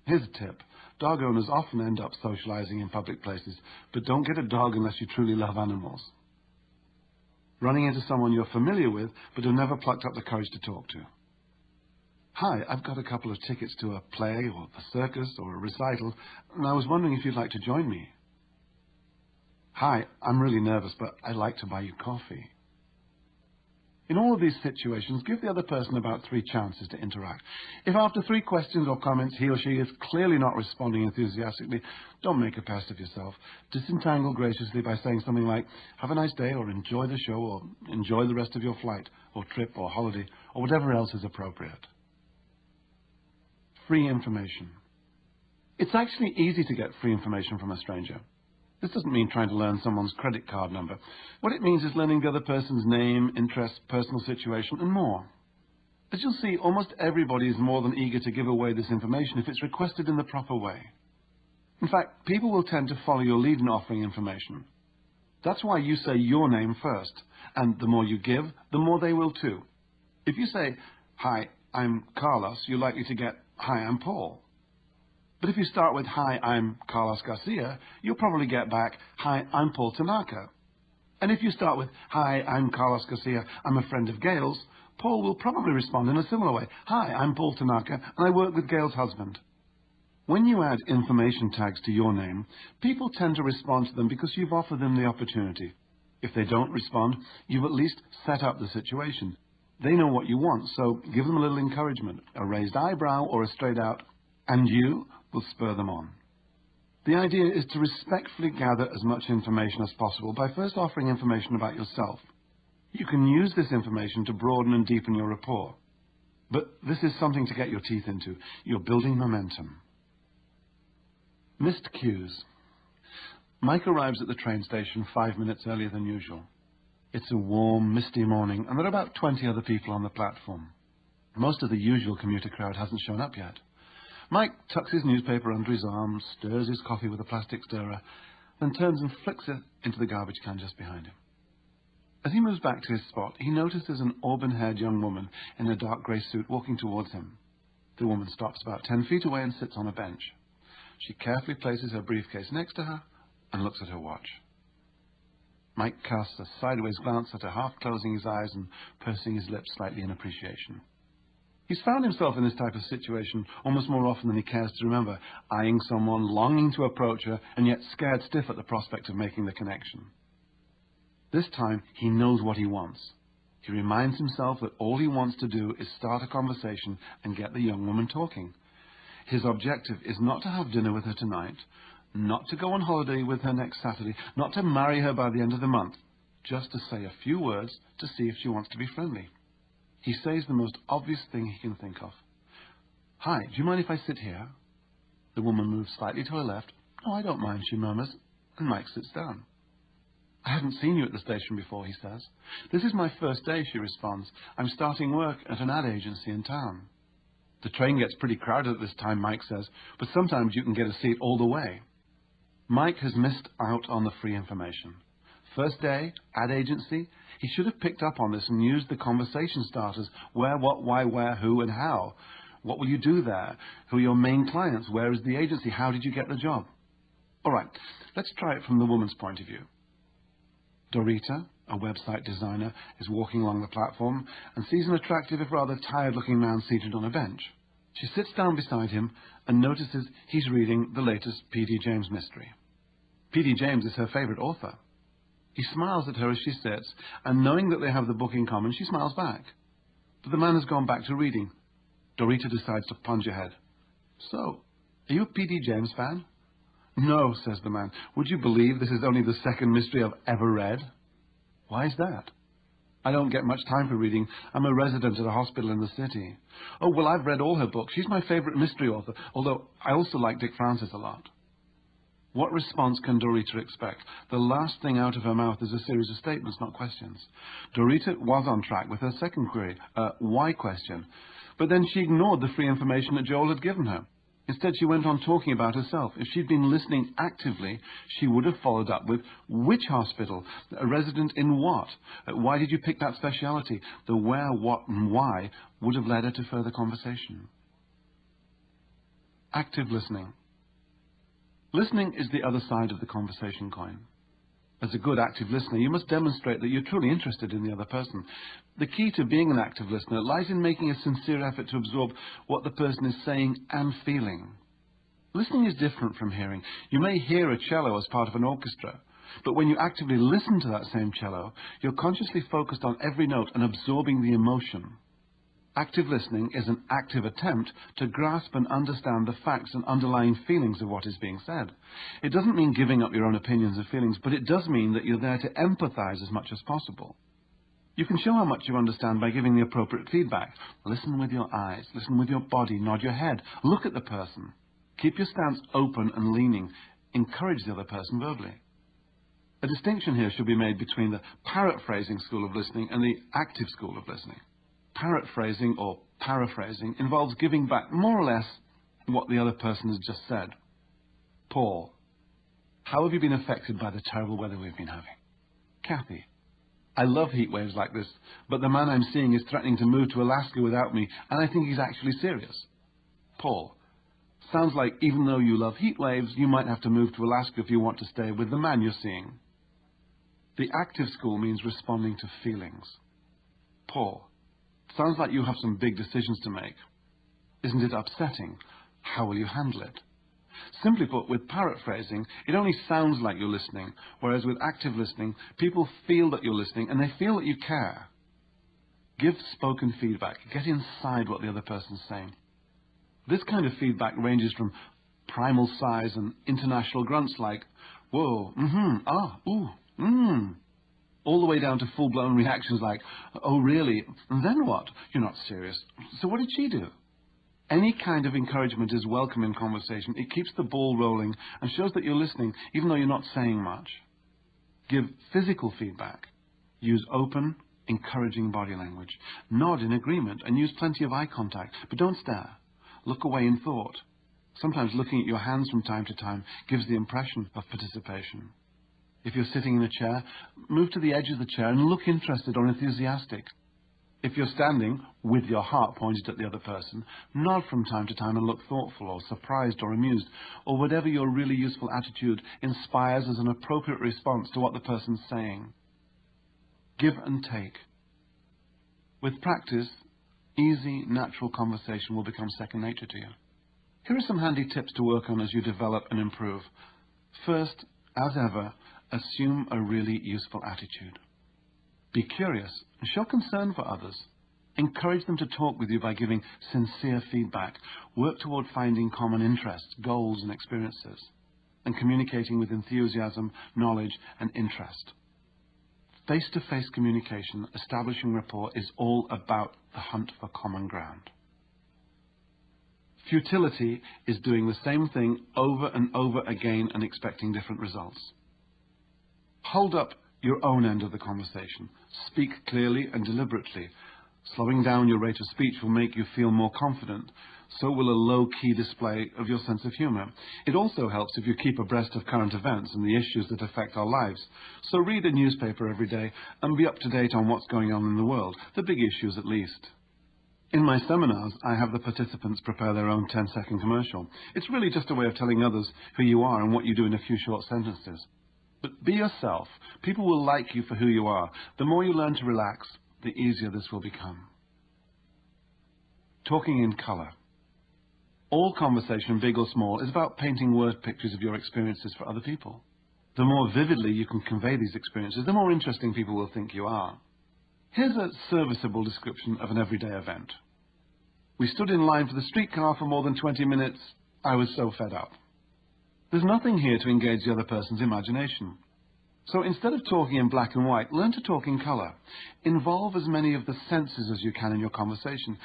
Here's a tip. Dog owners often end up socializing in public places, but don't get a dog unless you truly love animals. Running into someone you're familiar with, but have never plucked up the courage to talk to. Hi, I've got a couple of tickets to a play or a circus or a recital, and I was wondering if you'd like to join me. Hi, I'm really nervous, but I'd like to buy you coffee. In all of these situations, give the other person about 3 chances to interact. If after 3 questions or comments he or she is clearly not responding enthusiastically, don't make a pest of yourself. Disentangle graciously by saying something like, have a nice day, or enjoy the show, or enjoy the rest of your flight, or trip, or holiday, or whatever else is appropriate. Free information. It's actually easy to get free information from a stranger. This doesn't mean trying to learn someone's credit card number. What it means is learning the other person's name, interests, personal situation, and more. As you'll see, almost everybody is more than eager to give away this information if it's requested in the proper way. In fact, people will tend to follow your lead in offering information. That's why you say your name first, and the more you give, the more they will too. If you say, hi, I'm Carlos, you're likely to get, hi, I'm Paul. But if you start with, hi, I'm Carlos Garcia, you'll probably get back, hi, I'm Paul Tanaka. And if you start with, hi, I'm Carlos Garcia, I'm a friend of Gail's, Paul will probably respond in a similar way. Hi, I'm Paul Tanaka, and I work with Gail's husband. When you add information tags to your name, people tend to respond to them because you've offered them the opportunity. If they don't respond, you've at least set up the situation. They know what you want, so give them a little encouragement, a raised eyebrow or a straight out, and you will spur them on. The idea is to respectfully gather as much information as possible by first offering information about yourself. You can use this information to broaden and deepen your rapport. But this is something to get your teeth into. You're building momentum. Missed cues. Mike arrives at the train station 5 minutes earlier than usual. It's a warm, misty morning, and there are about 20 other people on the platform. Most of the usual commuter crowd hasn't shown up yet. Mike tucks his newspaper under his arm, stirs his coffee with a plastic stirrer, then turns and flicks it into the garbage can just behind him. As he moves back to his spot, he notices an auburn-haired young woman in a dark grey suit walking towards him. The woman stops about 10 feet away and sits on a bench. She carefully places her briefcase next to her and looks at her watch. Mike casts a sideways glance at her, half closing his eyes and pursing his lips slightly in appreciation. He's found himself in this type of situation almost more often than he cares to remember, eyeing someone, longing to approach her, and yet scared stiff at the prospect of making the connection. This time, he knows what he wants. He reminds himself that all he wants to do is start a conversation and get the young woman talking. His objective is not to have dinner with her tonight, not to go on holiday with her next Saturday, not to marry her by the end of the month, just to say a few words to see if she wants to be friendly. He says the most obvious thing he can think of. "Hi, do you mind if I sit here?" The woman moves slightly to her left. "Oh, I don't mind," she murmurs, and Mike sits down. "I haven't seen you at the station before," he says. "This is my first day," she responds. "I'm starting work at an ad agency in town." "The train gets pretty crowded at this time," Mike says, "but sometimes you can get a seat all the way." Mike has missed out on the free information. First day, ad agency. He should have picked up on this and used the conversation starters. Where, what, why, where, who, and how. What will you do there? Who are your main clients? Where is the agency? How did you get the job? All right, let's try it from the woman's point of view. Dorita, a website designer, is walking along the platform and sees an attractive, if rather tired-looking man seated on a bench. She sits down beside him and notices he's reading the latest P.D. James mystery. P.D. James is her favorite author. He smiles at her as she sits, and knowing that they have the book in common, she smiles back. But the man has gone back to reading. Dorita decides to plunge ahead. "So, are you a P.D. James fan?" "No," says the man. "Would you believe this is only the second mystery I've ever read?" "Why is that?" "I don't get much time for reading. I'm a resident at a hospital in the city." "Oh, well, I've read all her books. She's my favorite mystery author, although I also like Dick Francis a lot." What response can Dorita expect? The last thing out of her mouth is a series of statements, not questions. Dorita was on track with her second query, a why question, but then she ignored the free information that Joel had given her. Instead, she went on talking about herself. If she'd been listening actively, she would have followed up with, which hospital? A resident in what? Why did you pick that speciality? The where, what, and why would have led her to further conversation. Active listening. Listening is the other side of the conversation coin. As a good active listener, you must demonstrate that you're truly interested in the other person. The key to being an active listener lies in making a sincere effort to absorb what the person is saying and feeling. Listening is different from hearing. You may hear a cello as part of an orchestra, but when you actively listen to that same cello, you're consciously focused on every note and absorbing the emotion. Active listening is an active attempt to grasp and understand the facts and underlying feelings of what is being said. It doesn't mean giving up your own opinions and feelings, but it does mean that you're there to empathize as much as possible. You can show how much you understand by giving the appropriate feedback. Listen with your eyes, listen with your body, nod your head, look at the person. Keep your stance open and leaning. Encourage the other person verbally. A distinction here should be made between the parrot-phrasing school of listening and the active school of listening. Parrot-phrasing or paraphrasing involves giving back more or less what the other person has just said. Paul, how have you been affected by the terrible weather we've been having? Kathy, I love heat waves like this, but the man I'm seeing is threatening to move to Alaska without me, and I think he's actually serious. Paul, sounds like even though you love heat waves, you might have to move to Alaska if you want to stay with the man you're seeing. The active school means responding to feelings. Paul, sounds like you have some big decisions to make. Isn't it upsetting? How will you handle it? Simply put, with parrot-phrasing, it only sounds like you're listening, whereas with active listening, people feel that you're listening and they feel that you care. Give spoken feedback. Get inside what the other person's saying. This kind of feedback ranges from primal sighs and international grunts like, whoa, ah, ooh, all the way down to full-blown reactions like, oh, really? And then what? You're not serious. So what did she do? Any kind of encouragement is welcome in conversation. It keeps the ball rolling and shows that you're listening, even though you're not saying much. Give physical feedback. Use open, encouraging body language. Nod in agreement and use plenty of eye contact, but don't stare. Look away in thought. Sometimes looking at your hands from time to time gives the impression of participation. If you're sitting in a chair, move to the edge of the chair and look interested or enthusiastic. If you're standing, with your heart pointed at the other person, nod from time to time and look thoughtful or surprised or amused, or whatever your really useful attitude inspires as an appropriate response to what the person's saying. Give and take. With practice, easy, natural conversation will become second nature to you. Here are some handy tips to work on as you develop and improve. First, as ever, assume a really useful attitude. Be curious and show concern for others. Encourage them to talk with you by giving sincere feedback. Work toward finding common interests, goals and experiences, and communicating with enthusiasm, knowledge and interest. Face-to-face communication, establishing rapport, is all about the hunt for common ground. Futility is doing the same thing over and over again and expecting different results. Hold up your own end of the conversation. Speak clearly and deliberately. Slowing down your rate of speech will make you feel more confident. So will a low-key display of your sense of humor. It also helps if you keep abreast of current events and the issues that affect our lives. So read a newspaper every day and be up to date on what's going on in the world, the big issues at least. In my seminars, I have the participants prepare their own 10-second commercial. It's really just a way of telling others who you are and what you do in a few short sentences. But be yourself. People will like you for who you are. The more you learn to relax, the easier this will become. Talking in color. All conversation, big or small, is about painting word pictures of your experiences for other people. The more vividly you can convey these experiences, the more interesting people will think you are. Here's a serviceable description of an everyday event. We stood in line for the streetcar for more than 20 minutes. I was so fed up. There's nothing here to engage the other person's imagination. So instead of talking in black and white, learn to talk in color. Involve as many of the senses as you can in your conversation.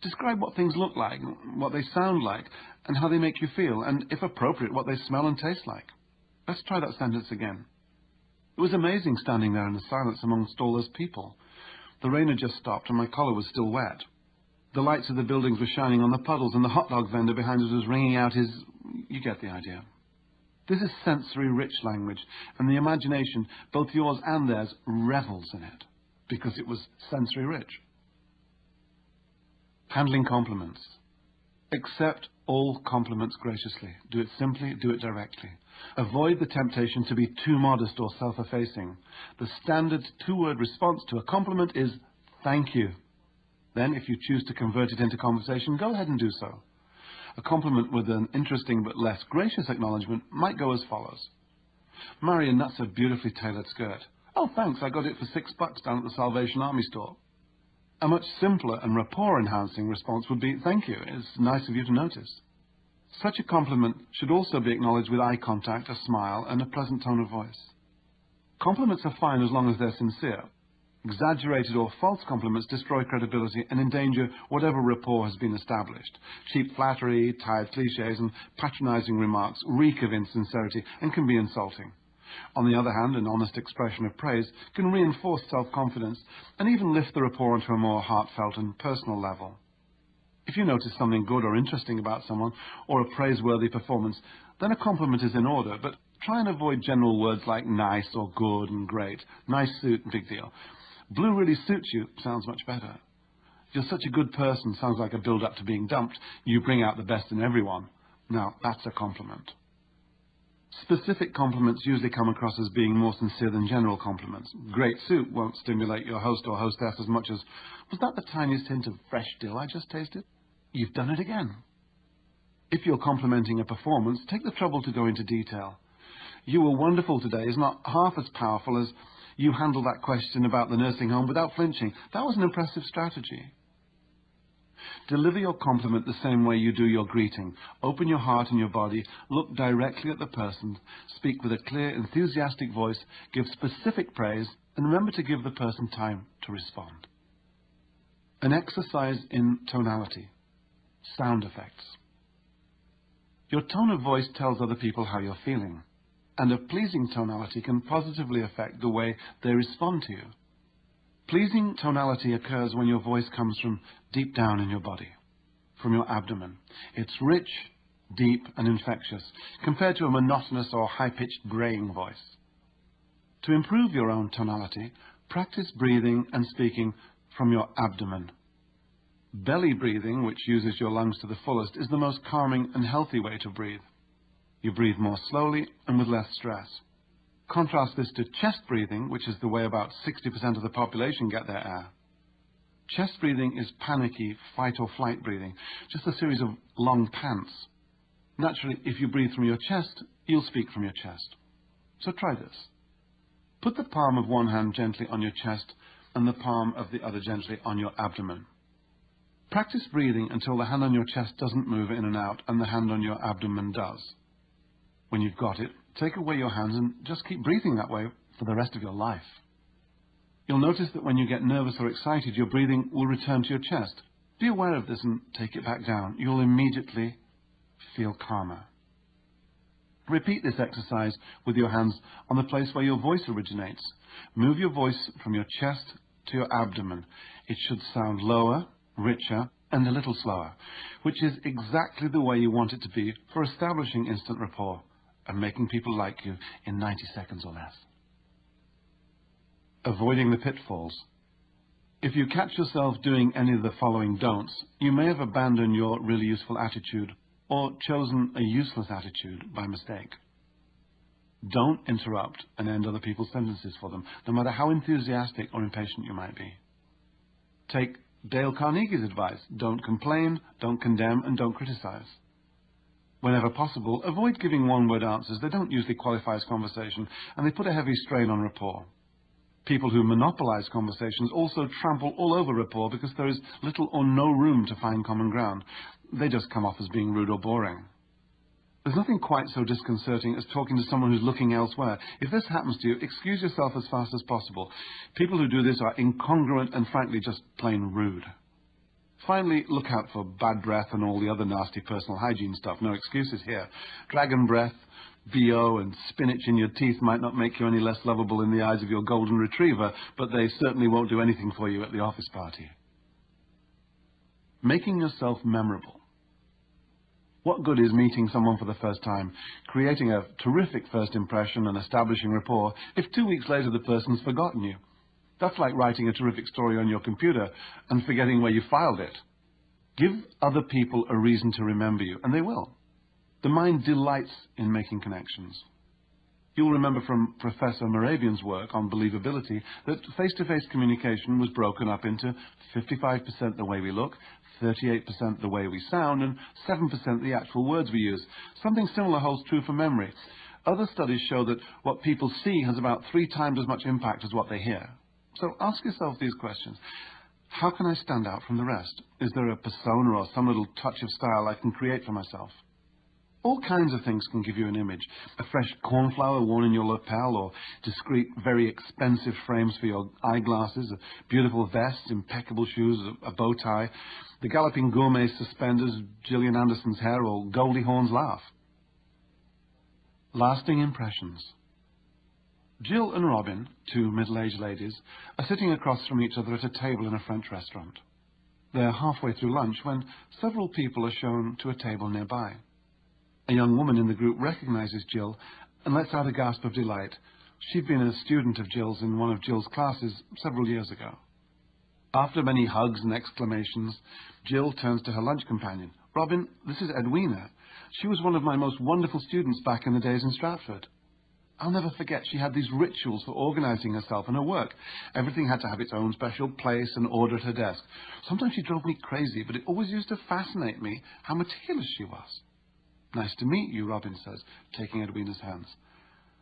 Describe what things look like, what they sound like, and how they make you feel, and, if appropriate, what they smell and taste like. Let's try that sentence again. It was amazing standing there in the silence amongst all those people. The rain had just stopped and my collar was still wet. The lights of the buildings were shining on the puddles and the hot dog vendor behind us was ringing out his... You get the idea. This is sensory-rich language, and the imagination, both yours and theirs, revels in it, because it was sensory-rich. Handling compliments. Accept all compliments graciously. Do it simply, do it directly. Avoid the temptation to be too modest or self-effacing. The standard two-word response to a compliment is, thank you. Then, if you choose to convert it into conversation, go ahead and do so. A compliment with an interesting but less gracious acknowledgement might go as follows. Marion, that's a beautifully tailored skirt. Oh, thanks, I got it for $6 down at the Salvation Army store. A much simpler and rapport-enhancing response would be, thank you, it's nice of you to notice. Such a compliment should also be acknowledged with eye contact, a smile, and a pleasant tone of voice. Compliments are fine as long as they're sincere. Exaggerated or false compliments destroy credibility and endanger whatever rapport has been established. Cheap flattery, tired cliches, and patronizing remarks reek of insincerity and can be insulting. On the other hand, an honest expression of praise can reinforce self-confidence and even lift the rapport onto a more heartfelt and personal level. If you notice something good or interesting about someone, or a praiseworthy performance, then a compliment is in order, but try and avoid general words like nice or good and great. Nice suit, big deal. Blue really suits you, sounds much better. You're such a good person, sounds like a build-up to being dumped. You bring out the best in everyone. Now, that's a compliment. Specific compliments usually come across as being more sincere than general compliments. Great suit won't stimulate your host or hostess as much as, was that the tiniest hint of fresh dill I just tasted? You've done it again. If you're complimenting a performance, take the trouble to go into detail. You were wonderful today is not half as powerful as you handled that question about the nursing home without flinching. That was an impressive strategy. Deliver your compliment the same way you do your greeting. Open your heart and your body, look directly at the person, speak with a clear, enthusiastic voice, give specific praise, and remember to give the person time to respond. An exercise in tonality. Sound effects. Your tone of voice tells other people how you're feeling, and a pleasing tonality can positively affect the way they respond to you. Pleasing tonality occurs when your voice comes from deep down in your body, from your abdomen. It's rich, deep, and infectious, compared to a monotonous or high-pitched braying voice. To improve your own tonality, practice breathing and speaking from your abdomen. Belly breathing, which uses your lungs to the fullest, is the most calming and healthy way to breathe. You breathe more slowly and with less stress. Contrast this to chest breathing, which is the way about 60% of the population get their air. Chest breathing is panicky, fight or flight breathing, just a series of long pants. Naturally, if you breathe from your chest, you'll speak from your chest. So try this. Put the palm of one hand gently on your chest and the palm of the other gently on your abdomen. Practice breathing until the hand on your chest doesn't move in and out and the hand on your abdomen does. When you've got it, take away your hands and just keep breathing that way for the rest of your life. You'll notice that when you get nervous or excited, your breathing will return to your chest. Be aware of this and take it back down. You'll immediately feel calmer. Repeat this exercise with your hands on the place where your voice originates. Move your voice from your chest to your abdomen. It should sound lower, richer, and a little slower, which is exactly the way you want it to be for establishing instant rapport and making people like you in 90 seconds or less. Avoiding the pitfalls. If you catch yourself doing any of the following don'ts, you may have abandoned your really useful attitude or chosen a useless attitude by mistake. Don't interrupt and end other people's sentences for them, no matter how enthusiastic or impatient you might be. Take Dale Carnegie's advice: don't complain, don't condemn, and don't criticize. Whenever possible, avoid giving one-word answers. They don't usually qualify as conversation, and they put a heavy strain on rapport. People who monopolize conversations also trample all over rapport because there is little or no room to find common ground. They just come off as being rude or boring. There's nothing quite so disconcerting as talking to someone who's looking elsewhere. If this happens to you, excuse yourself as fast as possible. People who do this are incongruent and frankly just plain rude. Finally, look out for bad breath and all the other nasty personal hygiene stuff. No excuses here. Dragon breath, BO, and spinach in your teeth might not make you any less lovable in the eyes of your golden retriever, but they certainly won't do anything for you at the office party. Making yourself memorable. What good is meeting someone for the first time, creating a terrific first impression and establishing rapport, if 2 weeks later the person's forgotten you? That's like writing a terrific story on your computer and forgetting where you filed it. Give other people a reason to remember you, and they will. The mind delights in making connections. You'll remember from Professor Moravian's work on believability that face-to-face communication was broken up into 55% the way we look, 38% the way we sound, and 7% the actual words we use. Something similar holds true for memory. Other studies show that what people see has about 3 times as much impact as what they hear. So ask yourself these questions. How can I stand out from the rest? Is there a persona or some little touch of style I can create for myself? All kinds of things can give you an image. A fresh cornflower worn in your lapel, or discreet, very expensive frames for your eyeglasses, a beautiful vest, impeccable shoes, a bow tie, the galloping gourmet suspenders, Gillian Anderson's hair, or Goldie Hawn's laugh. Lasting impressions. Jill and Robin, 2 middle-aged ladies, are sitting across from each other at a table in a French restaurant. They're halfway through lunch when several people are shown to a table nearby. A young woman in the group recognizes Jill and lets out a gasp of delight. She'd been a student of Jill's in one of Jill's classes several years ago. After many hugs and exclamations, Jill turns to her lunch companion. "Robin, this is Edwina. She was one of my most wonderful students back in the days in Stratford. I'll never forget she had these rituals for organizing herself and her work. Everything had to have its own special place and order at her desk. Sometimes she drove me crazy, but it always used to fascinate me how meticulous she was." "Nice to meet you," Robin says, taking Edwina's hands.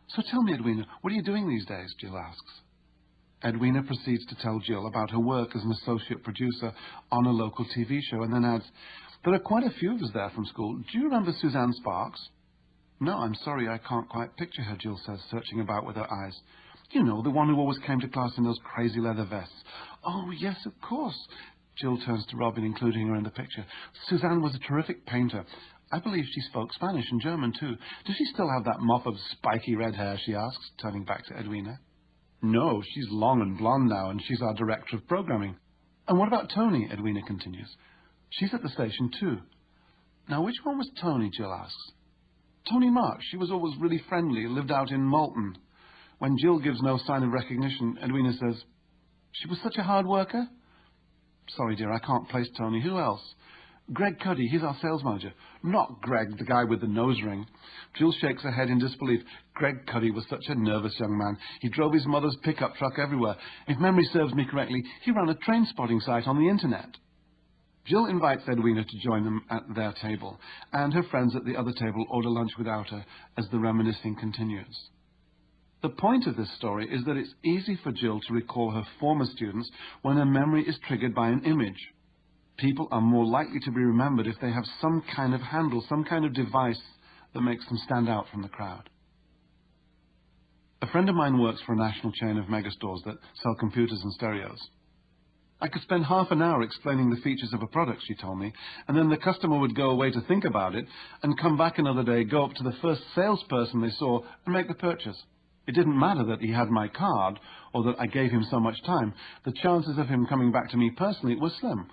"So tell me, Edwina, what are you doing these days?" Jill asks. Edwina proceeds to tell Jill about her work as an associate producer on a local TV show and then adds, "There are quite a few of us there from school. Do you remember Suzanne Sparks?" "No, I'm sorry, I can't quite picture her," Jill says, searching about with her eyes. "You know, the one who always came to class in those crazy leather vests." "Oh, yes, of course." Jill turns to Robin, including her in the picture. "Suzanne was a terrific painter. I believe she spoke Spanish and German, too. Does she still have that mop of spiky red hair?" she asks, turning back to Edwina. No, she's long and blonde now, and she's our director of programming. And what about Tony? Edwina continues. She's at the station too. Now, which one was Tony? Jill asks. Tony Marks. She was always really friendly, lived out in Malton. When Jill gives no sign of recognition, Edwina says, she was such a hard worker? Sorry, dear, I can't place Tony. Who else? Greg Cuddy, he's our sales manager. Not Greg, the guy with the nose ring. Jill shakes her head in disbelief. Greg Cuddy was such a nervous young man. He drove his mother's pickup truck everywhere. If memory serves me correctly, he ran a train spotting site on the internet. Jill invites Edwina to join them at their table, and her friends at the other table order lunch without her as the reminiscing continues. The point of this story is that it's easy for Jill to recall her former students when her memory is triggered by an image. People are more likely to be remembered if they have some kind of handle, some kind of device that makes them stand out from the crowd. A friend of mine works for a national chain of megastores that sell computers and stereos. I could spend half an hour explaining the features of a product, she told me, and then the customer would go away to think about it and come back another day, go up to the first salesperson they saw and make the purchase. It didn't matter that he had my card or that I gave him so much time. The chances of him coming back to me personally were slim.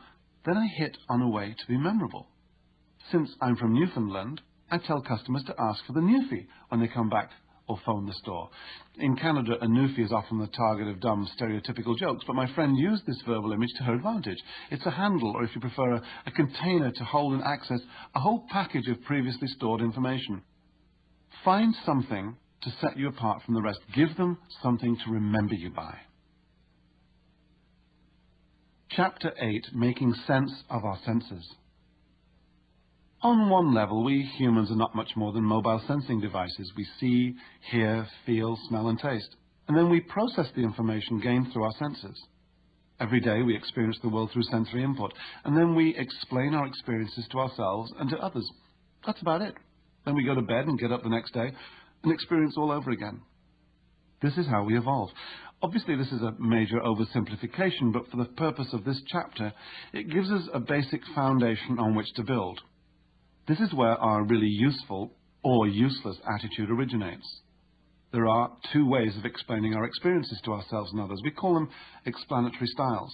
Then I hit on a way to be memorable. Since I'm from Newfoundland, I tell customers to ask for the Newfie when they come back or phone the store. In Canada, a Newfie is often the target of dumb, stereotypical jokes, but my friend used this verbal image to her advantage. It's a handle, or if you prefer, a container to hold and access a whole package of previously stored information. Find something to set you apart from the rest. Give them something to remember you by. Chapter 8, Making Sense of Our Senses. On one level, we humans are not much more than mobile sensing devices. We see, hear, feel, smell and taste. And then we process the information gained through our senses. Every day we experience the world through sensory input, and then we explain our experiences to ourselves and to others. That's about it. Then we go to bed and get up the next day and experience all over again. This is how we evolve. Obviously, this is a major oversimplification, but for the purpose of this chapter, it gives us a basic foundation on which to build. This is where our really useful or useless attitude originates. There are two ways of explaining our experiences to ourselves and others. We call them explanatory styles.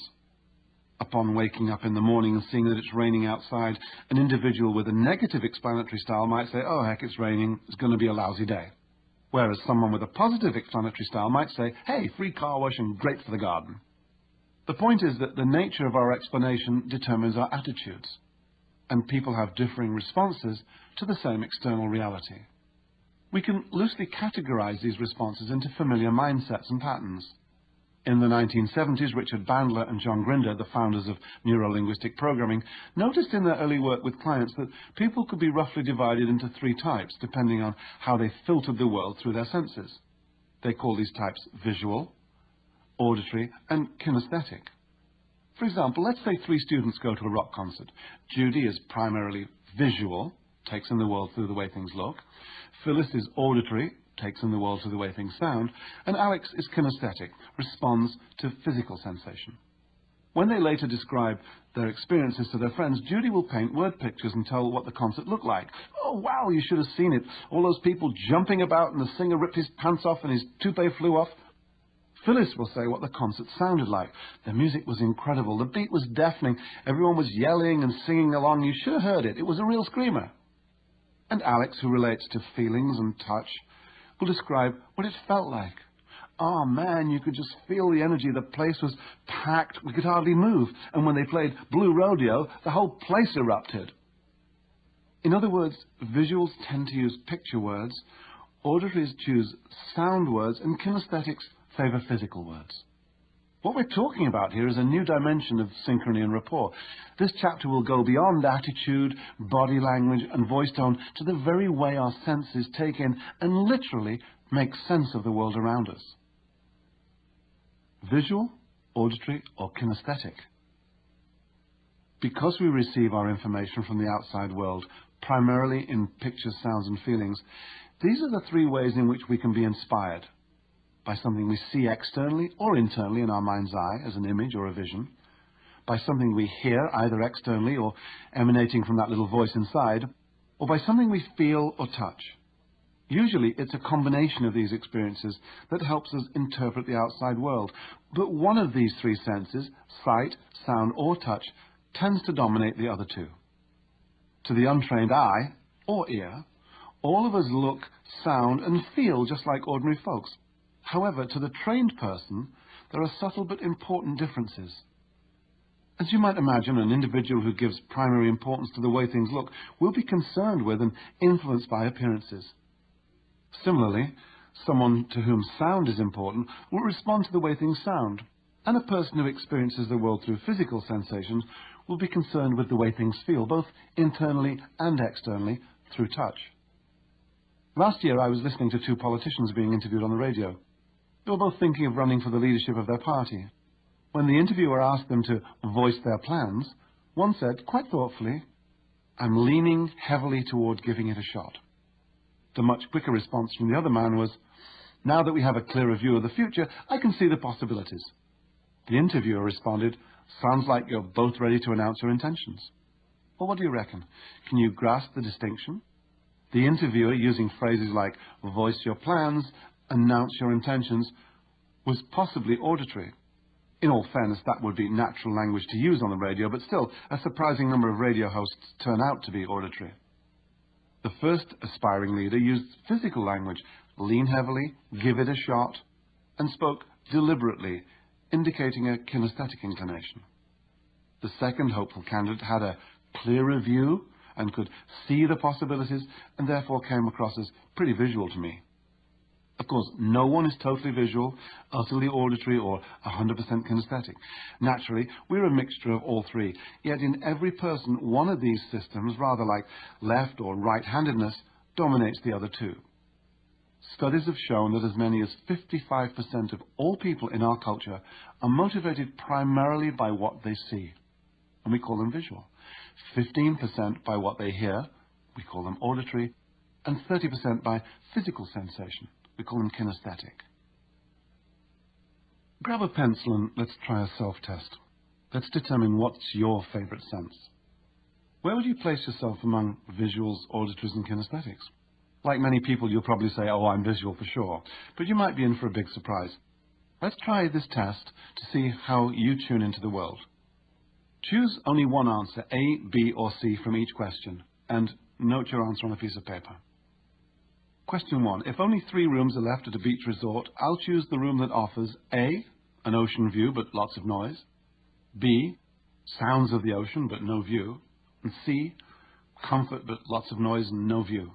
Upon waking up in the morning and seeing that it's raining outside, an individual with a negative explanatory style might say, oh heck, it's raining, it's going to be a lousy day. Whereas someone with a positive explanatory style might say, hey, free car wash and great for the garden. The point is that the nature of our explanation determines our attitudes, and people have differing responses to the same external reality. We can loosely categorize these responses into familiar mindsets and patterns. In the 1970s, Richard Bandler and John Grinder, the founders of Neuro-Linguistic Programming, noticed in their early work with clients that people could be roughly divided into three types, depending on how they filtered the world through their senses. They call these types visual, auditory, and kinesthetic. For example, let's say three students go to a rock concert. Judy is primarily visual, takes in the world through the way things look. Phyllis is auditory, takes in the world through the way things sound, and Alex is kinesthetic, responds to physical sensation. When they later describe their experiences to their friends, Judy will paint word pictures and tell what the concert looked like. Oh, wow, you should have seen it. All those people jumping about and the singer ripped his pants off and his toupee flew off. Phyllis will say what the concert sounded like. The music was incredible. The beat was deafening. Everyone was yelling and singing along. You should have heard it. It was a real screamer. And Alex, who relates to feelings and touch, will describe what it felt like. Oh man, you could just feel the energy. The place was packed. We could hardly move. And when they played Blue Rodeo, the whole place erupted. In other words, visuals tend to use picture words, auditories choose sound words, and kinesthetics favor physical words. What we're talking about here is a new dimension of synchrony and rapport. This chapter will go beyond attitude, body language, and voice tone to the very way our senses take in and literally make sense of the world around us. Visual, auditory, or kinesthetic. Because we receive our information from the outside world, primarily in pictures, sounds, and feelings, these are the three ways in which we can be inspired. By something we see externally or internally in our mind's eye as an image or a vision, by something we hear either externally or emanating from that little voice inside, or by something we feel or touch. Usually, it's a combination of these experiences that helps us interpret the outside world. But one of these three senses, sight, sound, or touch, tends to dominate the other two. To the untrained eye, or ear, all of us look, sound, and feel just like ordinary folks. However, to the trained person, there are subtle but important differences. As you might imagine, an individual who gives primary importance to the way things look will be concerned with and influenced by appearances. Similarly, someone to whom sound is important will respond to the way things sound, and a person who experiences the world through physical sensations will be concerned with the way things feel, both internally and externally, through touch. Last year I was listening to two politicians being interviewed on the radio. They were both thinking of running for the leadership of their party. When the interviewer asked them to voice their plans, one said, quite thoughtfully, "I'm leaning heavily toward giving it a shot." The much quicker response from the other man was, "Now that we have a clearer view of the future, I can see the possibilities." The interviewer responded, "Sounds like you're both ready to announce your intentions." Well, what do you reckon? Can you grasp the distinction? The interviewer, using phrases like voice your plans, announce your intentions, was possibly auditory. In all fairness, that would be natural language to use on the radio, but still, a surprising number of radio hosts turn out to be auditory. The first aspiring leader used physical language, lean heavily, give it a shot, and spoke deliberately, indicating a kinesthetic inclination. The second hopeful candidate had a clearer view and could see the possibilities, and therefore came across as pretty visual to me. Of course, no one is totally visual, utterly auditory, or 100% kinesthetic. Naturally, we're a mixture of all three, yet in every person, one of these systems, rather like left or right-handedness, dominates the other two. Studies have shown that as many as 55% of all people in our culture are motivated primarily by what they see, and we call them visual. 15% by what they hear, we call them auditory, and 30% by physical sensation. We call them kinesthetic. Grab a pencil and let's try a self-test. Let's determine what's your favorite sense. Where would you place yourself among visuals, auditories, and kinesthetics? Like many people, you'll probably say, "Oh, I'm visual for sure," but you might be in for a big surprise. Let's try this test to see how you tune into the world. Choose only one answer, A, B, or C, from each question, and note your answer on a piece of paper. Question 1. If only 3 rooms are left at a beach resort, I'll choose the room that offers A, an ocean view but lots of noise, B, sounds of the ocean but no view, and C, comfort but lots of noise and no view.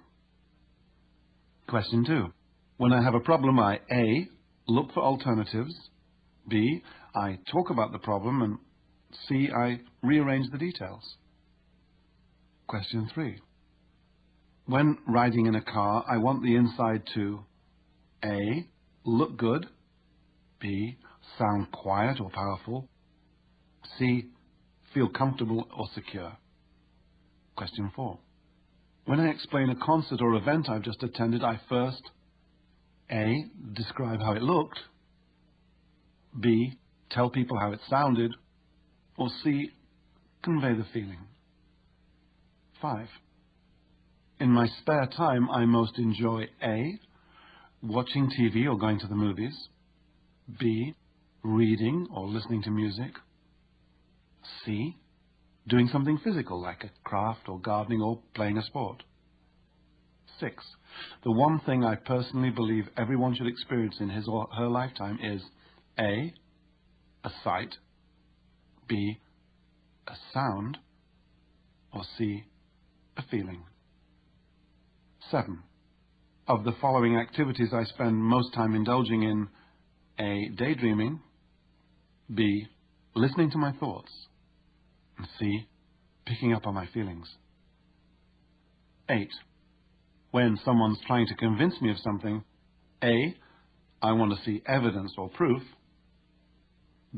Question 2. When I have a problem, I A, look for alternatives, B, I talk about the problem, and C, I rearrange the details. Question 3. When riding in a car, I want the inside to A, look good, B, sound quiet or powerful, C, feel comfortable or secure. Question 4. When I explain a concert or event I've just attended, I first A, describe how it looked, B, tell people how it sounded, or C, convey the feeling. 5. In my spare time, I most enjoy A, watching TV or going to the movies, B, reading or listening to music, C, doing something physical like a craft or gardening or playing a sport. 6. The one thing I personally believe everyone should experience in his or her lifetime is A, a sight, B, a sound, or C, a feeling. 7. Of the following activities I spend most time indulging in: A, daydreaming, B, listening to my thoughts, and C, picking up on my feelings. 8. When someone's trying to convince me of something, A, I want to see evidence or proof,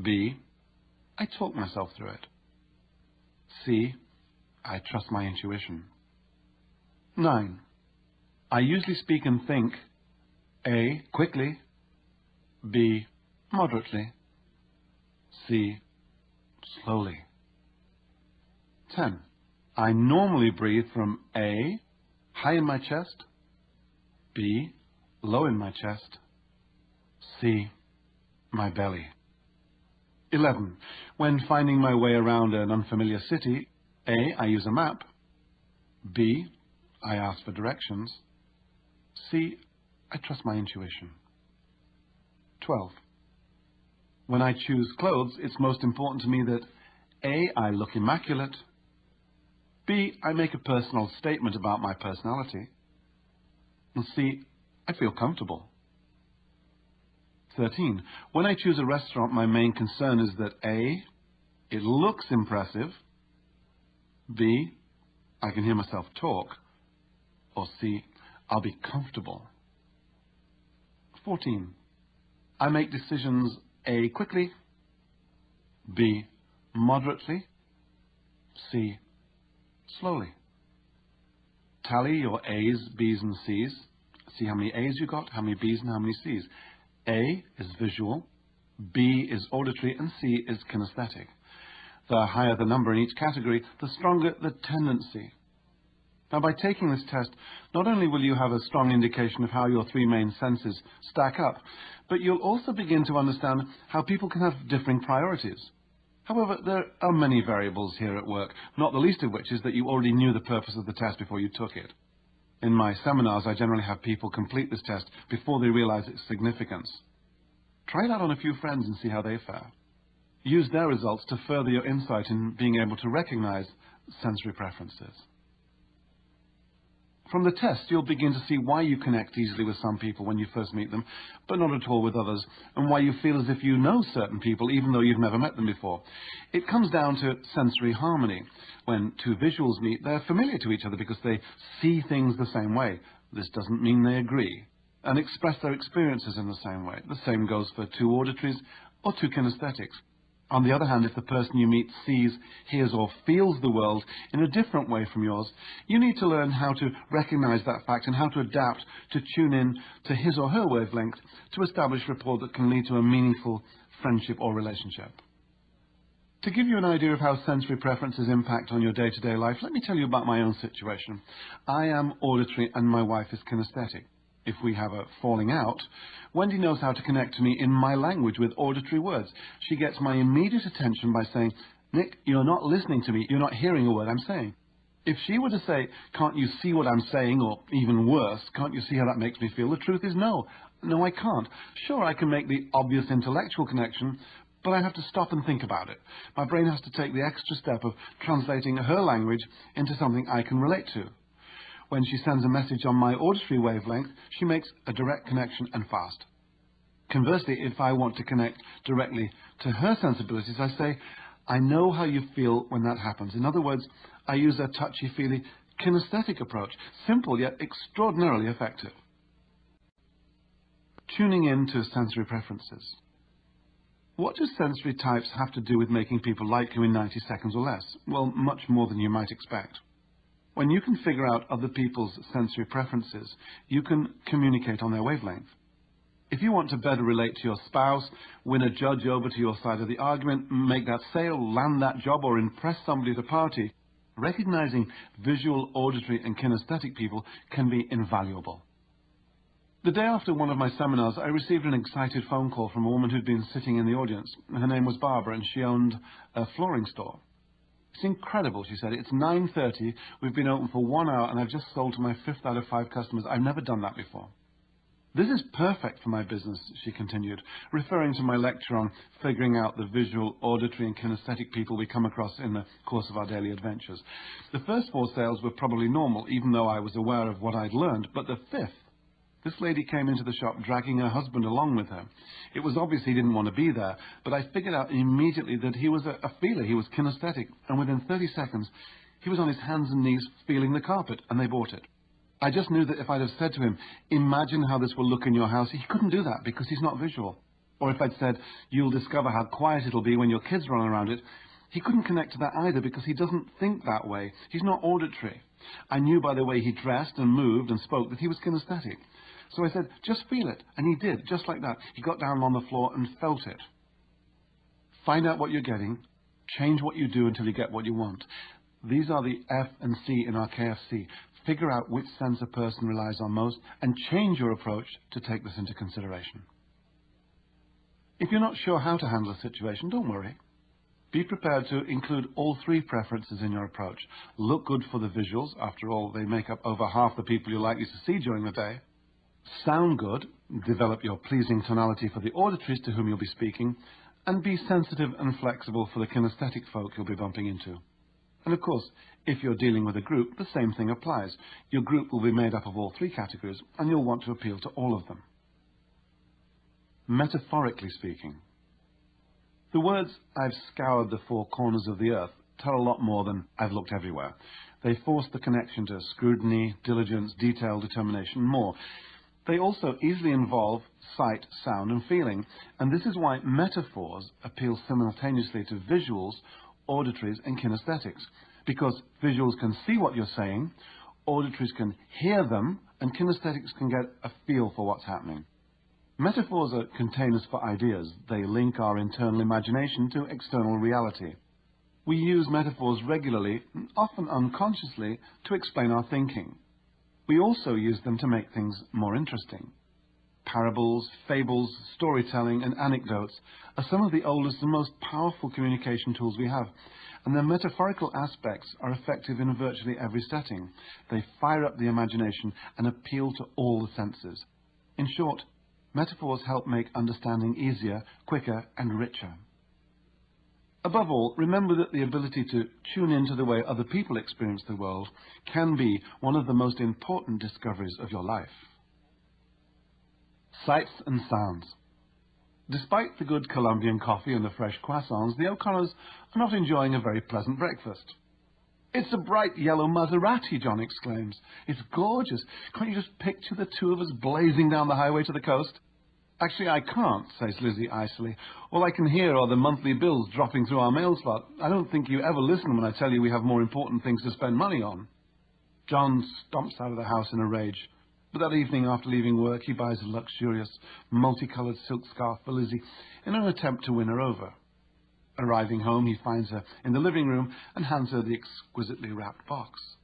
B, I talk myself through it, C, I trust my intuition. 9. I usually speak and think A, quickly, B, moderately, C, slowly. 10. I normally breathe from A, high in my chest, B, low in my chest. C, my belly. 11. When finding my way around an unfamiliar city, A, I use a map. B, I ask for directions. C, I trust my intuition. 12. When I choose clothes, it's most important to me that A, I look immaculate. B, I make a personal statement about my personality. And C, I feel comfortable. 13. When I choose a restaurant, my main concern is that A, it looks impressive. B, I can hear myself talk. Or C, I'll be comfortable. 14. I make decisions A, quickly. B, moderately. C, slowly. Tally your A's, B's, and C's. See how many A's you got, how many B's, and how many C's. A is visual, B is auditory, and C is kinesthetic. The higher the number in each category, the stronger the tendency. Now, by taking this test, not only will you have a strong indication of how your three main senses stack up, but you'll also begin to understand how people can have differing priorities. However, there are many variables here at work, not the least of which is that you already knew the purpose of the test before you took it. In my seminars, I generally have people complete this test before they realize its significance. Try it out on a few friends and see how they fare. Use their results to further your insight in being able to recognize sensory preferences. From the test, you'll begin to see why you connect easily with some people when you first meet them, but not at all with others, and why you feel as if you know certain people even though you've never met them before. It comes down to sensory harmony. When two visuals meet, they're familiar to each other because they see things the same way. This doesn't mean they agree, and express their experiences in the same way. The same goes for two auditories or two kinesthetics. On the other hand, if the person you meet sees, hears, or feels the world in a different way from yours, you need to learn how to recognize that fact and how to adapt to tune in to his or her wavelength to establish rapport that can lead to a meaningful friendship or relationship. To give you an idea of how sensory preferences impact on your day-to-day life, let me tell you about my own situation. I am auditory and my wife is kinesthetic. If we have a falling out, Wendy knows how to connect to me in my language with auditory words. She gets my immediate attention by saying, "Nick, you're not listening to me. You're not hearing a word I'm saying." If she were to say, "Can't you see what I'm saying?" or even worse, "Can't you see how that makes me feel?" the truth is no. No, I can't. Sure, I can make the obvious intellectual connection, but I have to stop and think about it. My brain has to take the extra step of translating her language into something I can relate to. When she sends a message on my auditory wavelength, she makes a direct connection and fast. Conversely, if I want to connect directly to her sensibilities, I say, "I know how you feel when that happens." In other words, I use a touchy-feely kinesthetic approach, simple yet extraordinarily effective. Tuning in to sensory preferences. What do sensory types have to do with making people like you in 90 seconds or less? Well, much more than you might expect. When you can figure out other people's sensory preferences, you can communicate on their wavelength. If you want to better relate to your spouse, win a judge over to your side of the argument, make that sale, land that job, or impress somebody at a party, recognizing visual, auditory, and kinesthetic people can be invaluable. The day after one of my seminars, I received an excited phone call from a woman who'd been sitting in the audience. Her name was Barbara, and she owned a flooring store. "It's incredible," she said. "It's 9:30, we've been open for 1 hour, and I've just sold to my 5th out of 5 customers. I've never done that before." "This is perfect for my business," she continued, referring to my lecture on figuring out the visual, auditory, and kinesthetic people we come across in the course of our daily adventures. The first 4 sales were probably normal, even though I was aware of what I'd learned, but the 5th, this lady came into the shop dragging her husband along with her. It was obvious he didn't want to be there, but I figured out immediately that he was a feeler, he was kinesthetic, and within 30 seconds, he was on his hands and knees feeling the carpet, and they bought it. I just knew that if I'd have said to him, "Imagine how this will look in your house," he couldn't do that because he's not visual. Or if I'd said, "You'll discover how quiet it'll be when your kids run around it," he couldn't connect to that either because he doesn't think that way. He's not auditory. I knew by the way he dressed and moved and spoke that he was kinesthetic. So I said, "Just feel it." And he did, just like that. He got down on the floor and felt it. Find out what you're getting. Change what you do until you get what you want. These are the F and C in our KFC. Figure out which sense a person relies on most and change your approach to take this into consideration. If you're not sure how to handle a situation, don't worry. Be prepared to include all three preferences in your approach. Look good for the visuals. After all, they make up over half the people you're likely to see during the day. Sound good. Develop your pleasing tonality for the auditories to whom you'll be speaking. And be sensitive and flexible for the kinesthetic folk you'll be bumping into. And of course, if you're dealing with a group, the same thing applies. Your group will be made up of all three categories, and you'll want to appeal to all of them. Metaphorically speaking. The words, "I've scoured the four corners of the earth," tell a lot more than "I've looked everywhere." They force the connection to scrutiny, diligence, detail, determination, and more. They also easily involve sight, sound, and feeling, and this is why metaphors appeal simultaneously to visuals, auditories, and kinesthetics, because visuals can see what you're saying, auditories can hear them, and kinesthetics can get a feel for what's happening. Metaphors are containers for ideas. They link our internal imagination to external reality. We use metaphors regularly, often unconsciously, to explain our thinking. We also use them to make things more interesting. Parables, fables, storytelling, and anecdotes are some of the oldest and most powerful communication tools we have, and their metaphorical aspects are effective in virtually every setting. They fire up the imagination and appeal to all the senses. In short, metaphors help make understanding easier, quicker, and richer. Above all, remember that the ability to tune into the way other people experience the world can be one of the most important discoveries of your life. Sights and sounds. Despite the good Colombian coffee and the fresh croissants, the O'Connors are not enjoying a very pleasant breakfast. "It's a bright yellow Maserati," John exclaims. "It's gorgeous. Can't you just picture the two of us blazing down the highway to the coast?" "Actually, I can't," says Lizzie icily. "All I can hear are the monthly bills dropping through our mail slot. I don't think you ever listen when I tell you we have more important things to spend money on." John stomps out of the house in a rage. But that evening, after leaving work, he buys a luxurious, multicolored silk scarf for Lizzie in an attempt to win her over. Arriving home, he finds her in the living room and hands her the exquisitely wrapped box.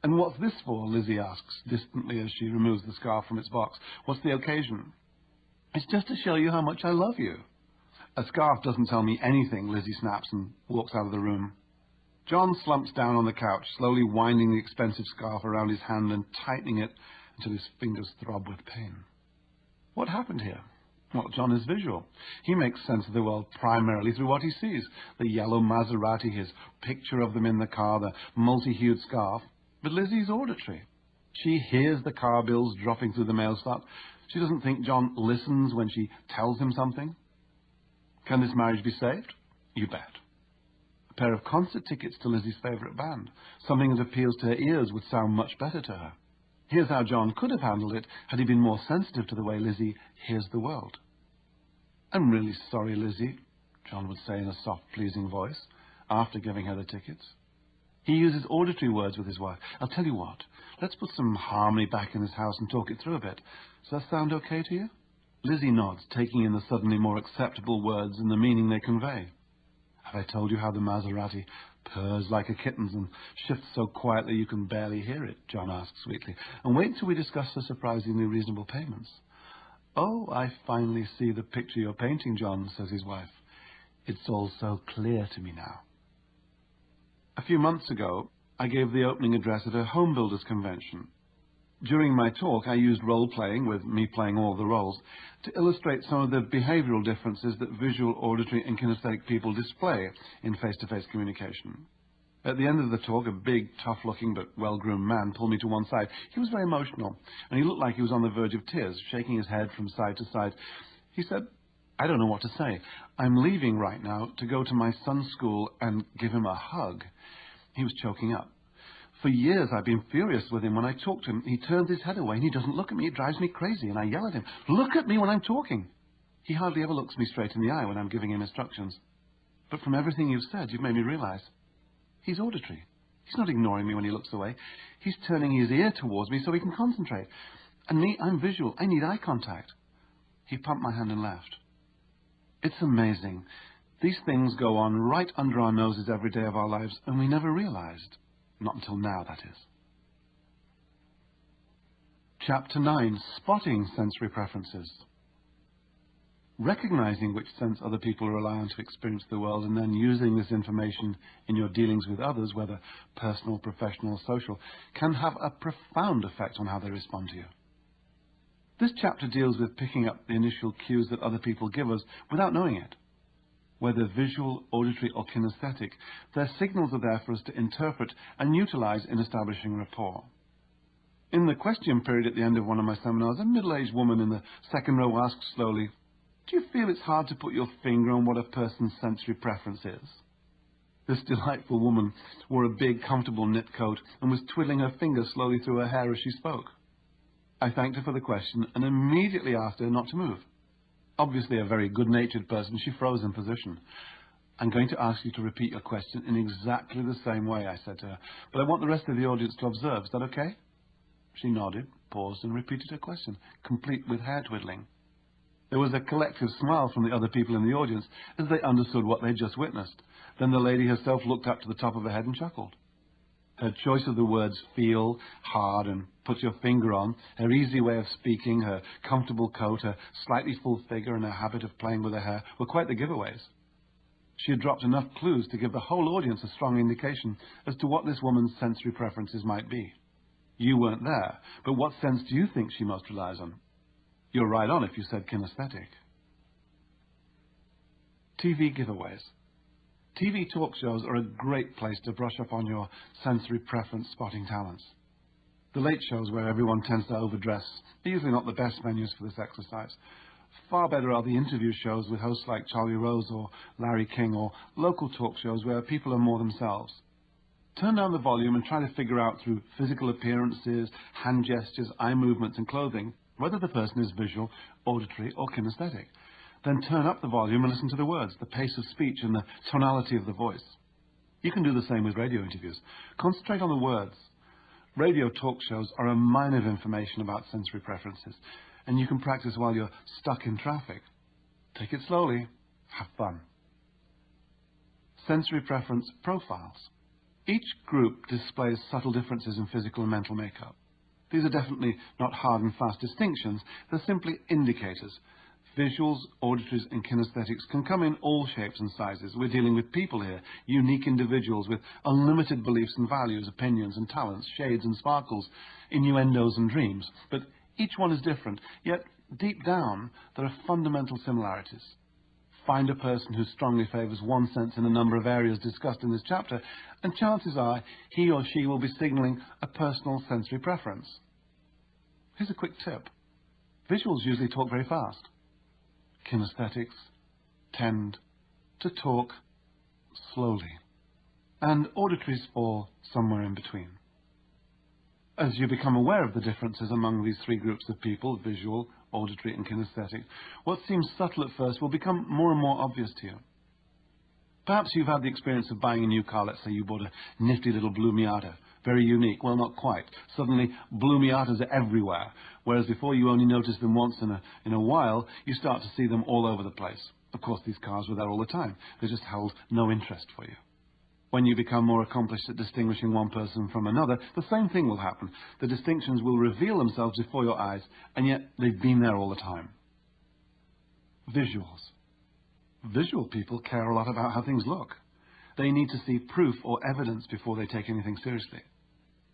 "And what's this for?" Lizzie asks distantly as she removes the scarf from its box. "What's the occasion?" "It's just to show you how much I love you." "A scarf doesn't tell me anything," Lizzie snaps and walks out of the room. John slumps down on the couch, slowly winding the expensive scarf around his hand and tightening it until his fingers throb with pain. What happened here? Well, John is visual. He makes sense of the world primarily through what he sees. The yellow Maserati, his picture of them in the car, the multi-hued scarf. But Lizzie's auditory. She hears the car bills dropping through the mail slot. She doesn't think John listens when she tells him something. Can this marriage be saved? You bet. A pair of concert tickets to Lizzie's favourite band. Something that appeals to her ears would sound much better to her. Here's how John could have handled it had he been more sensitive to the way Lizzie hears the world. "I'm really sorry, Lizzie," John would say in a soft, pleasing voice, after giving her the tickets. He uses auditory words with his wife. "I'll tell you what, let's put some harmony back in this house and talk it through a bit. Does that sound okay to you?" Lizzie nods, taking in the suddenly more acceptable words and the meaning they convey. "Have I told you how the Maserati purrs like a kitten's and shifts so quietly you can barely hear it?" John asks sweetly. "And wait till we discuss the surprisingly reasonable payments." "Oh, I finally see the picture you're painting, John," says his wife. "It's all so clear to me now." A few months ago, I gave the opening address at a home builders convention. During my talk, I used role-playing, with me playing all the roles, to illustrate some of the behavioral differences that visual, auditory, and kinesthetic people display in face-to-face communication. At the end of the talk, a big, tough-looking but well-groomed man pulled me to one side. He was very emotional, and he looked like he was on the verge of tears, shaking his head from side to side. He said, "I don't know what to say. I'm leaving right now to go to my son's school and give him a hug." He was choking up. "For years I've been furious with him when I talk to him. He turns his head away and he doesn't look at me. It drives me crazy, and I yell at him, 'Look at me when I'm talking!' He hardly ever looks me straight in the eye when I'm giving him instructions. But from everything you've said, you've made me realize he's auditory. He's not ignoring me when he looks away. He's turning his ear towards me so he can concentrate. And me, I'm visual. I need eye contact." He pumped my hand and laughed. It's amazing. These things go on right under our noses every day of our lives, and we never realized. Not until now, that is. Chapter 9, Spotting Sensory Preferences. Recognizing which sense other people rely on to experience the world and then using this information in your dealings with others, whether personal, professional, or social, can have a profound effect on how they respond to you. This chapter deals with picking up the initial cues that other people give us without knowing it. Whether visual, auditory, or kinesthetic, their signals are there for us to interpret and utilize in establishing rapport. In the question period at the end of one of my seminars, a middle-aged woman in the second row asked slowly, "Do you feel it's hard to put your finger on what a person's sensory preference is?" This delightful woman wore a big, comfortable knit coat and was twiddling her finger slowly through her hair as she spoke. I thanked her for the question and immediately asked her not to move. Obviously a very good-natured person, she froze in position. "I'm going to ask you to repeat your question in exactly the same way," I said to her, "but I want the rest of the audience to observe. Is that okay?" She nodded, paused, and repeated her question, complete with hair twiddling. There was a collective smile from the other people in the audience as they understood what they'd just witnessed. Then the lady herself looked up to the top of her head and chuckled. Her choice of the words feel, hard, and put your finger on, her easy way of speaking, her comfortable coat, her slightly full figure, and her habit of playing with her hair were quite the giveaways. She had dropped enough clues to give the whole audience a strong indication as to what this woman's sensory preferences might be. You weren't there, but what sense do you think she most relies on? You're right on if you said kinesthetic. TV giveaways. TV talk shows are a great place to brush up on your sensory preference spotting talents. The late shows, where everyone tends to overdress, are usually not the best venues for this exercise. Far better are the interview shows with hosts like Charlie Rose or Larry King, or local talk shows where people are more themselves. Turn down the volume and try to figure out through physical appearances, hand gestures, eye movements, and clothing whether the person is visual, auditory, or kinesthetic. Then turn up the volume and listen to the words, the pace of speech, and the tonality of the voice. You can do the same with radio interviews. Concentrate on the words. Radio talk shows are a mine of information about sensory preferences, and you can practice while you're stuck in traffic. Take it slowly. Have fun. Sensory preference profiles. Each group displays subtle differences in physical and mental makeup. These are definitely not hard and fast distinctions. They're simply indicators. Visuals, auditories, and kinesthetics can come in all shapes and sizes. We're dealing with people here, unique individuals with unlimited beliefs and values, opinions and talents, shades and sparkles, innuendos and dreams. But each one is different, yet deep down there are fundamental similarities. Find a person who strongly favors one sense in a number of areas discussed in this chapter, and chances are he or she will be signaling a personal sensory preference. Here's a quick tip. Visuals usually talk very fast. Kinesthetics tend to talk slowly, and auditories fall somewhere in between. As you become aware of the differences among these three groups of people, visual, auditory, and kinesthetic, what seems subtle at first will become more and more obvious to you. Perhaps you've had the experience of buying a new car. Let's say you bought a nifty little blue Miata. Very unique. Well, not quite. Suddenly, blue Miatas are everywhere, whereas before you only noticed them once in a while, you start to see them all over the place. Of course, these cars were there all the time. They just held no interest for you. When you become more accomplished at distinguishing one person from another, the same thing will happen. The distinctions will reveal themselves before your eyes, and yet they've been there all the time. Visuals. Visual people care a lot about how things look. They need to see proof or evidence before they take anything seriously.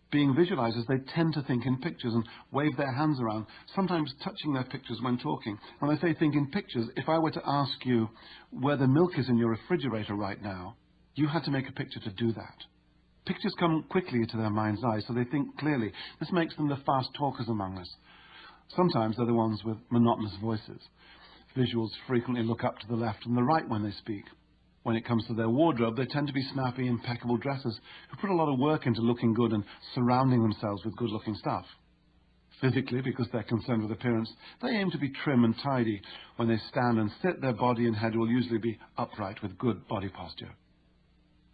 Being visualizers, they tend to think in pictures and wave their hands around, sometimes touching their pictures when talking. When I say think in pictures, if I were to ask you where the milk is in your refrigerator right now, you had to make a picture to do that. Pictures come quickly to their mind's eye, so they think clearly. This makes them the fast talkers among us. Sometimes they're the ones with monotonous voices. Visuals frequently look up to the left and the right when they speak. When it comes to their wardrobe, they tend to be snappy, impeccable dressers who put a lot of work into looking good and surrounding themselves with good-looking stuff. Physically, because they're concerned with appearance, they aim to be trim and tidy. When they stand and sit, their body and head will usually be upright with good body posture.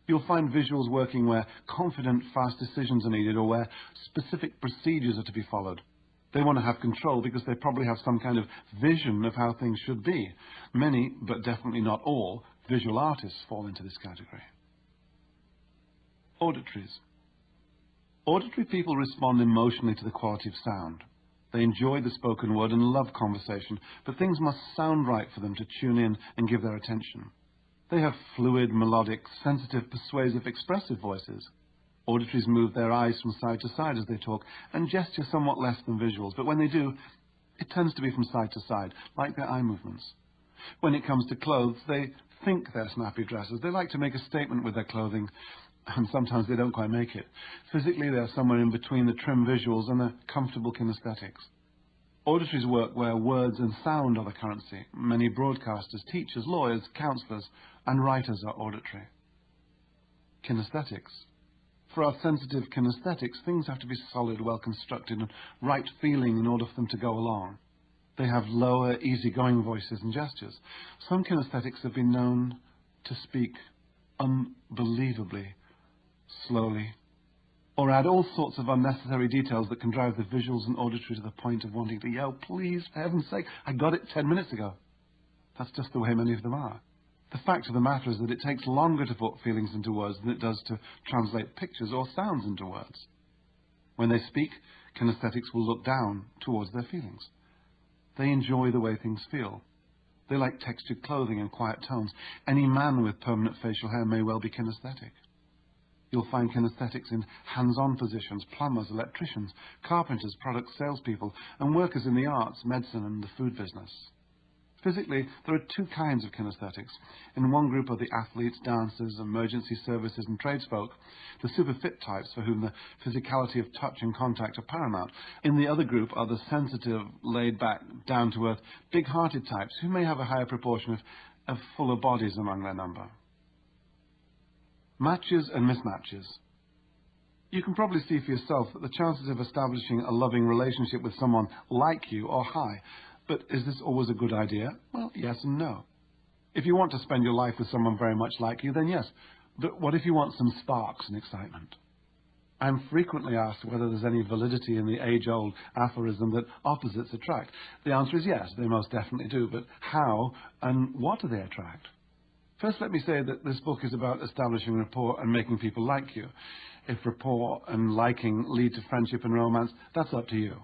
You'll find visuals working where confident, fast decisions are needed or where specific procedures are to be followed. They want to have control because they probably have some kind of vision of how things should be. Many, but definitely not all, visual artists fall into this category. Auditories. Auditory people respond emotionally to the quality of sound. They enjoy the spoken word and love conversation, but things must sound right for them to tune in and give their attention. They have fluid, melodic, sensitive, persuasive, expressive voices. Auditories move their eyes from side to side as they talk and gesture somewhat less than visuals, but when they do, it tends to be from side to side, like their eye movements. When it comes to clothes, they think they're snappy dresses. They like to make a statement with their clothing, and sometimes they don't quite make it. Physically, they're somewhere in between the trim visuals and the comfortable kinesthetics. Auditories work where words and sound are the currency. Many broadcasters, teachers, lawyers, counselors, and writers are auditory. Kinesthetics. For our sensitive kinesthetics, things have to be solid, well constructed, and right feeling in order for them to go along. They have lower, easygoing voices and gestures. Some kinesthetics have been known to speak unbelievably slowly, or add all sorts of unnecessary details that can drive the visuals and auditory to the point of wanting to yell, "Please, for heaven's sake, I got it 10 minutes ago." That's just the way many of them are. The fact of the matter is that it takes longer to put feelings into words than it does to translate pictures or sounds into words. When they speak, kinesthetics will look down towards their feelings. They enjoy the way things feel. They like textured clothing and quiet tones. Any man with permanent facial hair may well be kinesthetic. You'll find kinesthetics in hands-on positions, plumbers, electricians, carpenters, product salespeople, and workers in the arts, medicine, and the food business. Physically, there are two kinds of kinesthetics. In one group are the athletes, dancers, emergency services, and tradesfolk, the super fit types for whom the physicality of touch and contact are paramount. In the other group are the sensitive, laid-back, down-to-earth, big-hearted types who may have a higher proportion of fuller bodies among their number. Matches and mismatches. You can probably see for yourself that the chances of establishing a loving relationship with someone like you are high. But is this always a good idea? Well, yes and no. If you want to spend your life with someone very much like you, then yes. But what if you want some sparks and excitement? I'm frequently asked whether there's any validity in the age-old aphorism that opposites attract. The answer is yes, they most definitely do. But how and what do they attract? First, let me say that this book is about establishing rapport and making people like you. If rapport and liking lead to friendship and romance, that's up to you.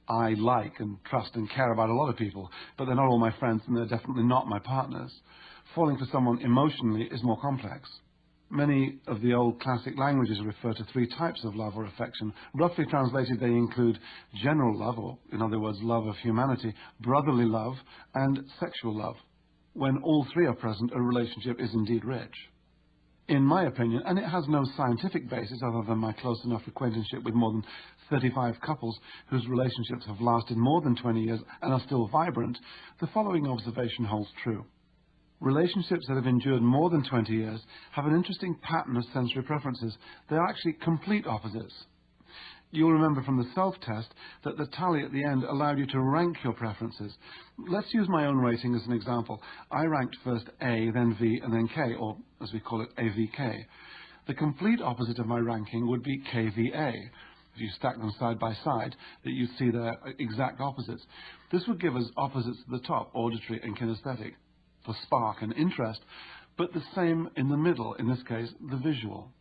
I like and trust and care about a lot of people, but they're not all my friends and they're definitely not my partners. Falling for someone emotionally is more complex. Many of the old classic languages refer to three types of love or affection. Roughly translated, they include general love, or in other words, love of humanity, brotherly love, and sexual love. When all three are present, a relationship is indeed rich. In my opinion, and it has no scientific basis other than my close enough acquaintanceship with more than 35 couples whose relationships have lasted more than 20 years and are still vibrant, the following observation holds true. Relationships that have endured more than 20 years have an interesting pattern of sensory preferences. They are actually complete opposites. You'll remember from the self-test that the tally at the end allowed you to rank your preferences. Let's use my own rating as an example. I ranked first A, then V, and then K, or as we call it, AVK. The complete opposite of my ranking would be KVA. If you stack them side by side, that you see their exact opposites. This would give us opposites at the top, auditory and kinesthetic, for spark and interest, but the same in the middle, in this case, the visual.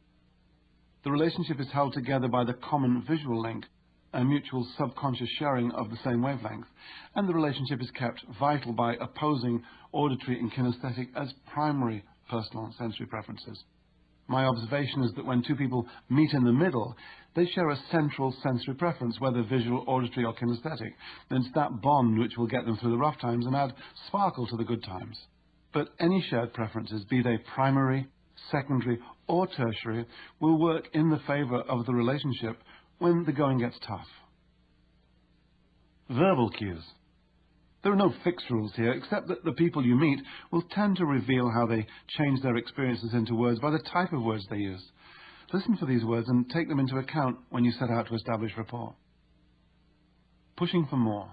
The relationship is held together by the common visual link, a mutual subconscious sharing of the same wavelength, and the relationship is kept vital by opposing auditory and kinesthetic as primary personal and sensory preferences. My observation is that when two people meet in the middle, they share a central sensory preference, whether visual, auditory, or kinesthetic. And it's that bond which will get them through the rough times and add sparkle to the good times. But any shared preferences, be they primary, secondary, or tertiary, will work in the favor of the relationship when the going gets tough. Verbal cues. There are no fixed rules here, except that the people you meet will tend to reveal how they change their experiences into words by the type of words they use. Listen for these words and take them into account when you set out to establish rapport. Pushing for more.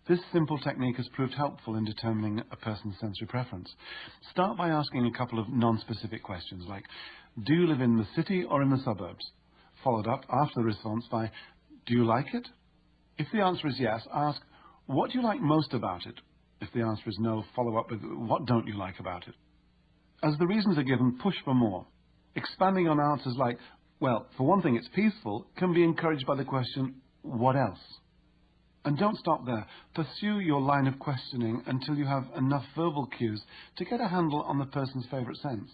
This simple technique has proved helpful in determining a person's sensory preference. Start by asking a couple of non-specific questions like, do you live in the city or in the suburbs? Followed up after the response by, do you like it? If the answer is yes, ask, what do you like most about it? If the answer is no, follow up with, what don't you like about it? As the reasons are given, push for more. Expanding on answers like, well, for one thing it's peaceful, can be encouraged by the question, what else? And don't stop there. Pursue your line of questioning until you have enough verbal cues to get a handle on the person's favourite sense.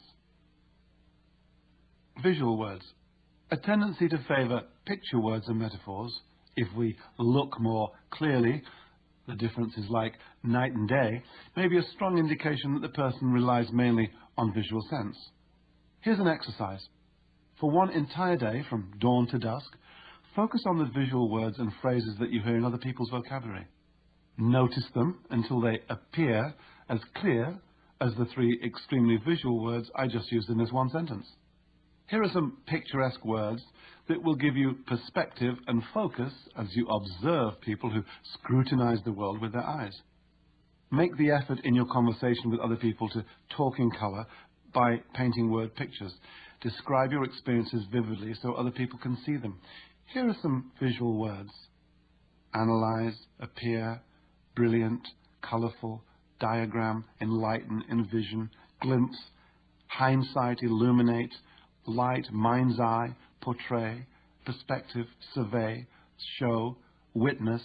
Visual words. A tendency to favour picture words and metaphors. If we look more clearly, the difference is like night and day, may be a strong indication that the person relies mainly on visual sense. Here's an exercise. For one entire day, from dawn to dusk, focus on the visual words and phrases that you hear in other people's vocabulary. Notice them until they appear as clear as the three extremely visual words I just used in this one sentence. Here are some picturesque words that will give you perspective and focus as you observe people who scrutinize the world with their eyes. Make the effort in your conversation with other people to talk in colour by painting word pictures. Describe your experiences vividly so other people can see them. Here are some visual words. Analyze, appear, brilliant, colourful, diagram, enlighten, envision, glimpse, hindsight, illuminate, light, mind's eye, portray, perspective, survey, show, witness.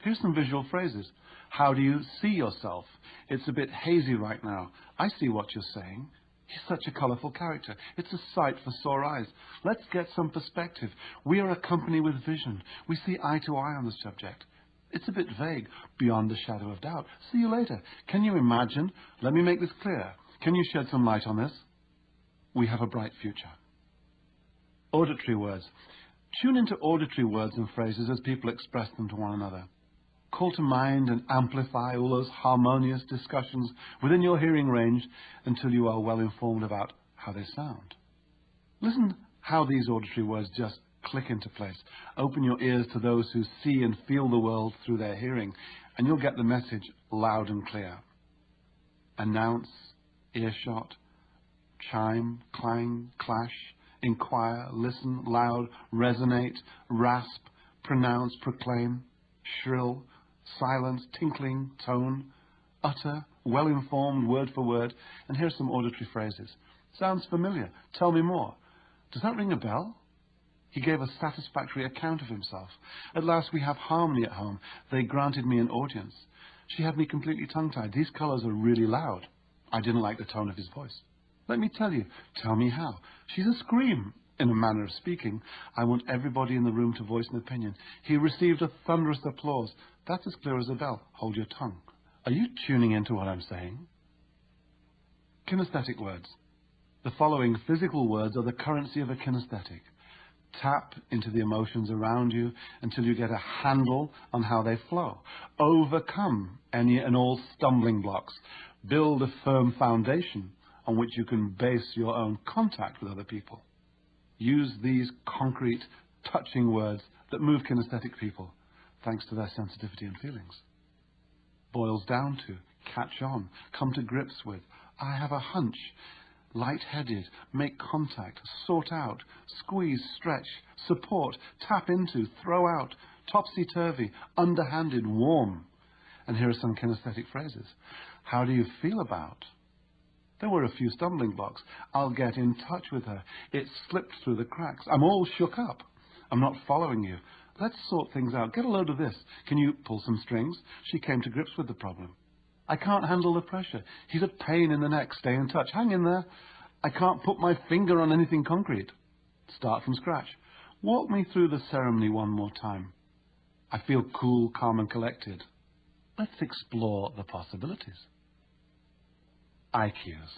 Here's some visual phrases. How do you see yourself? It's a bit hazy right now. I see what you're saying. He's such a colourful character. It's a sight for sore eyes. Let's get some perspective. We are a company with vision. We see eye to eye on the subject. It's a bit vague, beyond a shadow of doubt. See you later. Can you imagine? Let me make this clear. Can you shed some light on this? We have a bright future. Auditory words. Tune into auditory words and phrases as people express them to one another. Call to mind and amplify all those harmonious discussions within your hearing range until you are well informed about how they sound. Listen how these auditory words just click into place. Open your ears to those who see and feel the world through their hearing, and you'll get the message loud and clear. Announce, earshot, chime, clang, clash, inquire, listen, loud, resonate, rasp, pronounce, proclaim, shrill, silence, tinkling, tone, utter, well-informed, word for word. And here's some auditory phrases. Sounds familiar. Tell me more. Does that ring a bell? He gave a satisfactory account of himself. At last we have harmony at home. They granted me an audience. She had me completely tongue-tied. These colours are really loud. I didn't like the tone of his voice. Let me tell you. Tell me how. She's a scream. In a manner of speaking, I want everybody in the room to voice an opinion. He received a thunderous applause. That's as clear as a bell. Hold your tongue. Are you tuning into what I'm saying? Kinesthetic words. The following physical words are the currency of a kinesthetic. Tap into the emotions around you until you get a handle on how they flow. Overcome any and all stumbling blocks. Build a firm foundation on which you can base your own contact with other people. Use these concrete, touching words that move kinesthetic people, thanks to their sensitivity and feelings. Boils down to, catch on, come to grips with, I have a hunch, light-headed, make contact, sort out, squeeze, stretch, support, tap into, throw out, topsy-turvy, underhanded, warm. And here are some kinesthetic phrases. How do you feel about? There were a few stumbling blocks. I'll get in touch with her. It slipped through the cracks. I'm all shook up. I'm not following you. Let's sort things out. Get a load of this. Can you pull some strings? She came to grips with the problem. I can't handle the pressure. He's a pain in the neck. Stay in touch. Hang in there. I can't put my finger on anything concrete. Start from scratch. Walk me through the ceremony one more time. I feel cool, calm and collected. Let's explore the possibilities. IQs.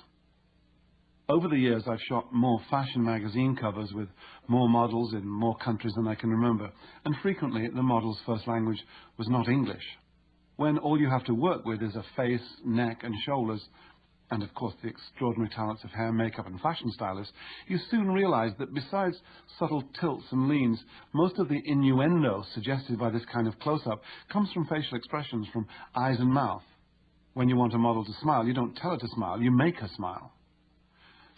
Over the years, I've shot more fashion magazine covers with more models in more countries than I can remember, and frequently the model's first language was not English. When all you have to work with is a face, neck and shoulders, and of course the extraordinary talents of hair, makeup and fashion stylists, you soon realize that besides subtle tilts and leans, most of the innuendo suggested by this kind of close-up comes from facial expressions, from eyes and mouth. When you want a model to smile, you don't tell her to smile, you make her smile.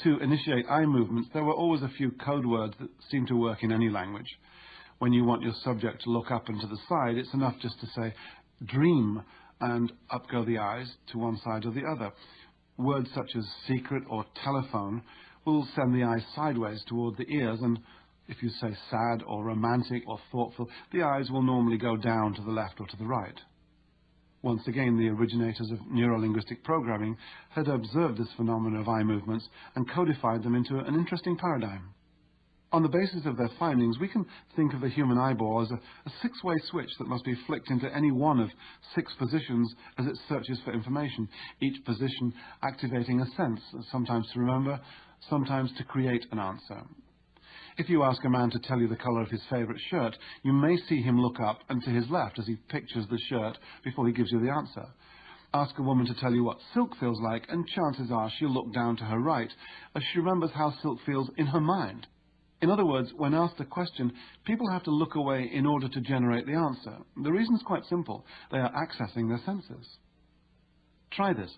To initiate eye movements, there were always a few code words that seem to work in any language. When you want your subject to look up and to the side, it's enough just to say, dream, and up go the eyes to one side or the other. Words such as secret or telephone will send the eyes sideways toward the ears, and If you say sad or romantic or thoughtful, the eyes will normally go down to the left or to the right. Once again, the originators of Neuro-Linguistic Programming had observed this phenomenon of eye movements and codified them into an interesting paradigm. On the basis of their findings, we can think of the human eyeball as a six-way switch that must be flicked into any one of 6 positions as it searches for information, each position activating a sense, sometimes to remember, sometimes to create an answer. If you ask a man to tell you the color of his favorite shirt, you may see him look up and to his left as he pictures the shirt before he gives you the answer. Ask a woman to tell you what silk feels like, and chances are she'll look down to her right as she remembers how silk feels in her mind. In other words, when asked a question, people have to look away in order to generate the answer. The reason is quite simple. They are accessing their senses. Try this.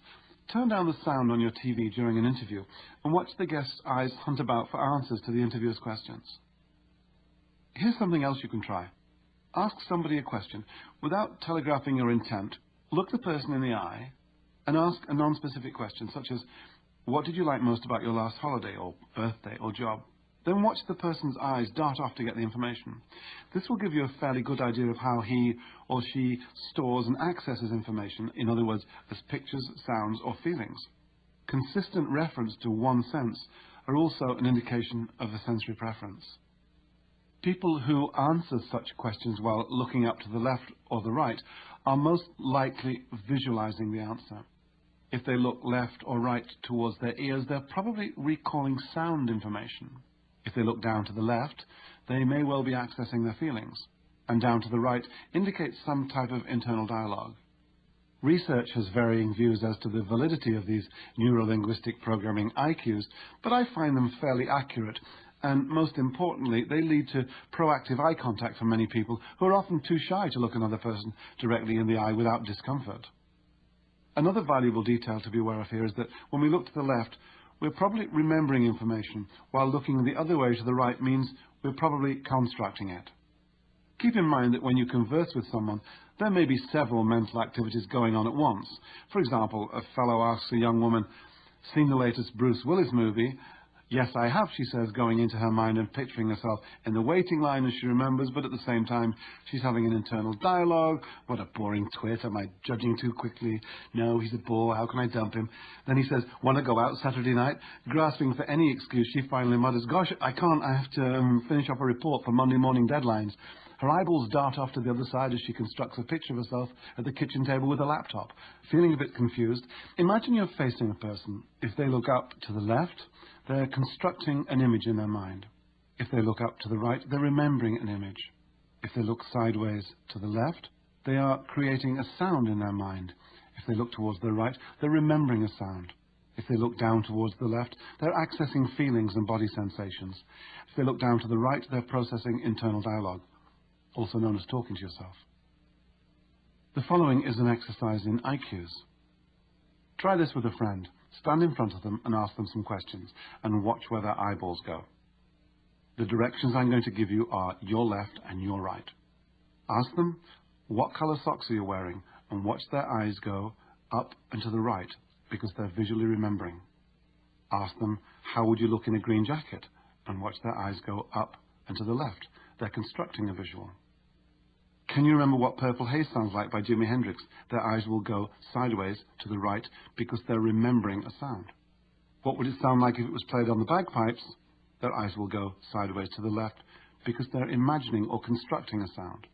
Turn down the sound on your TV during an interview and watch the guest's eyes hunt about for answers to the interviewer's questions. Here's something else you can try. Ask somebody a question without telegraphing your intent. Look the person in the eye and ask a non-specific question such as, what did you like most about your last holiday or birthday or job? Then watch the person's eyes dart off to get the information. This will give you a fairly good idea of how he or she stores and accesses information, in other words, as pictures, sounds, or feelings. Consistent reference to one sense are also an indication of a sensory preference. People who answer such questions while looking up to the left or the right are most likely visualizing the answer. If they look left or right towards their ears, they're probably recalling sound information. If they look down to the left, they may well be accessing their feelings, and down to the right indicates some type of internal dialogue. Research has varying views as to the validity of these neuro-linguistic programming IQs, but I find them fairly accurate, and most importantly, they lead to proactive eye contact for many people who are often too shy to look another person directly in the eye without discomfort. Another valuable detail to be aware of here is that when we look to the left, we're probably remembering information, while looking the other way to the right means we're probably constructing it. Keep in mind that when you converse with someone, there may be several mental activities going on at once. For example, a fellow asks a young woman, "Seen the latest Bruce Willis movie?" "Yes, I have," she says, going into her mind and picturing herself in the waiting line as she remembers, but at the same time, she's having an internal dialogue. "What a boring twit. Am I judging too quickly? No, he's a bore. How can I dump him?" Then he says, "Want to go out Saturday night?" Grasping for any excuse, she finally mutters, "Gosh, I can't. I have to finish up a report for Monday morning deadlines." Her eyeballs dart off to the other side as she constructs a picture of herself at the kitchen table with a laptop. Feeling a bit confused, imagine you're facing a person. If they look up to the left, they're constructing an image in their mind. If they look up to the right, they're remembering an image. If they look sideways to the left, they are creating a sound in their mind. If they look towards the right, they're remembering a sound. If they look down towards the left, they're accessing feelings and body sensations. If they look down to the right, they're processing internal dialogue, also known as talking to yourself. The following is an exercise in IQs. Try this with a friend. Stand in front of them and ask them some questions, and watch where their eyeballs go. The directions I'm going to give you are your left and your right. Ask them, what color socks are you wearing, and watch their eyes go up and to the right, because they're visually remembering. Ask them, how would you look in a green jacket, and watch their eyes go up and to the left. They're constructing a visual. Can you remember what Purple Haze sounds like by Jimi Hendrix? Their eyes will go sideways to the right because they're remembering a sound. What would it sound like if it was played on the bagpipes? Their eyes will go sideways to the left because they're imagining or constructing a sound.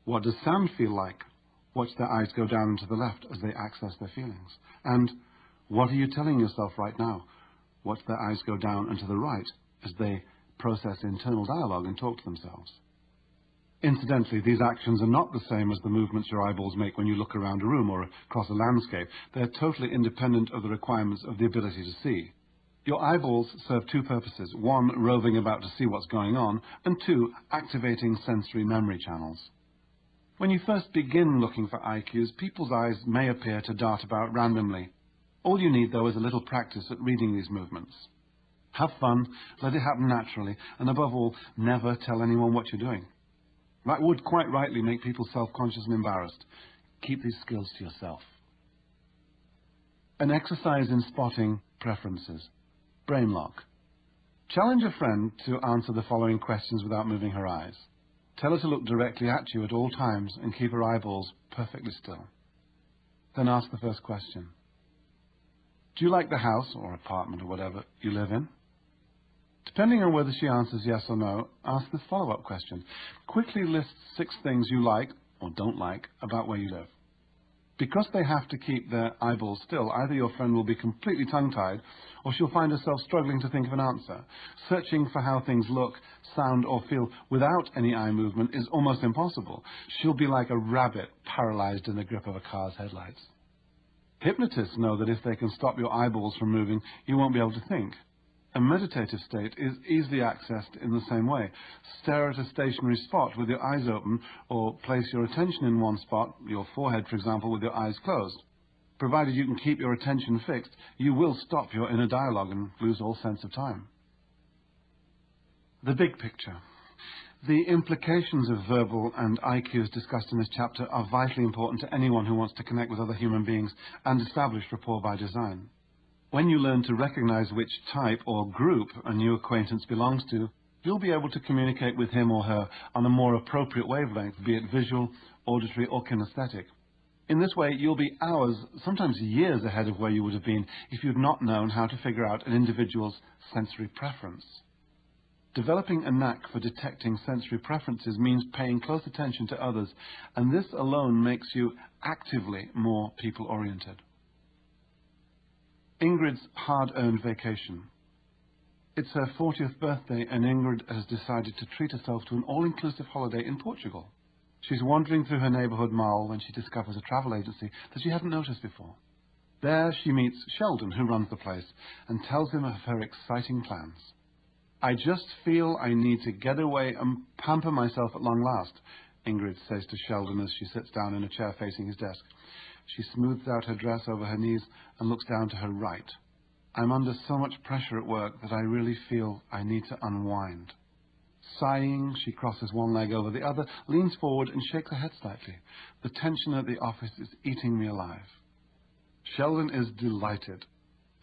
What does sound feel like? Watch their eyes go down to the left as they access their feelings. And what are you telling yourself right now? Watch their eyes go down and to the right as they process internal dialogue and talk to themselves. Incidentally, these actions are not the same as the movements your eyeballs make when you look around a room or across a landscape. They're totally independent of the requirements of the ability to see. Your eyeballs serve two purposes. One, roving about to see what's going on, and two, activating sensory memory channels. When you first begin looking for IQs, people's eyes may appear to dart about randomly. All you need, though, is a little practice at reading these movements. Have fun, let it happen naturally, and above all, never tell anyone what you're doing. That would quite rightly make people self-conscious and embarrassed. Keep these skills to yourself. An exercise in spotting preferences. Brain lock. Challenge a friend to answer the following questions without moving her eyes. Tell her to look directly at you at all times and keep her eyeballs perfectly still. Then ask the first question. Do you like the house or apartment or whatever you live in? Depending on whether she answers yes or no, ask the follow-up question. Quickly list 6 things you like or don't like about where you live. Because they have to keep their eyeballs still, either your friend will be completely tongue-tied or she'll find herself struggling to think of an answer. Searching for how things look, sound or feel without any eye movement is almost impossible. She'll be like a rabbit paralyzed in the grip of a car's headlights. Hypnotists know that if they can stop your eyeballs from moving, you won't be able to think. A meditative state is easily accessed in the same way. Stare at a stationary spot with your eyes open, or place your attention in one spot, your forehead for example, with your eyes closed. Provided you can keep your attention fixed, you will stop your inner dialogue and lose all sense of time. The big picture. The implications of verbal and eye cues discussed in this chapter are vitally important to anyone who wants to connect with other human beings and establish rapport by design. When you learn to recognize which type or group a new acquaintance belongs to, you'll be able to communicate with him or her on a more appropriate wavelength, be it visual, auditory or kinesthetic. In this way, you'll be hours, sometimes years ahead of where you would have been if you'd not known how to figure out an individual's sensory preference. Developing a knack for detecting sensory preferences means paying close attention to others, and this alone makes you actively more people-oriented. Ingrid's hard-earned vacation. It's her 40th birthday and Ingrid has decided to treat herself to an all-inclusive holiday in Portugal. She's wandering through her neighborhood mall when she discovers a travel agency that she hadn't noticed before. There she meets Sheldon, who runs the place, and tells him of her exciting plans. I just feel I need to get away and pamper myself at long last, Ingrid says to Sheldon as she sits down in a chair facing his desk. She smooths out her dress over her knees and looks down to her right. I'm under so much pressure at work that I really feel I need to unwind. Sighing, she crosses one leg over the other, leans forward and shakes her head slightly. The tension at the office is eating me alive. Sheldon is delighted.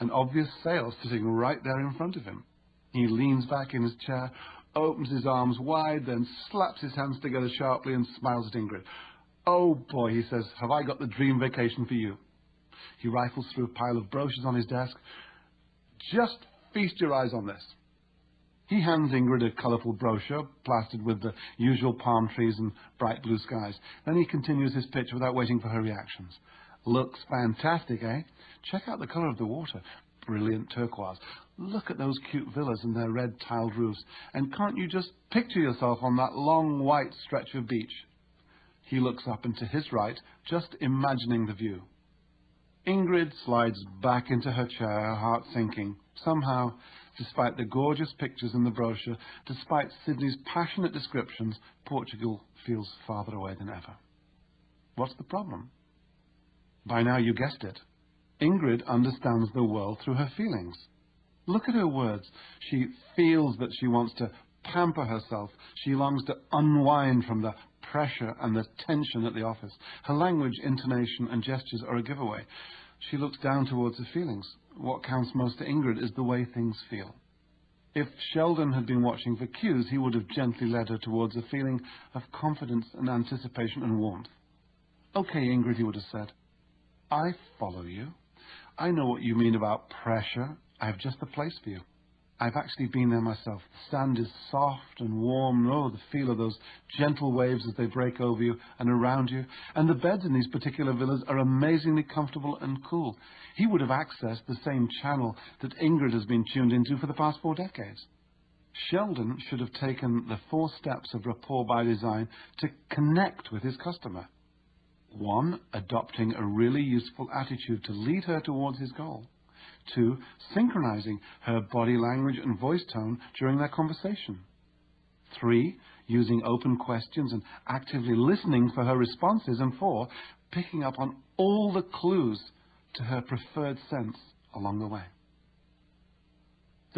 An obvious sale sitting right there in front of him. He leans back in his chair, opens his arms wide, then slaps his hands together sharply and smiles at Ingrid. Oh boy, he says, have I got the dream vacation for you. He rifles through a pile of brochures on his desk. Just feast your eyes on this. He hands Ingrid a colourful brochure, plastered with the usual palm trees and bright blue skies. Then he continues his pitch without waiting for her reactions. Looks fantastic, eh? Check out the colour of the water. Brilliant turquoise. Look at those cute villas and their red tiled roofs. And can't you just picture yourself on that long white stretch of beach? He looks up and to his right, just imagining the view. Ingrid slides back into her chair, her heart sinking. Somehow, despite the gorgeous pictures in the brochure, despite Sydney's passionate descriptions, Portugal feels farther away than ever. What's the problem? By now you guessed it. Ingrid understands the world through her feelings. Look at her words. She feels that she wants to pamper herself. She longs to unwind from the pressure and the tension at the office. Her language, intonation and gestures are a giveaway. She looks down towards her feelings. What counts most to Ingrid is the way things feel. If Sheldon had been watching for cues, he would have gently led her towards a feeling of confidence and anticipation and warmth. Okay, Ingrid, he would have said. I follow you. I know what you mean about pressure. I have just the place for you. I've actually been there myself. The sand is soft and warm. Oh, the feel of those gentle waves as they break over you and around you. And the beds in these particular villas are amazingly comfortable and cool. He would have accessed the same channel that Ingrid has been tuned into for the past 4 decades. Sheldon should have taken the 4 steps of rapport by design to connect with his customer. 1, adopting a really useful attitude to lead her towards his goal. 2, synchronizing her body language and voice tone during their conversation. 3, using open questions and actively listening for her responses. And 4, picking up on all the clues to her preferred sense along the way.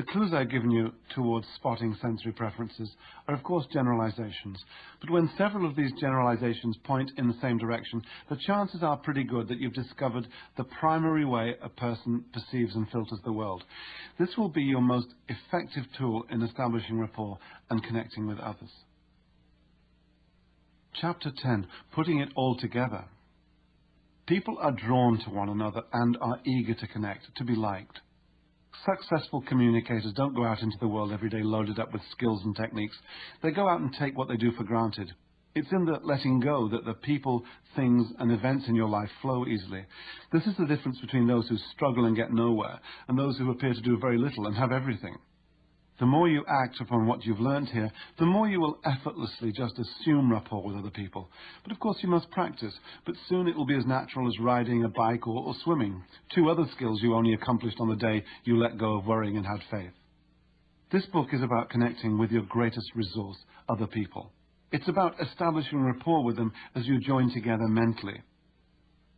The clues I've given you towards spotting sensory preferences are of course generalizations, but when several of these generalizations point in the same direction, the chances are pretty good that you've discovered the primary way a person perceives and filters the world. This will be your most effective tool in establishing rapport and connecting with others. Chapter 10, Putting It All Together. People are drawn to one another and are eager to connect, to be liked. Successful communicators don't go out into the world every day loaded up with skills and techniques. They go out and take what they do for granted. It's in the letting go that the people, things, and events in your life flow easily. This is the difference between those who struggle and get nowhere and those who appear to do very little and have everything. The more you act upon what you've learned here, the more you will effortlessly just assume rapport with other people. But of course you must practice, but soon it will be as natural as riding a bike or swimming, two other skills you only accomplished on the day you let go of worrying and had faith. This book is about connecting with your greatest resource, other people. It's about establishing rapport with them as you join together mentally.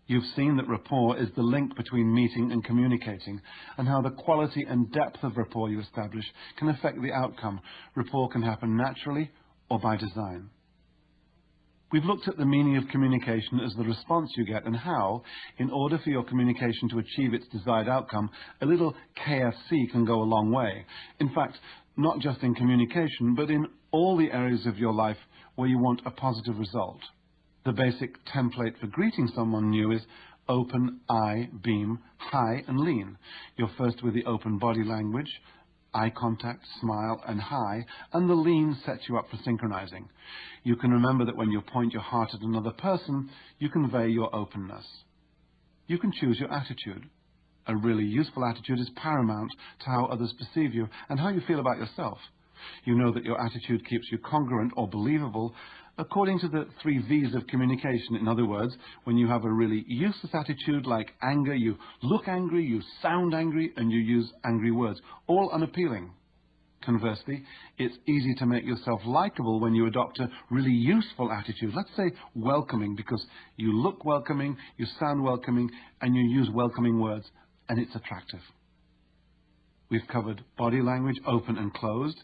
You've seen that rapport is the link between meeting and communicating, and how the quality and depth of rapport you establish can affect the outcome. Rapport can happen naturally or by design. We've looked at the meaning of communication as the response you get and how, in order for your communication to achieve its desired outcome, a little KFC can go a long way. In fact, not just in communication, but in all the areas of your life where you want a positive result. The basic template for greeting someone new is open, eye, beam, hi, and lean. You're first with the open body language, eye contact, smile, and hi, and the lean sets you up for synchronizing. You can remember that when you point your heart at another person, you convey your openness. You can choose your attitude. A really useful attitude is paramount to how others perceive you and how you feel about yourself. You know that your attitude keeps you congruent or believable according to the 3 V's of communication. In other words, when you have a really useless attitude like anger, you look angry, you sound angry, and you use angry words, all unappealing. Conversely, it's easy to make yourself likable when you adopt a really useful attitude. Let's say welcoming, because you look welcoming, you sound welcoming, and you use welcoming words, and it's attractive. We've covered body language, open and closed,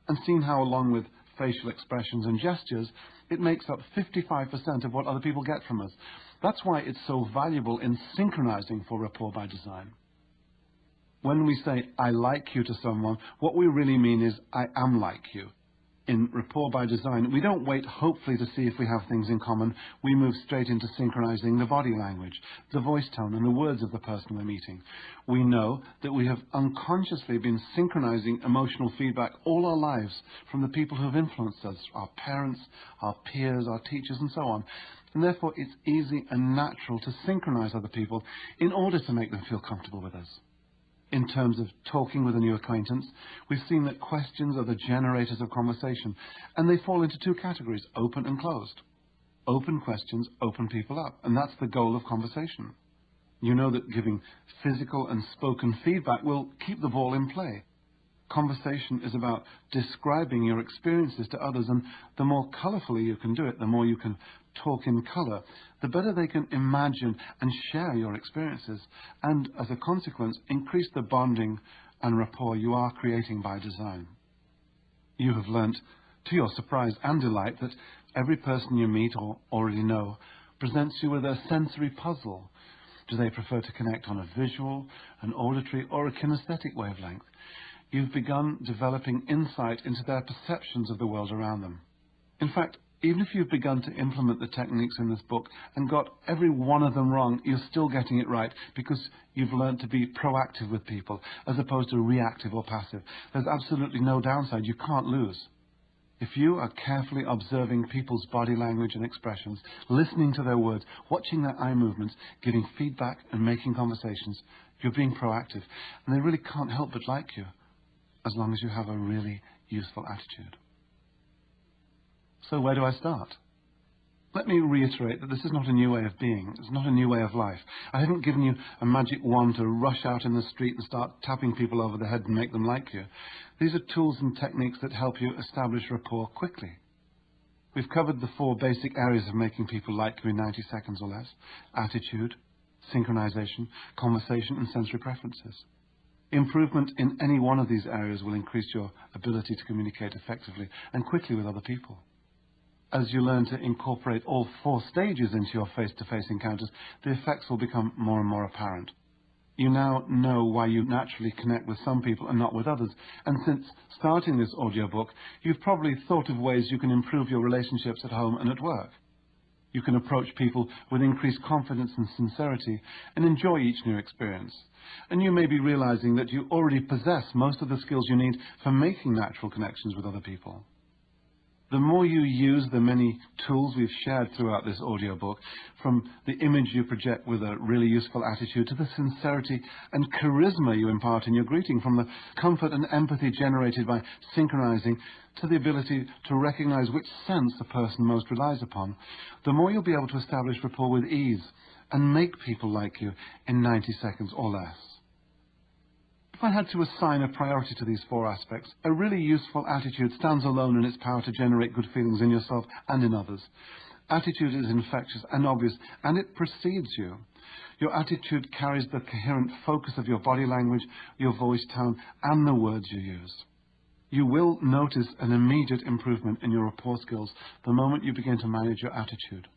and seen how, along with facial expressions and gestures, it makes up 55% of what other people get from us. That's why it's so valuable in synchronizing for rapport by design. When we say, I like you to someone, what we really mean is, I am like you. In rapport by design, we don't wait hopefully to see if we have things in common. We move straight into synchronizing the body language, the voice tone, and the words of the person we're meeting. We know that we have unconsciously been synchronizing emotional feedback all our lives from the people who have influenced us, our parents, our peers, our teachers, and so on. And therefore, it's easy and natural to synchronize other people in order to make them feel comfortable with us. In terms of talking with a new acquaintance, we've seen that questions are the generators of conversation, and they fall into 2 categories, open and closed. Open questions open people up, and that's the goal of conversation. You know that giving physical and spoken feedback will keep the ball in play. Conversation is about describing your experiences to others, and the more colorfully you can do it, the more you can talk in color, the better they can imagine and share your experiences, and as a consequence, increase the bonding and rapport you are creating by design. You have learnt, to your surprise and delight, that every person you meet or already know presents you with a sensory puzzle. Do they prefer to connect on a visual, an auditory, or a kinesthetic wavelength? You've begun developing insight into their perceptions of the world around them. In fact, even if you've begun to implement the techniques in this book and got every one of them wrong, you're still getting it right because you've learned to be proactive with people as opposed to reactive or passive. There's absolutely no downside. You can't lose. If you are carefully observing people's body language and expressions, listening to their words, watching their eye movements, giving feedback and making conversations, you're being proactive, and they really can't help but like you, as long as you have a really useful attitude. So where do I start? Let me reiterate that this is not a new way of being. It's not a new way of life. I haven't given you a magic wand to rush out in the street and start tapping people over the head and make them like you. These are tools and techniques that help you establish rapport quickly. We've covered the 4 basic areas of making people like you in 90 seconds or less: attitude, synchronization, conversation, and sensory preferences. Improvement in any one of these areas will increase your ability to communicate effectively and quickly with other people. As you learn to incorporate all 4 stages into your face-to-face encounters, the effects will become more and more apparent. You now know why you naturally connect with some people and not with others, and since starting this audiobook, you've probably thought of ways you can improve your relationships at home and at work. You can approach people with increased confidence and sincerity and enjoy each new experience. And you may be realizing that you already possess most of the skills you need for making natural connections with other people. The more you use the many tools we've shared throughout this audiobook, from the image you project with a really useful attitude to the sincerity and charisma you impart in your greeting, from the comfort and empathy generated by synchronizing to the ability to recognize which sense a person most relies upon, the more you'll be able to establish rapport with ease and make people like you in 90 seconds or less. If I had to assign a priority to these 4 aspects, a really useful attitude stands alone in its power to generate good feelings in yourself and in others. Attitude is infectious and obvious, and it precedes you. Your attitude carries the coherent focus of your body language, your voice tone, and the words you use. You will notice an immediate improvement in your rapport skills the moment you begin to manage your attitude.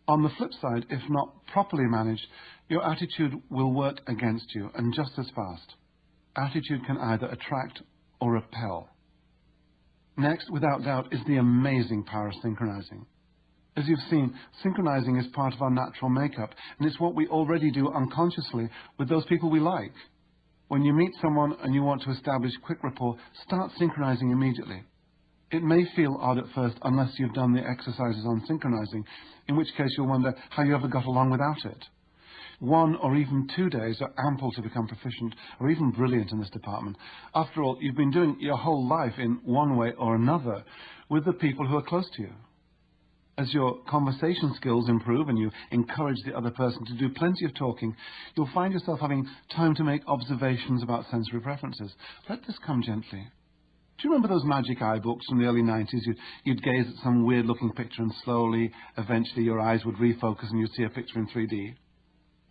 On the flip side, if not properly managed, your attitude will work against you, and just as fast. Attitude can either attract or repel. Next, without doubt, is the amazing power of synchronizing. As you've seen, synchronizing is part of our natural makeup, and it's what we already do unconsciously with those people we like. When you meet someone and you want to establish quick rapport, start synchronizing immediately. It may feel odd at first unless you've done the exercises on synchronizing, in which case you'll wonder how you ever got along without it. 1 or even 2 days are ample to become proficient or even brilliant in this department. After all, you've been doing your whole life in one way or another with the people who are close to you. As your conversation skills improve and you encourage the other person to do plenty of talking, you'll find yourself having time to make observations about sensory preferences. Let this come gently. Do you remember those magic eye books from the early 90s? You'd gaze at some weird-looking picture and slowly, eventually, your eyes would refocus and you'd see a picture in 3D.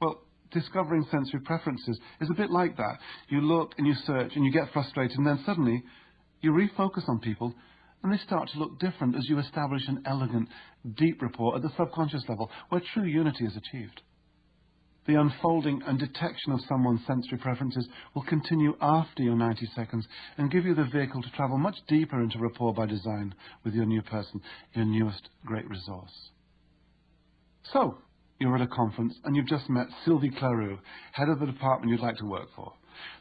Well, discovering sensory preferences is a bit like that. You look and you search and you get frustrated, and then suddenly you refocus on people and they start to look different as you establish an elegant, deep rapport at the subconscious level where true unity is achieved. The unfolding and detection of someone's sensory preferences will continue after your 90 seconds and give you the vehicle to travel much deeper into rapport by design with your new person, your newest great resource. So, you're at a conference and you've just met Sylvie Claroux, head of the department you'd like to work for.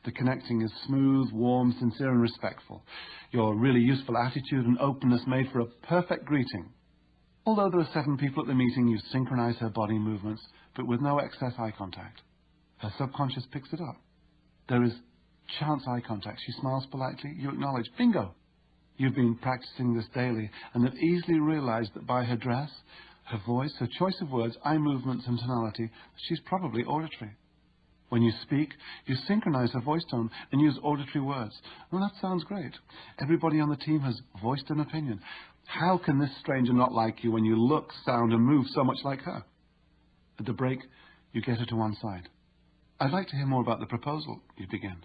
The connecting is smooth, warm, sincere and respectful. Your really useful attitude and openness made for a perfect greeting. Although there are 7 people at the meeting, you synchronize her body movements, but with no excess eye contact. Her subconscious picks it up. There is chance eye contact. She smiles politely, you acknowledge. Bingo! You've been practicing this daily and have easily realized that by her dress, her voice, her choice of words, eye movements and tonality, she's probably auditory. When you speak, you synchronize her voice tone and use auditory words. Well, that sounds great. Everybody on the team has voiced an opinion. How can this stranger not like you when you look, sound and move so much like her? At the break, you get her to one side. I'd like to hear more about the proposal, you begin.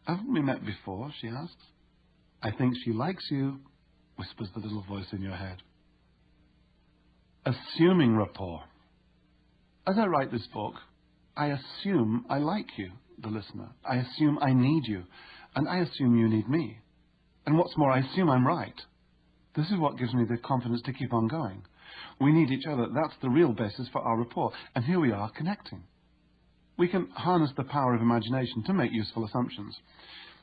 Haven't we met before, she asks. I think she likes you, whispers the little voice in your head. Assuming rapport. As I write this book, I assume I like you, the listener. I assume I need you, and I assume you need me. And what's more, I assume I'm right. This is what gives me the confidence to keep on going. We need each other. That's the real basis for our rapport, and here we are connecting. We can harness the power of imagination to make useful assumptions.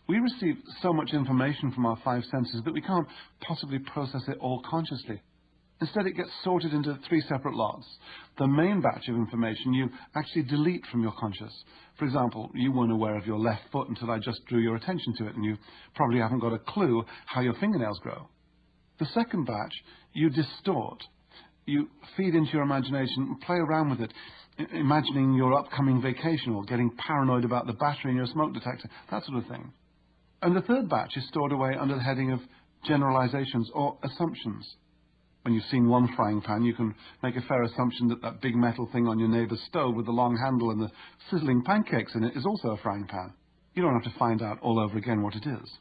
We receive so much information from our 5 senses that we can't possibly process it all consciously. Instead, it gets sorted into 3 separate lots. The main batch of information you actually delete from your conscious. For example, you weren't aware of your left foot until I just drew your attention to it, and you probably haven't got a clue how your fingernails grow. The second batch, you distort. You feed into your imagination and play around with it, imagining your upcoming vacation or getting paranoid about the battery in your smoke detector, that sort of thing. And the third batch is stored away under the heading of generalizations or assumptions. When you've seen one frying pan, you can make a fair assumption that that big metal thing on your neighbor's stove with the long handle and the sizzling pancakes in it is also a frying pan. You don't have to find out all over again what it is.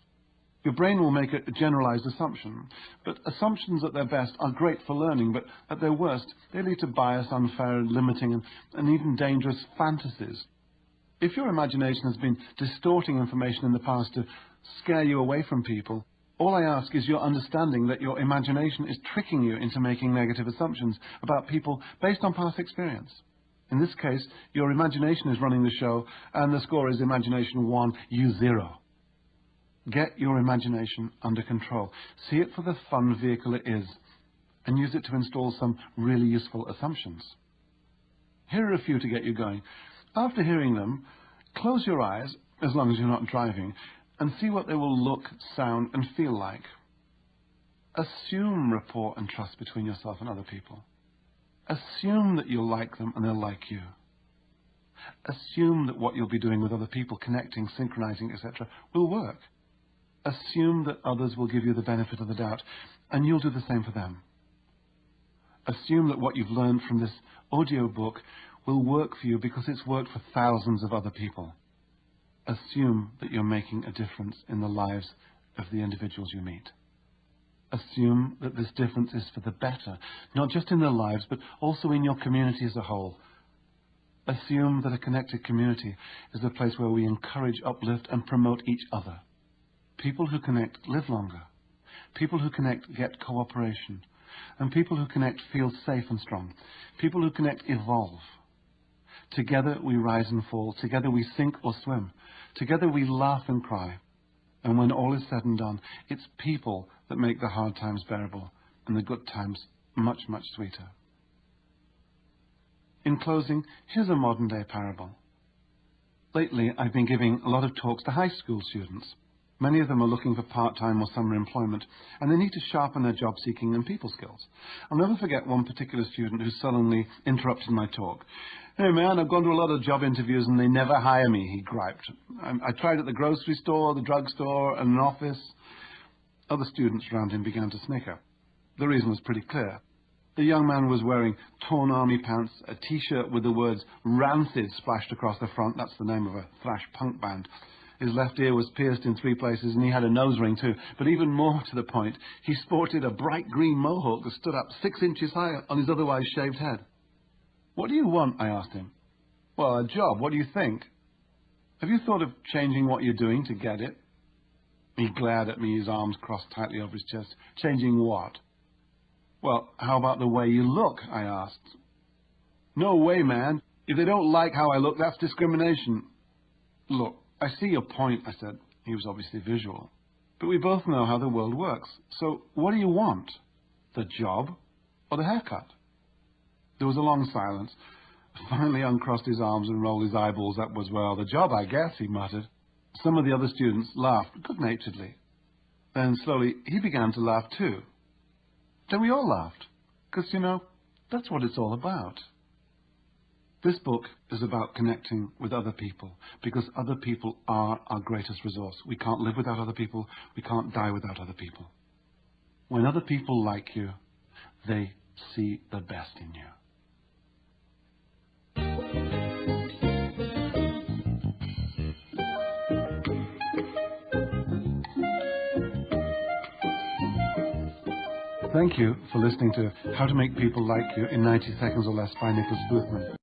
Your brain will make a generalized assumption, but assumptions at their best are great for learning, but at their worst, they lead to bias, unfair, limiting, and even dangerous fantasies. If your imagination has been distorting information in the past to scare you away from people, all I ask is your understanding that your imagination is tricking you into making negative assumptions about people based on past experience. In this case, your imagination is running the show, and the score is imagination 1, you 0. Get your imagination under control. See it for the fun vehicle it is, and use it to install some really useful assumptions. Here are a few to get you going. After hearing them, close your eyes, as long as you're not driving, and see what they will look, sound, and feel like. Assume rapport and trust between yourself and other people. Assume that you'll like them and they'll like you. Assume that what you'll be doing with other people, connecting, synchronizing, etc., will work. Assume that others will give you the benefit of the doubt, and you'll do the same for them. Assume that what you've learned from this audiobook will work for you because it's worked for thousands of other people. Assume that you're making a difference in the lives of the individuals you meet. Assume that this difference is for the better, not just in their lives, but also in your community as a whole. Assume that a connected community is a place where we encourage, uplift, and promote each other. People who connect live longer. People who connect get cooperation. And people who connect feel safe and strong. People who connect evolve. Together we rise and fall. Together we sink or swim. Together we laugh and cry. And when all is said and done, it's people that make the hard times bearable and the good times much, much sweeter. In closing, here's a modern-day parable. Lately, I've been giving a lot of talks to high school students. Many of them are looking for part-time or summer employment, and they need to sharpen their job-seeking and people skills. I'll never forget one particular student who sullenly interrupted my talk. "Hey man, I've gone to a lot of job interviews and they never hire me," he griped. "I tried at the grocery store, the drugstore, and an office." Other students around him began to snicker. The reason was pretty clear. The young man was wearing torn army pants, a t-shirt with the words "Rancid" splashed across the front. That's the name of a thrash punk band. His left ear was pierced in 3 places, and he had a nose ring too. But even more to the point, he sported a bright green mohawk that stood up 6 inches high on his otherwise shaved head. "What do you want?" I asked him. "Well, a job. What do you think?" "Have you thought of changing what you're doing to get it?" He glared at me, his arms crossed tightly over his chest. "Changing what?" "Well, how about the way you look?" I asked. "No way, man. If they don't like how I look, that's discrimination." "Look, I see your point," I said. He was obviously visual. "But we both know how the world works. So what do you want? The job or the haircut?" There was a long silence. Finally uncrossed his arms and rolled his eyeballs upwards. "Well, the job, I guess," he muttered. Some of the other students laughed good-naturedly. Then slowly he began to laugh too. Then we all laughed, because, that's what it's all about. This book is about connecting with other people, because other people are our greatest resource. We can't live without other people. We can't die without other people. When other people like you, they see the best in you. Thank you for listening to How to Make People Like You in 90 Seconds or Less by Nicholas Boothman.